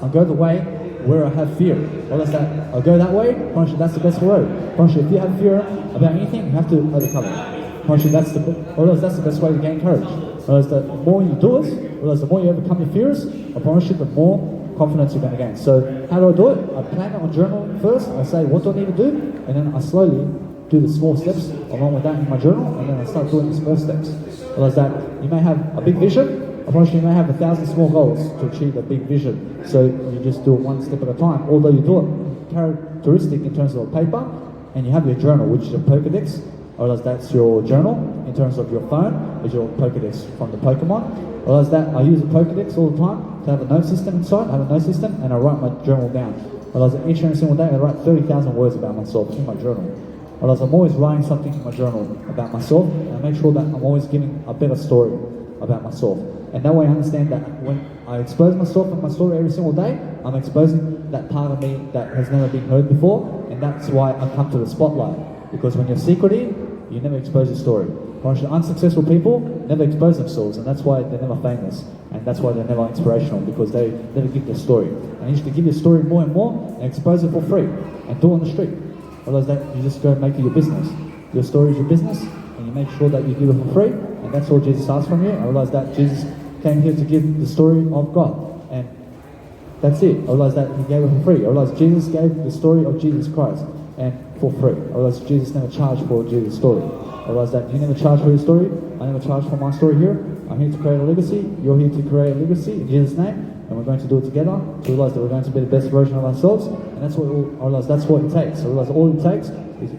I go the way where I have fear. I realize that I go that way. Eventually, that's the best road. Eventually, if you have fear about anything, you have to overcome it. Eventually, that's the best way to gain courage. Whereas the more you do it, whereas the more you overcome your fears, eventually the more confidence you're going to gain. So how do I do it? I plan on journal first. I say, what do I need to do? And then I slowly do the small steps along with that in my journal, and then I start doing the small steps. Realize that you may have a big vision, eventually you may have 1,000 small goals to achieve a big vision. So you just do it one step at a time. Although you do it characteristic in terms of a paper, and you have your journal, which is your Pokedex. I realize that's your journal in terms of your phone, is your Pokedex from the Pokemon. I realize that I use a Pokedex all the time to have a note system inside. I have a note system and I write my journal down. I realize that each and every single day I write 30,000 words about myself in my journal. I realize I'm always writing something in my journal about myself, and I make sure that I'm always giving a better story about myself. And that way I understand that when I expose myself and my story every single day, I'm exposing that part of me that has never been heard before, and that's why I come to the spotlight. Because when you're secretive, you never expose your story. Whereas the unsuccessful people never expose themselves, and that's why they're never famous, and that's why they're never inspirational, because they never give their story. And you should give your story more and more, and expose it for free, and do it on the street. Otherwise that you just go and make it your business. Your story is your business, and you make sure that you give it for free, and that's all Jesus asks from you. I realize that Jesus came here to give the story of God, and that's it. I realize that he gave it for free. I realize Jesus gave the story of Jesus Christ, and for free. I realize Jesus never charged for Jesus' story. I realize that you never charge for your story. I never charge for my story here. I'm here to create a legacy. You're here to create a legacy in Jesus' name, and we're going to do it together to realize that we're going to be the best version of ourselves, and that's what I realize that's what it takes. I realize all it takes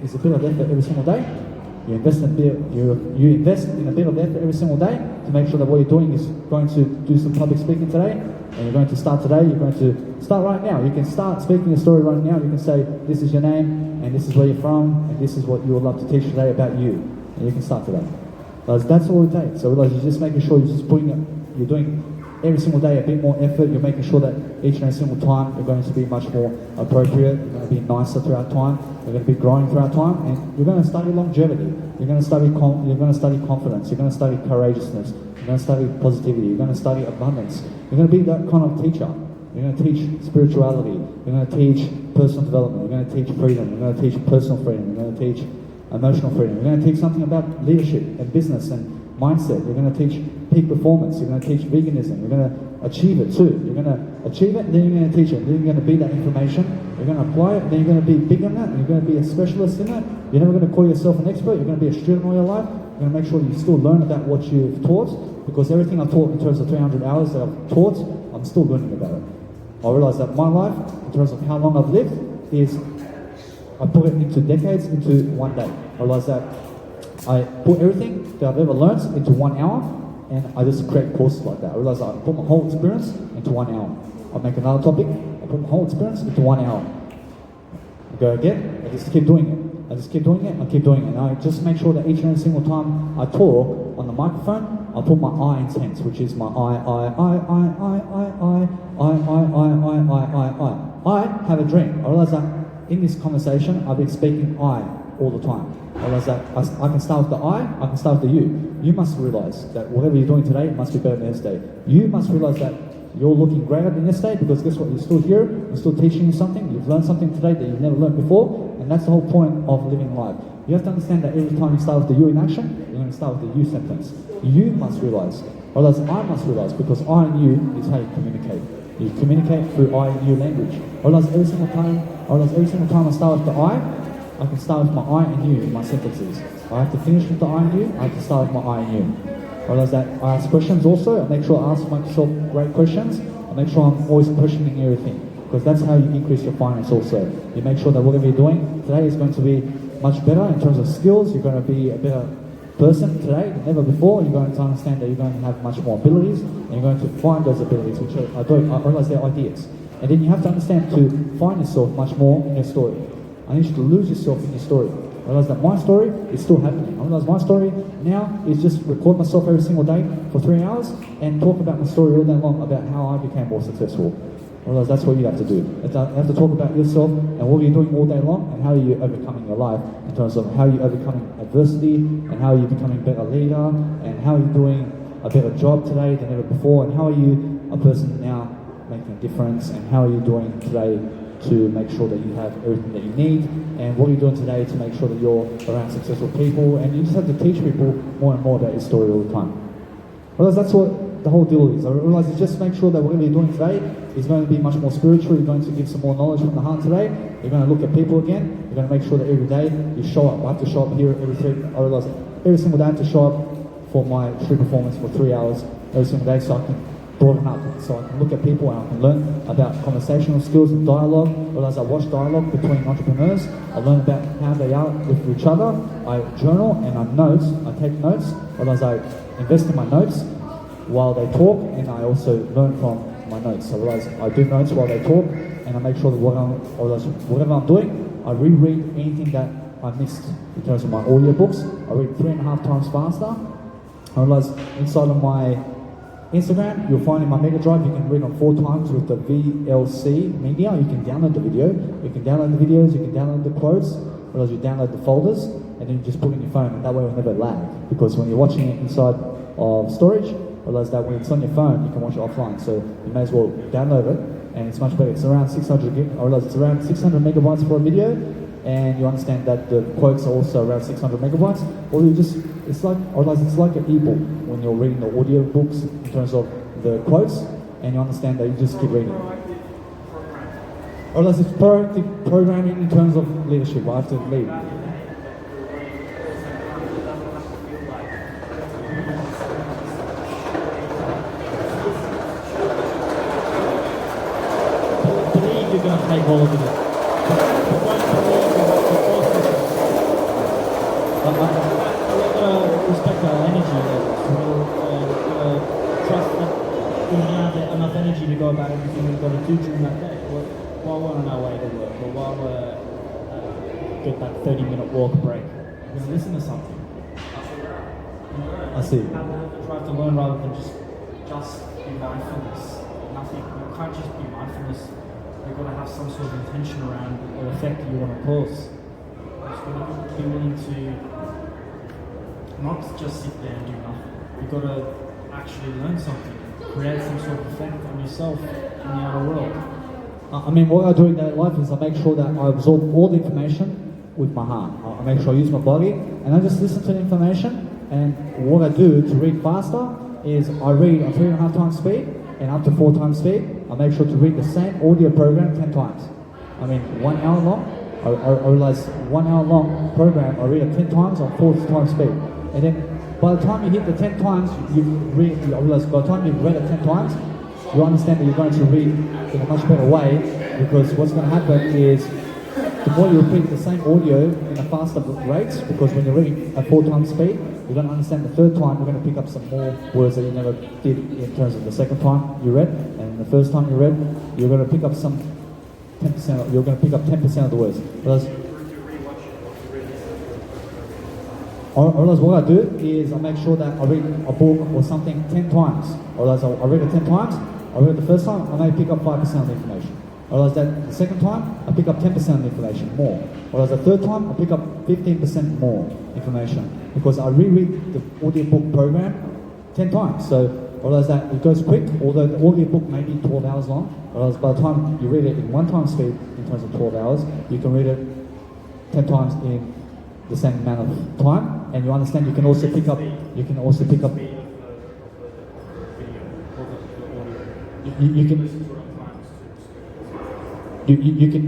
is a bit of effort every single day. You invest in a bit of effort every single day to make sure that what you're doing is going to do some public speaking today, and you're going to start today. You're going to start right now. You can start speaking your story right now. You can say, this is your name, and this is where you're from, and this is what you would love to teach today about you. And you can start today. That's all it takes. So realize you're just making sure you're doing every single day a bit more effort. You're making sure that each and every single time you're going to be much more appropriate. You're going to be nicer throughout time. You're going to be growing throughout time, and you're going to study longevity. You're going to study confidence. You're going to study courageousness. You're going to study positivity. You're going to study abundance. You're going to be that kind of teacher. You're going to teach spirituality. You're going to teach personal development. You're going to teach freedom. You're going to teach personal freedom. You're going to teach emotional freedom. You're going to teach something about leadership and business and mindset. You're going to teach peak performance. You're going to teach veganism. You're going to achieve it too. You're going to achieve it, and then you're going to teach it. Then you're going to be that information. You're going to apply it. Then you're going to be big in it, and you're going to be a specialist in it. You're never going to call yourself an expert. You're going to be a student all your life. You're going to make sure you still learn about what you've taught, because everything I've taught in terms of 300 hours that I've taught, I'm still learning about it. I realize that my life, in terms of how long I've lived, is I put it into decades, into one day. I realize that I put everything that I've ever learned into 1 hour, and I just create courses like that. I realize I put my whole experience into 1 hour. I make another topic, I put my whole experience into 1 hour. I go again, I just keep doing it. I just keep doing it, I keep doing it. And I just make sure that each and every single time I talk on the microphone, I put my I in tense, which is my I have a dream. I realize that in this conversation, I've been speaking I all the time. I realize that I can start with the I can start with the you. You must realize that whatever you're doing today must be better than yesterday. You must realize that you're looking greater than yesterday, because guess what? You're still here, you're still teaching you something, you've learned something today that you've never learned before, and that's the whole point of living life. You have to understand that every time you start with the you in action, you're going to start with the you sentence. You must realize, or else I must realize, because I and you is how you communicate. You communicate through I and you language. Or else every single time I start with the I can start with my I and you in my sentences. I have to finish with the I and you, I have to start with my I and you. I realize that I ask questions also. I make sure I ask myself great questions. I make sure I'm always questioning everything, because that's how you increase your finance also. You make sure that whatever you're doing today is going to be much better in terms of skills. You're going to be a better person today than ever before. You're going to understand that you're going to have much more abilities, and you're going to find those abilities, which I realize they're ideas. And then you have to understand to find yourself much more in your story. I need you to lose yourself in your story. I realize that my story is still happening. I realize my story now is just record myself every single day for 3 hours and talk about my story all day long about how I became more successful. I realize that's what you have to do. You have to talk about yourself and what you're doing all day long, and how you're overcoming your life in terms of how you're overcoming adversity, and how you're becoming a better leader, and how you're doing a better job today than ever before, and how are you a person now making a difference, and how are you doing today to make sure that you have everything that you need, and what are you doing today to make sure that you're around successful people, and you just have to teach people more and more about your story all the time. I realize that's what the whole deal is. I realize you just make sure that whatever you're doing today is going to be much more spiritual. You're going to give some more knowledge from the heart today. You're going to look at people again. You're going to make sure that every day you show up. I have to show up here I realize every single day I have to show up for my street performance for 3 hours every single day, so I can broaden up. So I can look at people and I can learn about conversational skills and dialogue. Or as I watch dialogue between entrepreneurs, I learn about how they are with each other. I journal and I take notes. Or as I invest in my notes while they talk, and I also learn from my notes. So I do notes while they talk, and I make sure that whatever I'm doing, I reread anything that I missed in terms of my audiobooks. I read 3.5 times faster. I realize inside of my Instagram, you'll find in my Mega Drive, you can read on 4 times with the VLC media. You can download the video, you can download the videos, you can download the quotes, or you download the folders, and then you just put it in your phone, and that way it will never lag. Because when you're watching it inside of storage, realize that when it's on your phone, you can watch it offline. So you may as well download it, and it's much better. It's around 600 gig. I realize it's around 600 megabytes for a video, and you understand that the quotes are also around 600 megabytes. Or you just, it's like an ebook when you're reading the audio books in terms of the quotes, and you understand that you just keep reading. Or else it's proactive programming in terms of leadership. I have to lead. Believe you're going to take all of it. But don't believe you're going to force it. We're going to respect our energy levels. We're going to trust that we have enough energy to go about everything we've got to do during that day. While we're on our way to work, or while we're get that 30-minute walk break, we're going to listen to something. I see. Try to learn rather than just be mindfulness. Nothing. You can't just be mindfulness. You've got to have some sort of intention around the effect that you want to cause. You've got to be willing to not just sit there and do nothing. You've got to actually learn something, create some sort of effect on yourself in the outer world. I mean, what I do in daily life is I make sure that I absorb all the information with my heart. I make sure I use my body, and I just listen to the information. And what I do to read faster is I read on 3.5 times speed and up to 4 times speed. I make sure to read the same audio program 10 times. I mean, 1 hour long. I realize 1 hour long program, I read it 10 times on 4 times speed. And then by the time you hit the 10 times, I realize by the time you've read it 10 times, you understand that you're going to read in a much better way, because what's going to happen is the more you repeat the same audio in a faster rates, because when you're reading at 4 times speed, you're going to understand the third time, you're going to pick up some more words that you never did in terms of the second time you read, and the first time you read, you're going to pick up some 10%, you're going to pick up 10% of the words. Otherwise, what I do is I make sure that I read a book or something 10 times. Otherwise, I read it 10 times, I read it the first time, I may pick up 5% of the information. Otherwise, that the second time, I pick up 10% of the information more. Otherwise, the third time, I pick up 15% more information, because I reread the audiobook program 10 times. So, otherwise that it goes quick, although the audiobook may be 12 hours long. Otherwise, by the time you read it in 1 time speed, in terms of 12 hours, you can read it 10 times in the same amount of time, and you understand you can also pick up, you can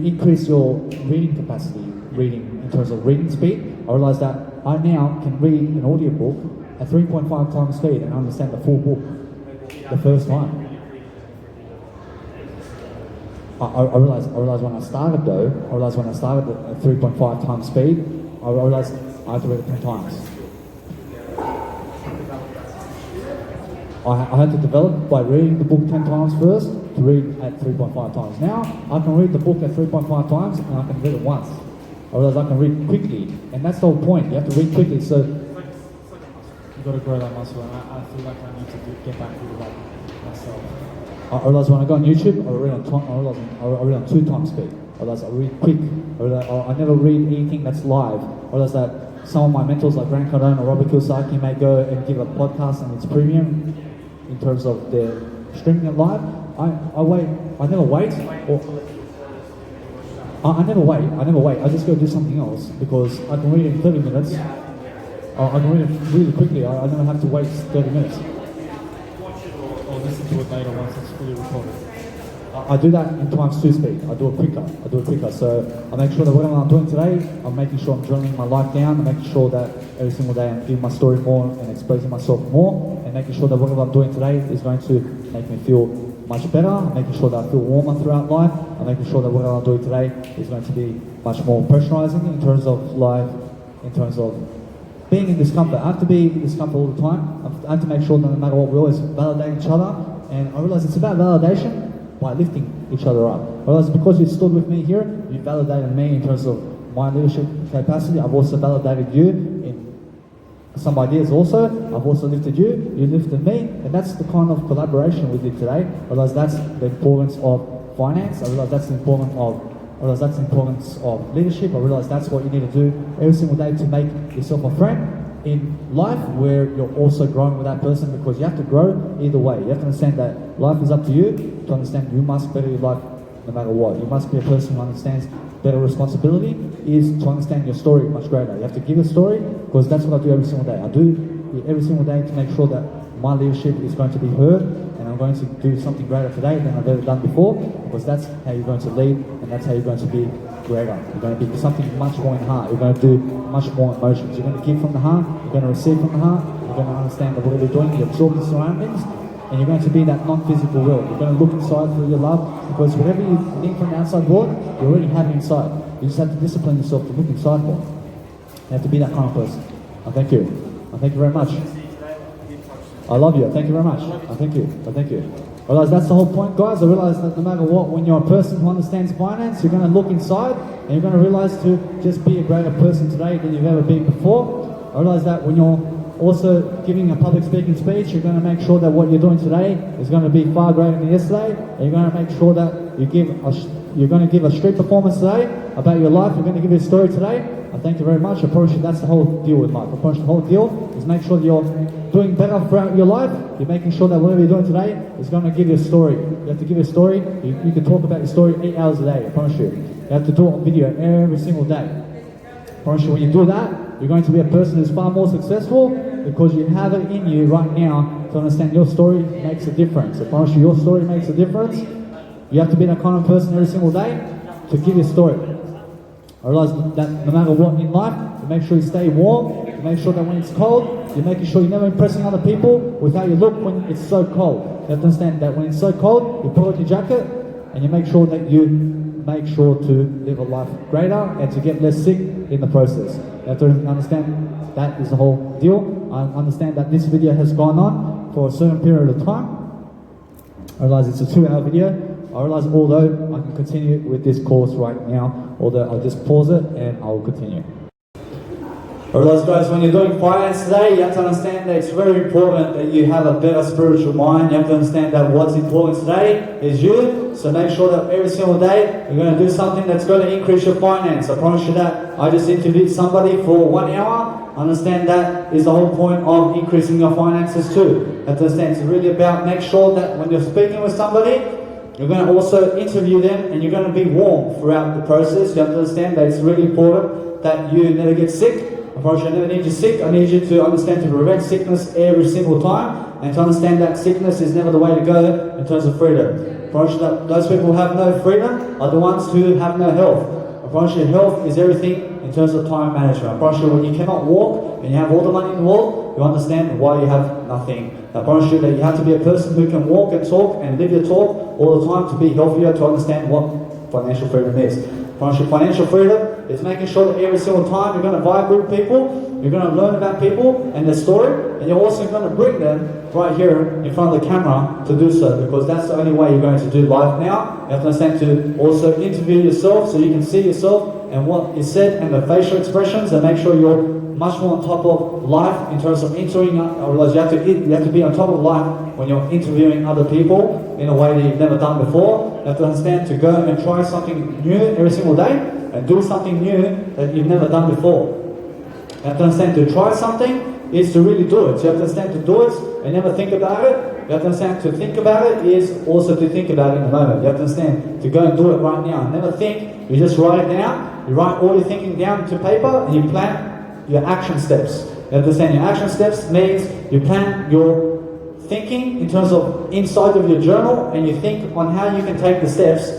increase your reading capacity, in terms of reading speed. I realize that I now can read an audiobook at 3.5 times speed and understand the full book the first time. I realized when I started at 3.5 times speed, I realized I had to read it 10 times. I had to develop by reading the book 10 times first to read at 3.5 times. Now, I can read the book at 3.5 times and I can read it once. I realize I can read quickly, and that's the whole point. You have to read quickly. So You've got to grow that muscle, and I feel like I need to get back into that myself. I realize when I go on YouTube, I read on 2 times speed. I realize I read quick. I never read anything that's live. I realize that some of my mentors like Grant Cardone or Robert Kiyosaki may go and give a podcast and it's premium in terms of their streaming it live. I never wait. I never wait. I just go do something else, because I can read it in 30 minutes. I can read it really quickly. I never have to wait 30 minutes. Or listen to it later once it's fully recorded. I do that in times 2 speed. I do it quicker. So I make sure that whatever I'm doing today, I'm making sure I'm journaling my life down. I'm making sure that every single day I'm giving my story more and exposing myself more, and making sure that whatever I'm doing today is going to make me feel much better. I'm making sure that I feel warmer throughout life. I'm making sure that whatever I'm doing today is going to be much more pressurizing in terms of life, in terms of being in discomfort. I have to be in discomfort all the time. I have to make sure that no matter what, we always validate each other. And I realize it's about validation by lifting each other up. I realize because you stood with me here, you validated me in terms of my leadership capacity. I've also validated you in some ideas also. I've also lifted you, you lifted me, and that's the kind of collaboration we did today. I realize that's the importance of finance. I realize that's the importance of leadership. I realize that's what you need to do every single day to make yourself a friend in life, where you're also growing with that person, because you have to grow either way. You have to understand that life is up to you. To understand you must better your life no matter what. You must be a person who understands better responsibility is to understand your story much greater. You have to give a story, because that's what I do every single day. I do it every single day to make sure that my leadership is going to be heard, and I'm going to do something greater today than I've ever done before, because that's how you're going to lead, and that's how you're going to be greater. You're going to be something much more in the heart. You're going to do much more emotions. You're going to give from the heart. You're going to receive from the heart. You're going to understand that whatever you're doing, you absorb the surroundings, and you're going to be that non-physical world. You're going to look inside for your love, because whatever you think from the outside world, you already have inside. You just have to discipline yourself to look inside more. You have to be that kind of person. I thank you. I thank you very much. I love you. Thank you very much. I thank you. I thank you. I realize that's the whole point, guys. I realize that no matter what, when you're a person who understands finance, you're going to look inside, and you're going to realize to just be a greater person today than you've ever been before. I realize that when you're also giving a public speaking speech, you're going to make sure that what you're doing today is going to be far greater than yesterday, and you're going to make sure that you're going to give a street performance today about your life. You're going to give a story today. I thank you very much. I promise you that's the whole deal with life. I promise the whole deal is make sure that you're doing better throughout your life. You're making sure that whatever you're doing today is going to give you a story. You have to give a story. You can talk about your story 8 hours a day. I promise you. You have to do it on video every single day. I promise you when you do that, you're going to be a person who's far more successful, because you have it in you right now to understand your story makes a difference. I promise you your story makes a difference. You have to be that kind of person every single day to give your story. I realize that no matter what in life, you make sure you stay warm, you make sure that when it's cold, you're making sure you're never impressing other people with how you look when it's so cold. You have to understand that when it's so cold, you put on your jacket, and you make sure that you make sure to live a life greater and to get less sick in the process. You have to understand that is the whole deal. I understand that this video has gone on for a certain period of time. I realize it's a 2-hour video. I realize although I can continue with this course right now, although I'll just pause it and I'll continue. I realize, guys, when you're doing finance today, you have to understand that it's very important that you have a better spiritual mind. You have to understand that what's important today is you. So make sure that every single day you're going to do something that's going to increase your finance. I promise you that. I just interviewed somebody for 1 hour. Understand that is the whole point of increasing your finances too. You have to understand it's really about make sure that when you're speaking with somebody, you're going to also interview them, and you're going to be warm throughout the process. You have to understand that it's really important that you never get sick. I promise you I never need you sick. I need you to understand to prevent sickness every single time, and to understand that sickness is never the way to go in terms of freedom. I promise you that those people who have no freedom are the ones who have no health. I promise you health is everything in terms of time management. I promise you when you cannot walk and you have all the money in the world, you understand why you have nothing. I promise you that you have to be a person who can walk and talk and live your talk all the time to be healthier, to understand what financial freedom is. I promise you financial freedom is making sure that every single time you're going to vibe with people, you're going to learn about people and their story, and you're also going to bring them right here in front of the camera to do so, because that's the only way you're going to do life now. You have to understand to also interview yourself so you can see yourself and what is said and the facial expressions, and make sure you're much more on top of life in terms of interviewing. I realize you have to be on top of life when you're interviewing other people in a way that you've never done before. You have to understand to go and try something new every single day and do something new that you've never done before. You have to understand to try something is to really do it. So you have to understand to do it and never think about it. You have to understand to think about it is also to think about it in the moment. You have to understand to go and do it right now. Never think, you just write it down. You write all your thinking down to paper and you plan your action steps. You understand your action steps means you plan your thinking in terms of inside of your journal, and you think on how you can take the steps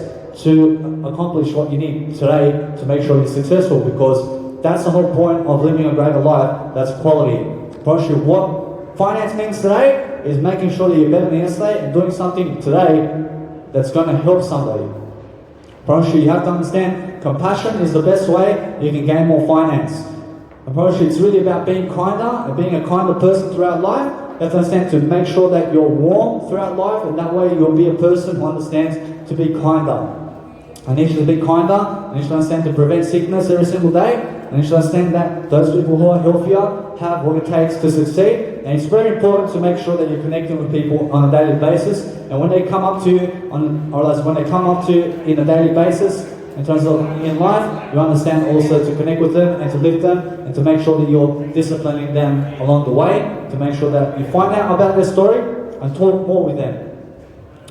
to accomplish what you need today to make sure you're successful, because that's the whole point of living a greater life. That's quality. Promise you, what finance means today is making sure that you're better than yesterday and doing something today that's going to help somebody. Promise you have to understand compassion is the best way you can gain more finance. I promise you it's really about being kinder and being a kinder person throughout life. You have to understand to make sure that you're warm throughout life, and that way you'll be a person who understands to be kinder. I need you to be kinder. I need you to understand to prevent sickness every single day. I need you to understand that those people who are healthier have what it takes to succeed. And it's very important to make sure that you're connecting with people on a daily basis. And when they come up to you in a daily basis, in terms of in life, you understand also to connect with them and to lift them and to make sure that you're disciplining them along the way, to make sure that you find out about their story and talk more with them.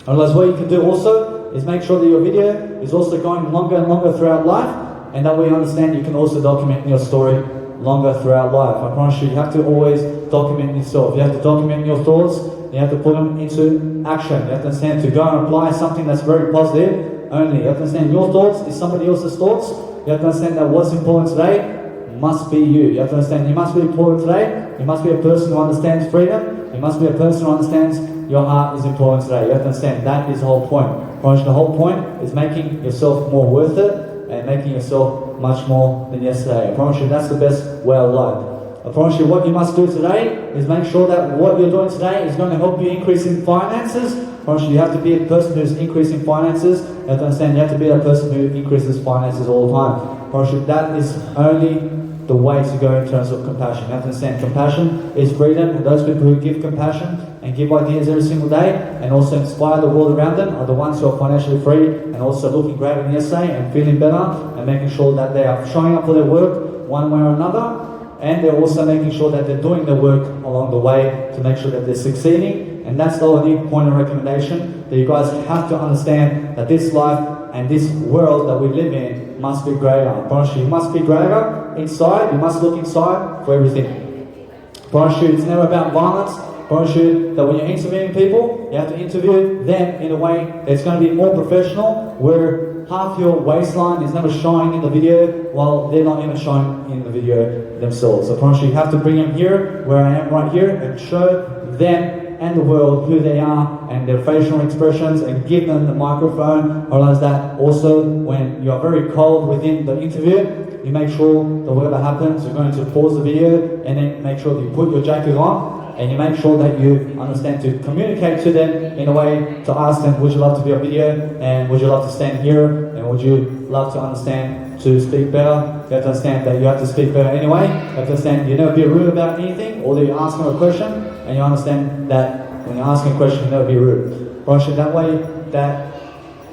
Otherwise, what you can do also is make sure that your video is also going longer and longer throughout life, and that way you understand you can also document your story longer throughout life. I promise you have to always document yourself. You have to document your thoughts, you have to put them into action. You have to understand to go and apply something that's very positive only. You have to understand your thoughts is somebody else's thoughts. You have to understand that what's important today must be you. You have to understand you must be important today. You must be a person who understands freedom. You must be a person who understands your heart is important today. You have to understand that is the whole point. The whole point is making yourself more worth it and making yourself much more than yesterday. I promise you that's the best way of life. I promise you what you must do today is make sure that what you're doing today is going to help you increase in finances. I promise you have to be a person who's increasing finances. You have to understand you have to be a person who increases finances all the time. I promise you that is only the way to go in terms of compassion. You have to understand compassion is freedom, and those people who give compassion and give ideas every single day and also inspire the world around them are the ones who are financially free and also looking greater than yesterday and feeling better and making sure that they are showing up for their work one way or another, and they're also making sure that they're doing their work along the way to make sure that they're succeeding. And that's the only point of recommendation, that you guys have to understand that this life and this world that we live in must be greater. I promise you must be greater inside. You must look inside for everything. I promise you it's never about violence. I promise you that when you're interviewing people, you have to interview them in a way that's going to be more professional, where half your waistline is never showing in the video while they're not even showing in the video themselves. I promise you have to bring them here, where I am right here, and show them and the world who they are and their facial expressions, and give them the microphone. Realize that also when you are very cold within the interview, you make sure that whatever happens, you're going to pause the video and then make sure that you put your jacket on, and you make sure that you understand to communicate to them in a way to ask them, would you love to be on video, and would you love to stand here, and would you love to understand to speak better. You have to understand that you have to speak better anyway. You have to understand you never be rude about anything, or that you ask them a question and you understand that when you're asking a question, you never be rude. Right? That way, that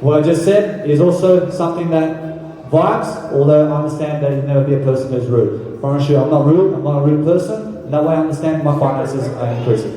what I just said is also something that vibes, although I understand that you never be a person who's rude. I promise you, I'm not rude, I'm not a rude person. And that way I understand my finances are increasing.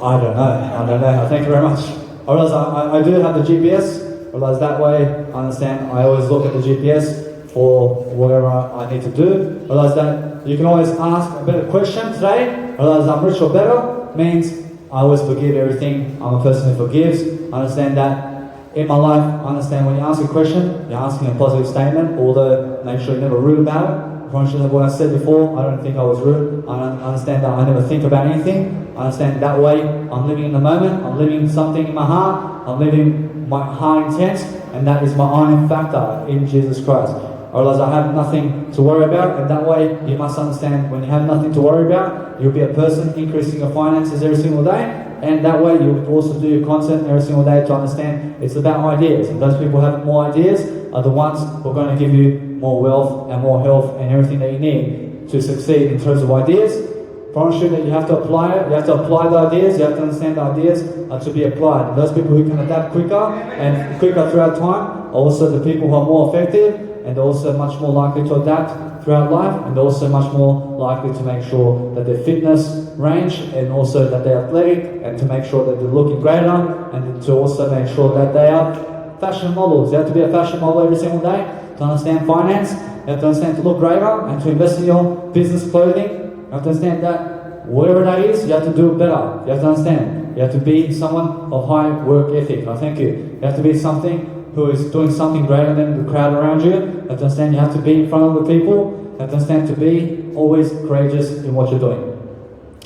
I don't know. Thank you very much. I realize I do have the GPS. I realize that way I understand I always look at the GPS for whatever I need to do. I realize that you can always ask a better question today. I realize I'm rich or better means I always forgive everything. I'm a person who forgives. I understand that in my life. I understand when you ask a question, you're asking a positive statement, although make sure you're never rude about it. I promise you that what I said before, I don't think I was rude. I understand that I never think about anything. I understand that way I'm living in the moment. I'm living something in my heart. I'm living my high intent, and that is my iron factor in Jesus Christ. I realize I have nothing to worry about, and that way you must understand when you have nothing to worry about, you'll be a person increasing your finances every single day, and that way you would also do your content every single day to understand it's about ideas, and those people who have more ideas are the ones who are going to give you more wealth and more health and everything that you need to succeed in terms of ideas. I promise you that you have to apply it, you have to apply the ideas, you have to understand the ideas are to be applied. And those people who can adapt quicker and quicker throughout time are also the people who are more effective, and also much more likely to adapt throughout life, and also much more likely to make sure that their fitness range, and also that they're athletic, and to make sure that they're looking greater, and to also make sure that they are fashion models. You have to be a fashion model every single day to understand finance. You have to understand to look greater and to invest in your business clothing. You have to understand that whatever that is, you have to do it better. You have to understand. You have to be someone of high work ethic. I thank you. You have to be something who is doing something greater than the crowd around you. You have to understand you have to be in front of the people. You have to understand to be always courageous in what you're doing.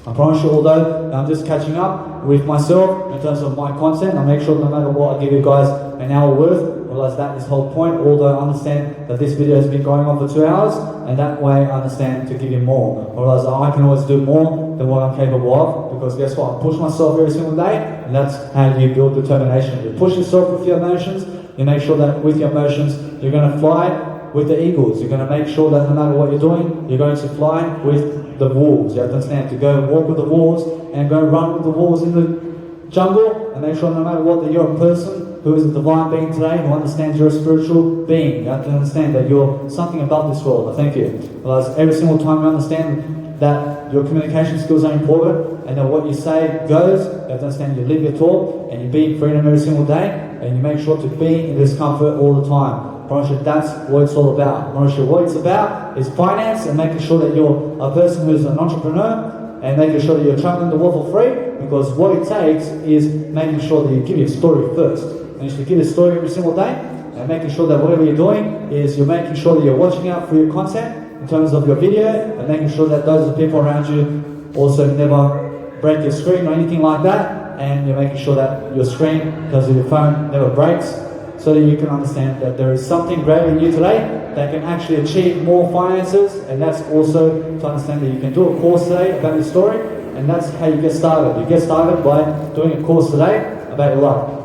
I promise you, although I'm just catching up with myself in terms of my content, I make sure no matter what I give you guys an hour worth. Realize that is the whole point, although I understand that this video has been going on for 2 hours, and that way I understand to give you more. I realize that I can always do more than what I'm capable of, because guess what? I push myself every single day, and that's how you build determination. You push yourself with your emotions, you make sure that with your emotions, you're going to fly with the eagles. You're going to make sure that no matter what you're doing, you're going to fly with the wolves. You have to understand to go walk with the wolves and go run with the wolves in the jungle, and make sure no matter what that you're a person who is a divine being today, who understands you're a spiritual being. You have to understand that you're something above this world. I thank you. Because every single time you understand that your communication skills are important and that what you say goes, you have to understand you live your talk and you be in freedom every single day, and you make sure to be in discomfort all the time. I promise you that's what it's all about. I promise you what it's about is finance and making sure that you're a person who's an entrepreneur, and making sure that you're traveling the world for free, because what it takes is making sure that you give your story first. And you should give a story every single day, and making sure that whatever you're doing is you're making sure that you're watching out for your content in terms of your video, and making sure that those people around you also never break your screen or anything like that, and you're making sure that your screen, because of your phone, never breaks, so that you can understand that there is something greater in you today that can actually achieve more finances. And that's also to understand that you can do a course today about your story, and that's how you get started. You get started by doing a course today about your life.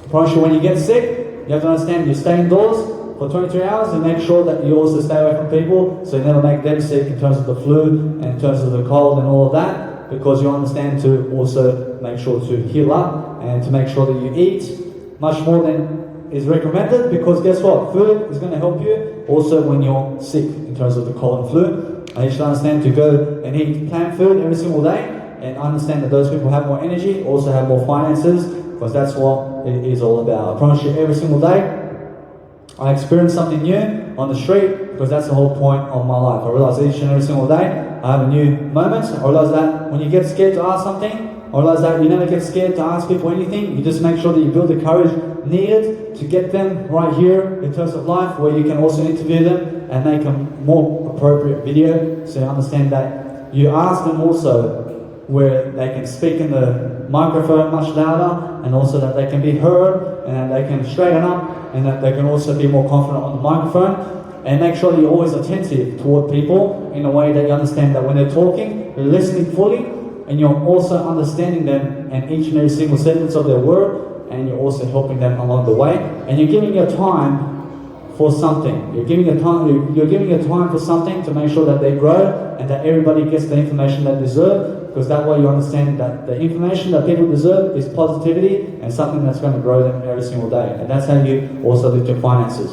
I promise you, when you get sick, you have to understand you stay indoors for 23 hours and make sure that you also stay away from people, so you never make them sick in terms of the flu and in terms of the cold and all of that, because you understand to also make sure to heal up and to make sure that you eat much more than is recommended, because guess what? Food is going to help you also when you're sick in terms of the cold and flu. And you should understand to go and eat plant food every single day, and understand that those people have more energy, also have more finances, because that's what it is all about. I promise you, every single day I experience something new on the street, because that's the whole point of my life. I realize each and every single day I have a new moment. I realize that when you get scared to ask something, I realize that you never get scared to ask people anything. You just make sure that you build the courage needed to get them right here in terms of life, where you can also interview them and make a more appropriate video, so you understand that you ask them also where they can speak in the microphone much louder, and also that they can be heard, and that they can straighten up, and that they can also be more confident on the microphone. And make sure that you're always attentive toward people in a way that you understand that when they're talking, you're listening fully, and you're also understanding them and each and every single sentence of their word, and you're also helping them along the way, and you're giving your time for something. You're giving your time for something to make sure that they grow and that everybody gets the information they deserve, because that way you understand that the information that people deserve is positivity and something that's going to grow them every single day. And that's how you also lift your finances.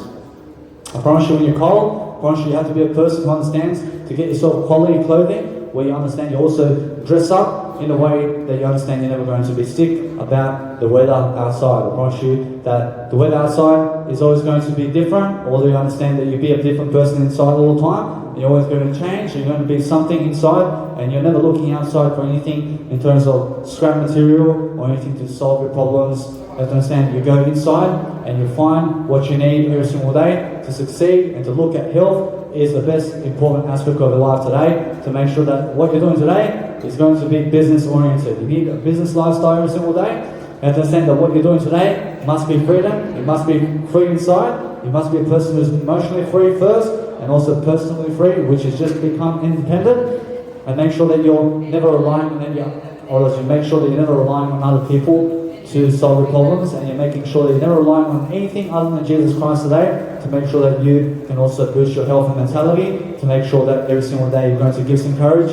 I promise you, when you're cold, I promise you have to be a person who understands to get yourself quality clothing, where you understand you also dress up in a way that you understand you're never going to be sick about the weather outside. I promise you that the weather outside is always going to be different, although you understand that you'll be a different person inside all the time. You're always going to change, you're going to be something inside, and you're never looking outside for anything in terms of scrap material or anything to solve your problems. You have to understand you go inside and you find what you need every single day to succeed, and to look at health is the best important aspect of your life today, to make sure that what you're doing today is going to be business oriented. You need a business lifestyle every single day. You have to understand that what you're doing today must be freedom. It must be free inside. You must be a person who's emotionally free first, and also personally free, which is just become independent. And make sure that you're never relying on any, or else you make sure that you're never relying on other people to solve your problems, and you're making sure that you're never relying on anything other than Jesus Christ today, to make sure that you can also boost your health and mentality, to make sure that every single day you're going to give some courage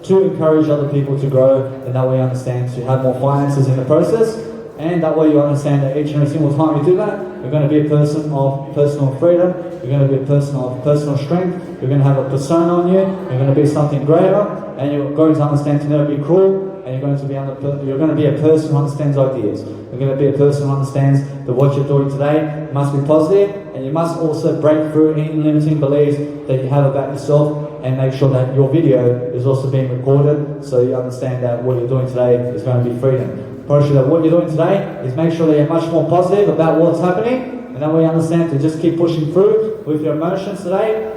to encourage other people to grow, and that way you understand to have more finances in the process, and that way you understand that each and every single time you do that, you're going to be a person of personal freedom, you're going to be a person of personal strength, you're going to have a persona on you, you're going to be something greater, and you're going to understand to never be cruel, and you're going to be a person who understands ideas. You're going to be a person who understands that what you're doing today must be positive, and you must also break through any limiting beliefs that you have about yourself, and make sure that your video is also being recorded, so you understand that what you're doing today is going to be freedom. Promise you that what you're doing today is make sure that you're much more positive about what's happening, and that way you understand to just keep pushing through with your emotions today.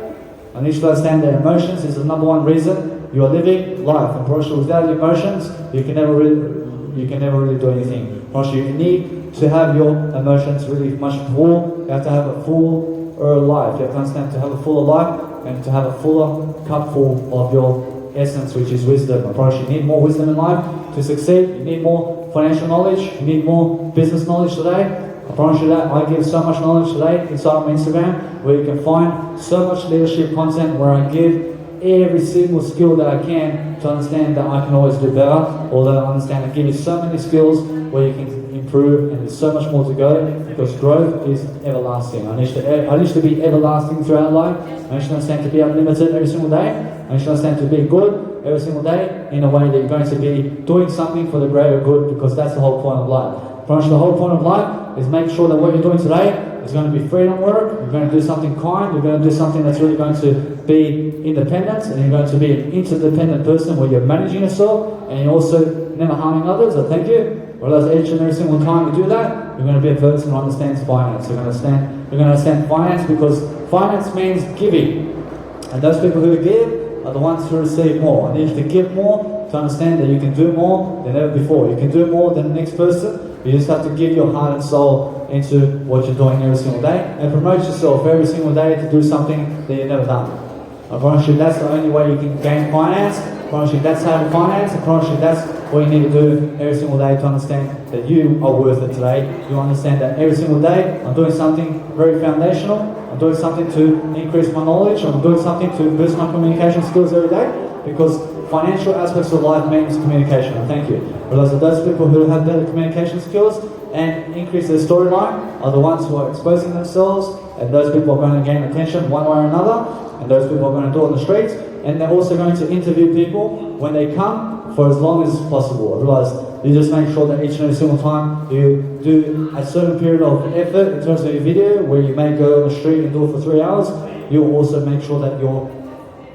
I need you to understand that emotions is the number one reason you are living life. And promise you, without emotions, you can never really do anything. Promise you need to have your emotions really much full. You have to have a fuller life. You have to understand to have a fuller life and to have a fuller cup full of your essence, which is wisdom. I promise you need more wisdom in life to succeed. You need more financial knowledge. You need more business knowledge today. I promise you that I give so much knowledge today inside my Instagram, where you can find so much leadership content where I give every single skill that I can to understand that I can always do better. Although I understand I give you so many skills where you can improve, and there's so much more to go, because growth is everlasting. I need you to be everlasting throughout life. I need you to understand to be unlimited every single day. I need you to understand to be good every single day in a way that you're going to be doing something for the greater good, because that's the whole point of life. I promise you the whole point of life is make sure that what you're doing today is going to be freedom work. You're going to do something kind. You're going to do something that's really going to be independent, and you're going to be an interdependent person where you're managing yourself and you're also never harming others. I thank you. Whereas each and every single time you do that, you're going to be a person who understands finance. You're going to understand finance, because finance means giving, and those people who give are the ones who receive more. I need you to give more to understand that you can do more than ever before. You can do more than the next person. You just have to give your heart and soul into what you're doing every single day, and promote yourself every single day to do something that you've never done. I promise you that's the only way you can gain finance. I promise you that's how to finance. I promise you that's what you need to do every single day to understand that you are worth it today. You understand that every single day I'm doing something very foundational. I'm doing something to increase my knowledge. I'm doing something to boost my communication skills every day, because financial aspects of life means communication. Thank you. Because those people who have better communication skills and increase their storyline are the ones who are exposing themselves, and those people are going to gain attention one way or another, and those people are going to do it on the streets, and they're also going to interview people when they come for as long as possible. Otherwise, you just make sure that each and every single time you do a certain period of effort in terms of your video, where you may go on the street and do it for 3 hours, you'll also make sure that you're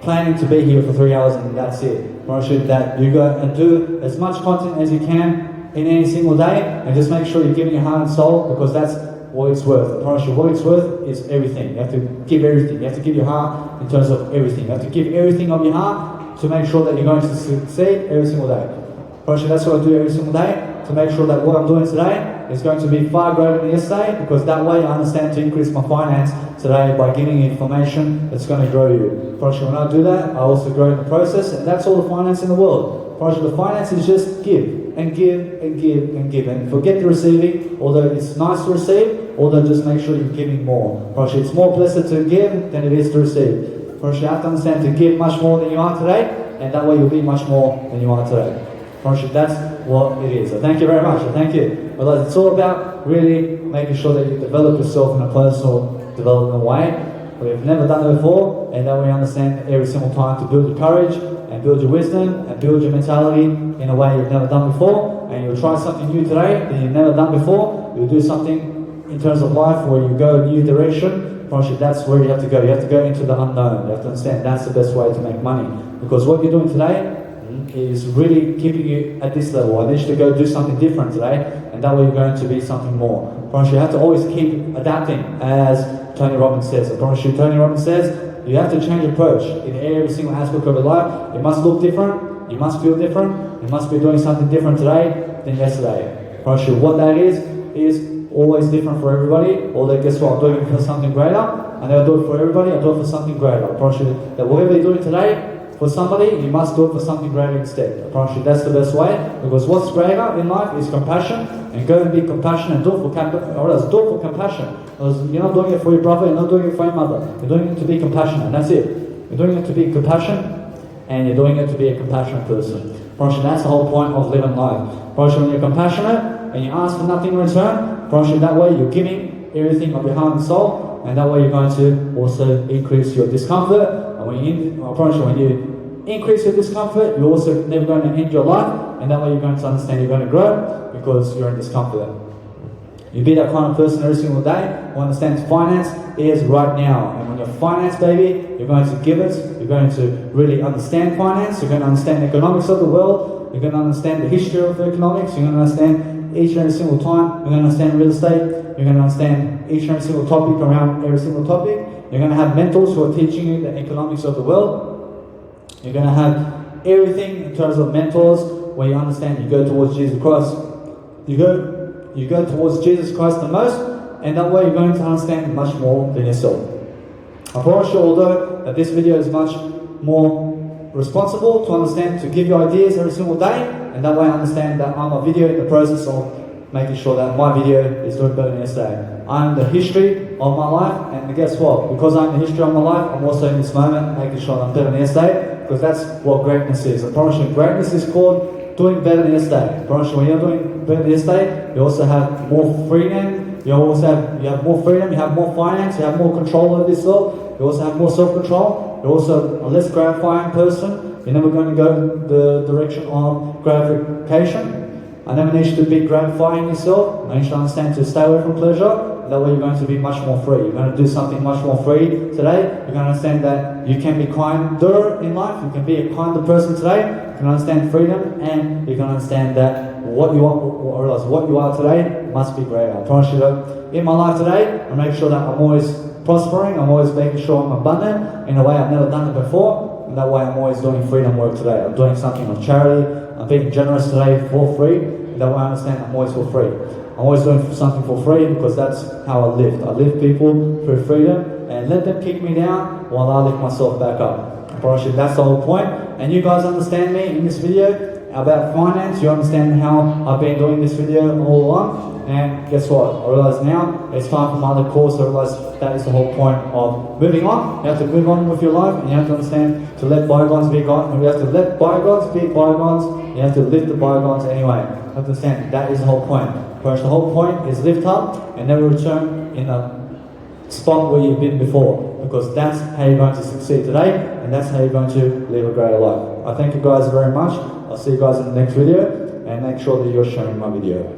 planning to be here for 3 hours, and that's it. Promise you that you go and do as much content as you can in any single day, and just make sure you're giving your heart and soul, because that's what it's worth. I promise you what it's worth is everything. You have to give everything. You have to give your heart in terms of everything. You have to give everything of your heart to make sure that you're going to succeed every single day. I promise you that's what I do every single day, to make sure that what I'm doing today is going to be far greater than yesterday, because that way I understand to increase my finance today by giving you information that's going to grow you. I promise you when I do that, I also grow in the process, and that's all the finance in the world. I promise you the finance is just give and give and give and give, and forget the receiving, although it's nice to receive, although just make sure you're giving more. I promise you it's more blessed to give than it is to receive. I promise you have to understand to give much more than you are today, and that way you'll be much more than you are today. I promise you that's what it is. So thank you very much. Thank you. But it's all about really making sure that you develop yourself in a personal development way. We've never done it before, and that we understand every single time to build your courage and build your wisdom and build your mentality in a way you've never done before. And you'll try something new today that you've never done before. You'll do something in terms of life where you go a new direction. I promise you that's where you have to go. You have to go into the unknown. You have to understand that's the best way to make money, because what you're doing today is really keeping you at this level. I need you to go do something different today, and that way you're going to be something more. I promise you have to always keep adapting, as Tony Robbins says. I promise you, Tony Robbins says, you have to change approach in every single aspect of your life. It must look different, you must feel different, you must be doing something different today than yesterday. I promise you what that is always different for everybody. Although guess what, I'm doing it for something greater. I never do it for everybody, I do it for something greater. I promise you that whatever you're doing today, for somebody, you must do it for something greater instead. I promise you that's the best way, because what's greater in life is compassion, and go and be compassionate and do it for compassion. Because you're not doing it for your brother, you're not doing it for your mother. You're doing it to be compassionate, and that's it. You're doing it to be compassion, and you're doing it to be a compassionate person. I promise you that's the whole point of living life. I promise you when you're compassionate and you ask for nothing in return, I promise you that way you're giving everything of your heart and soul, and that way you're going to also increase your discomfort. And I promise you, when you increase your discomfort, you're also never going to end your life, and that way you're going to understand you're going to grow, because you're in discomfort. You be that kind of person every single day who understands finance is right now. And when you're finance, baby, you're going to give it. You're going to really understand finance. You're going to understand the economics of the world. You're going to understand the history of economics. You're going to understand each and every single time. You're going to understand real estate. You're going to understand each and every single topic around every single topic. You're going to have mentors who are teaching you the economics of the world. You're going to have everything in terms of mentors where you understand you go towards Jesus Christ. You go towards Jesus Christ the most, and that way you're going to understand much more than yourself. I promise you, although that this video is much more responsible to understand, to give you ideas every single day, and that way I understand that I'm a video in the process of making sure that my video is doing better than yesterday. I'm the history of my life, and guess what? Because I'm the history of my life, I'm also in this moment making sure that I'm better than yesterday, because that's what greatness is. I promise you, greatness is called doing better than yesterday. I promise you, when you're doing better than yesterday, you also have more freedom. You have more freedom. You have more finance. You have more control over yourself. You also have more self-control. You're also a less gratifying person. You're never going to go the direction of gratification. I never need you to be gratifying yourself. I need you to understand to stay away from pleasure. That way you're going to be much more free. You're going to do something much more free today. You're going to understand that you can be kinder in life. You can be a kinder person today. You can understand freedom, and you can understand that what you are today must be greater. I promise you that in my life today, I make sure that I'm always prospering. I'm always making sure I'm abundant in a way I've never done it before. And that way I'm always doing freedom work today. I'm doing something of charity. I'm being generous today for free. And that way I understand I'm always for free. I'm always doing something for free because that's how I live. I lift people through freedom and let them kick me down while I lift myself back up. I promise you that's the whole point. And you guys understand me in this video about finance. You understand how I've been doing this video all along. And guess what? I realize now it's time for my other course. I realize that is the whole point of moving on. You have to move on with your life, and you have to understand to let bygones be gone. You have to let bygones be bygones. You have to lift the bygones anyway. You have to understand that is the whole point. First, the whole point is lift up and never return in a spot where you've been before, because that's how you're going to succeed today, and that's how you're going to live a greater life. I thank you guys very much. I'll see you guys in the next video, and make sure that you're sharing my video.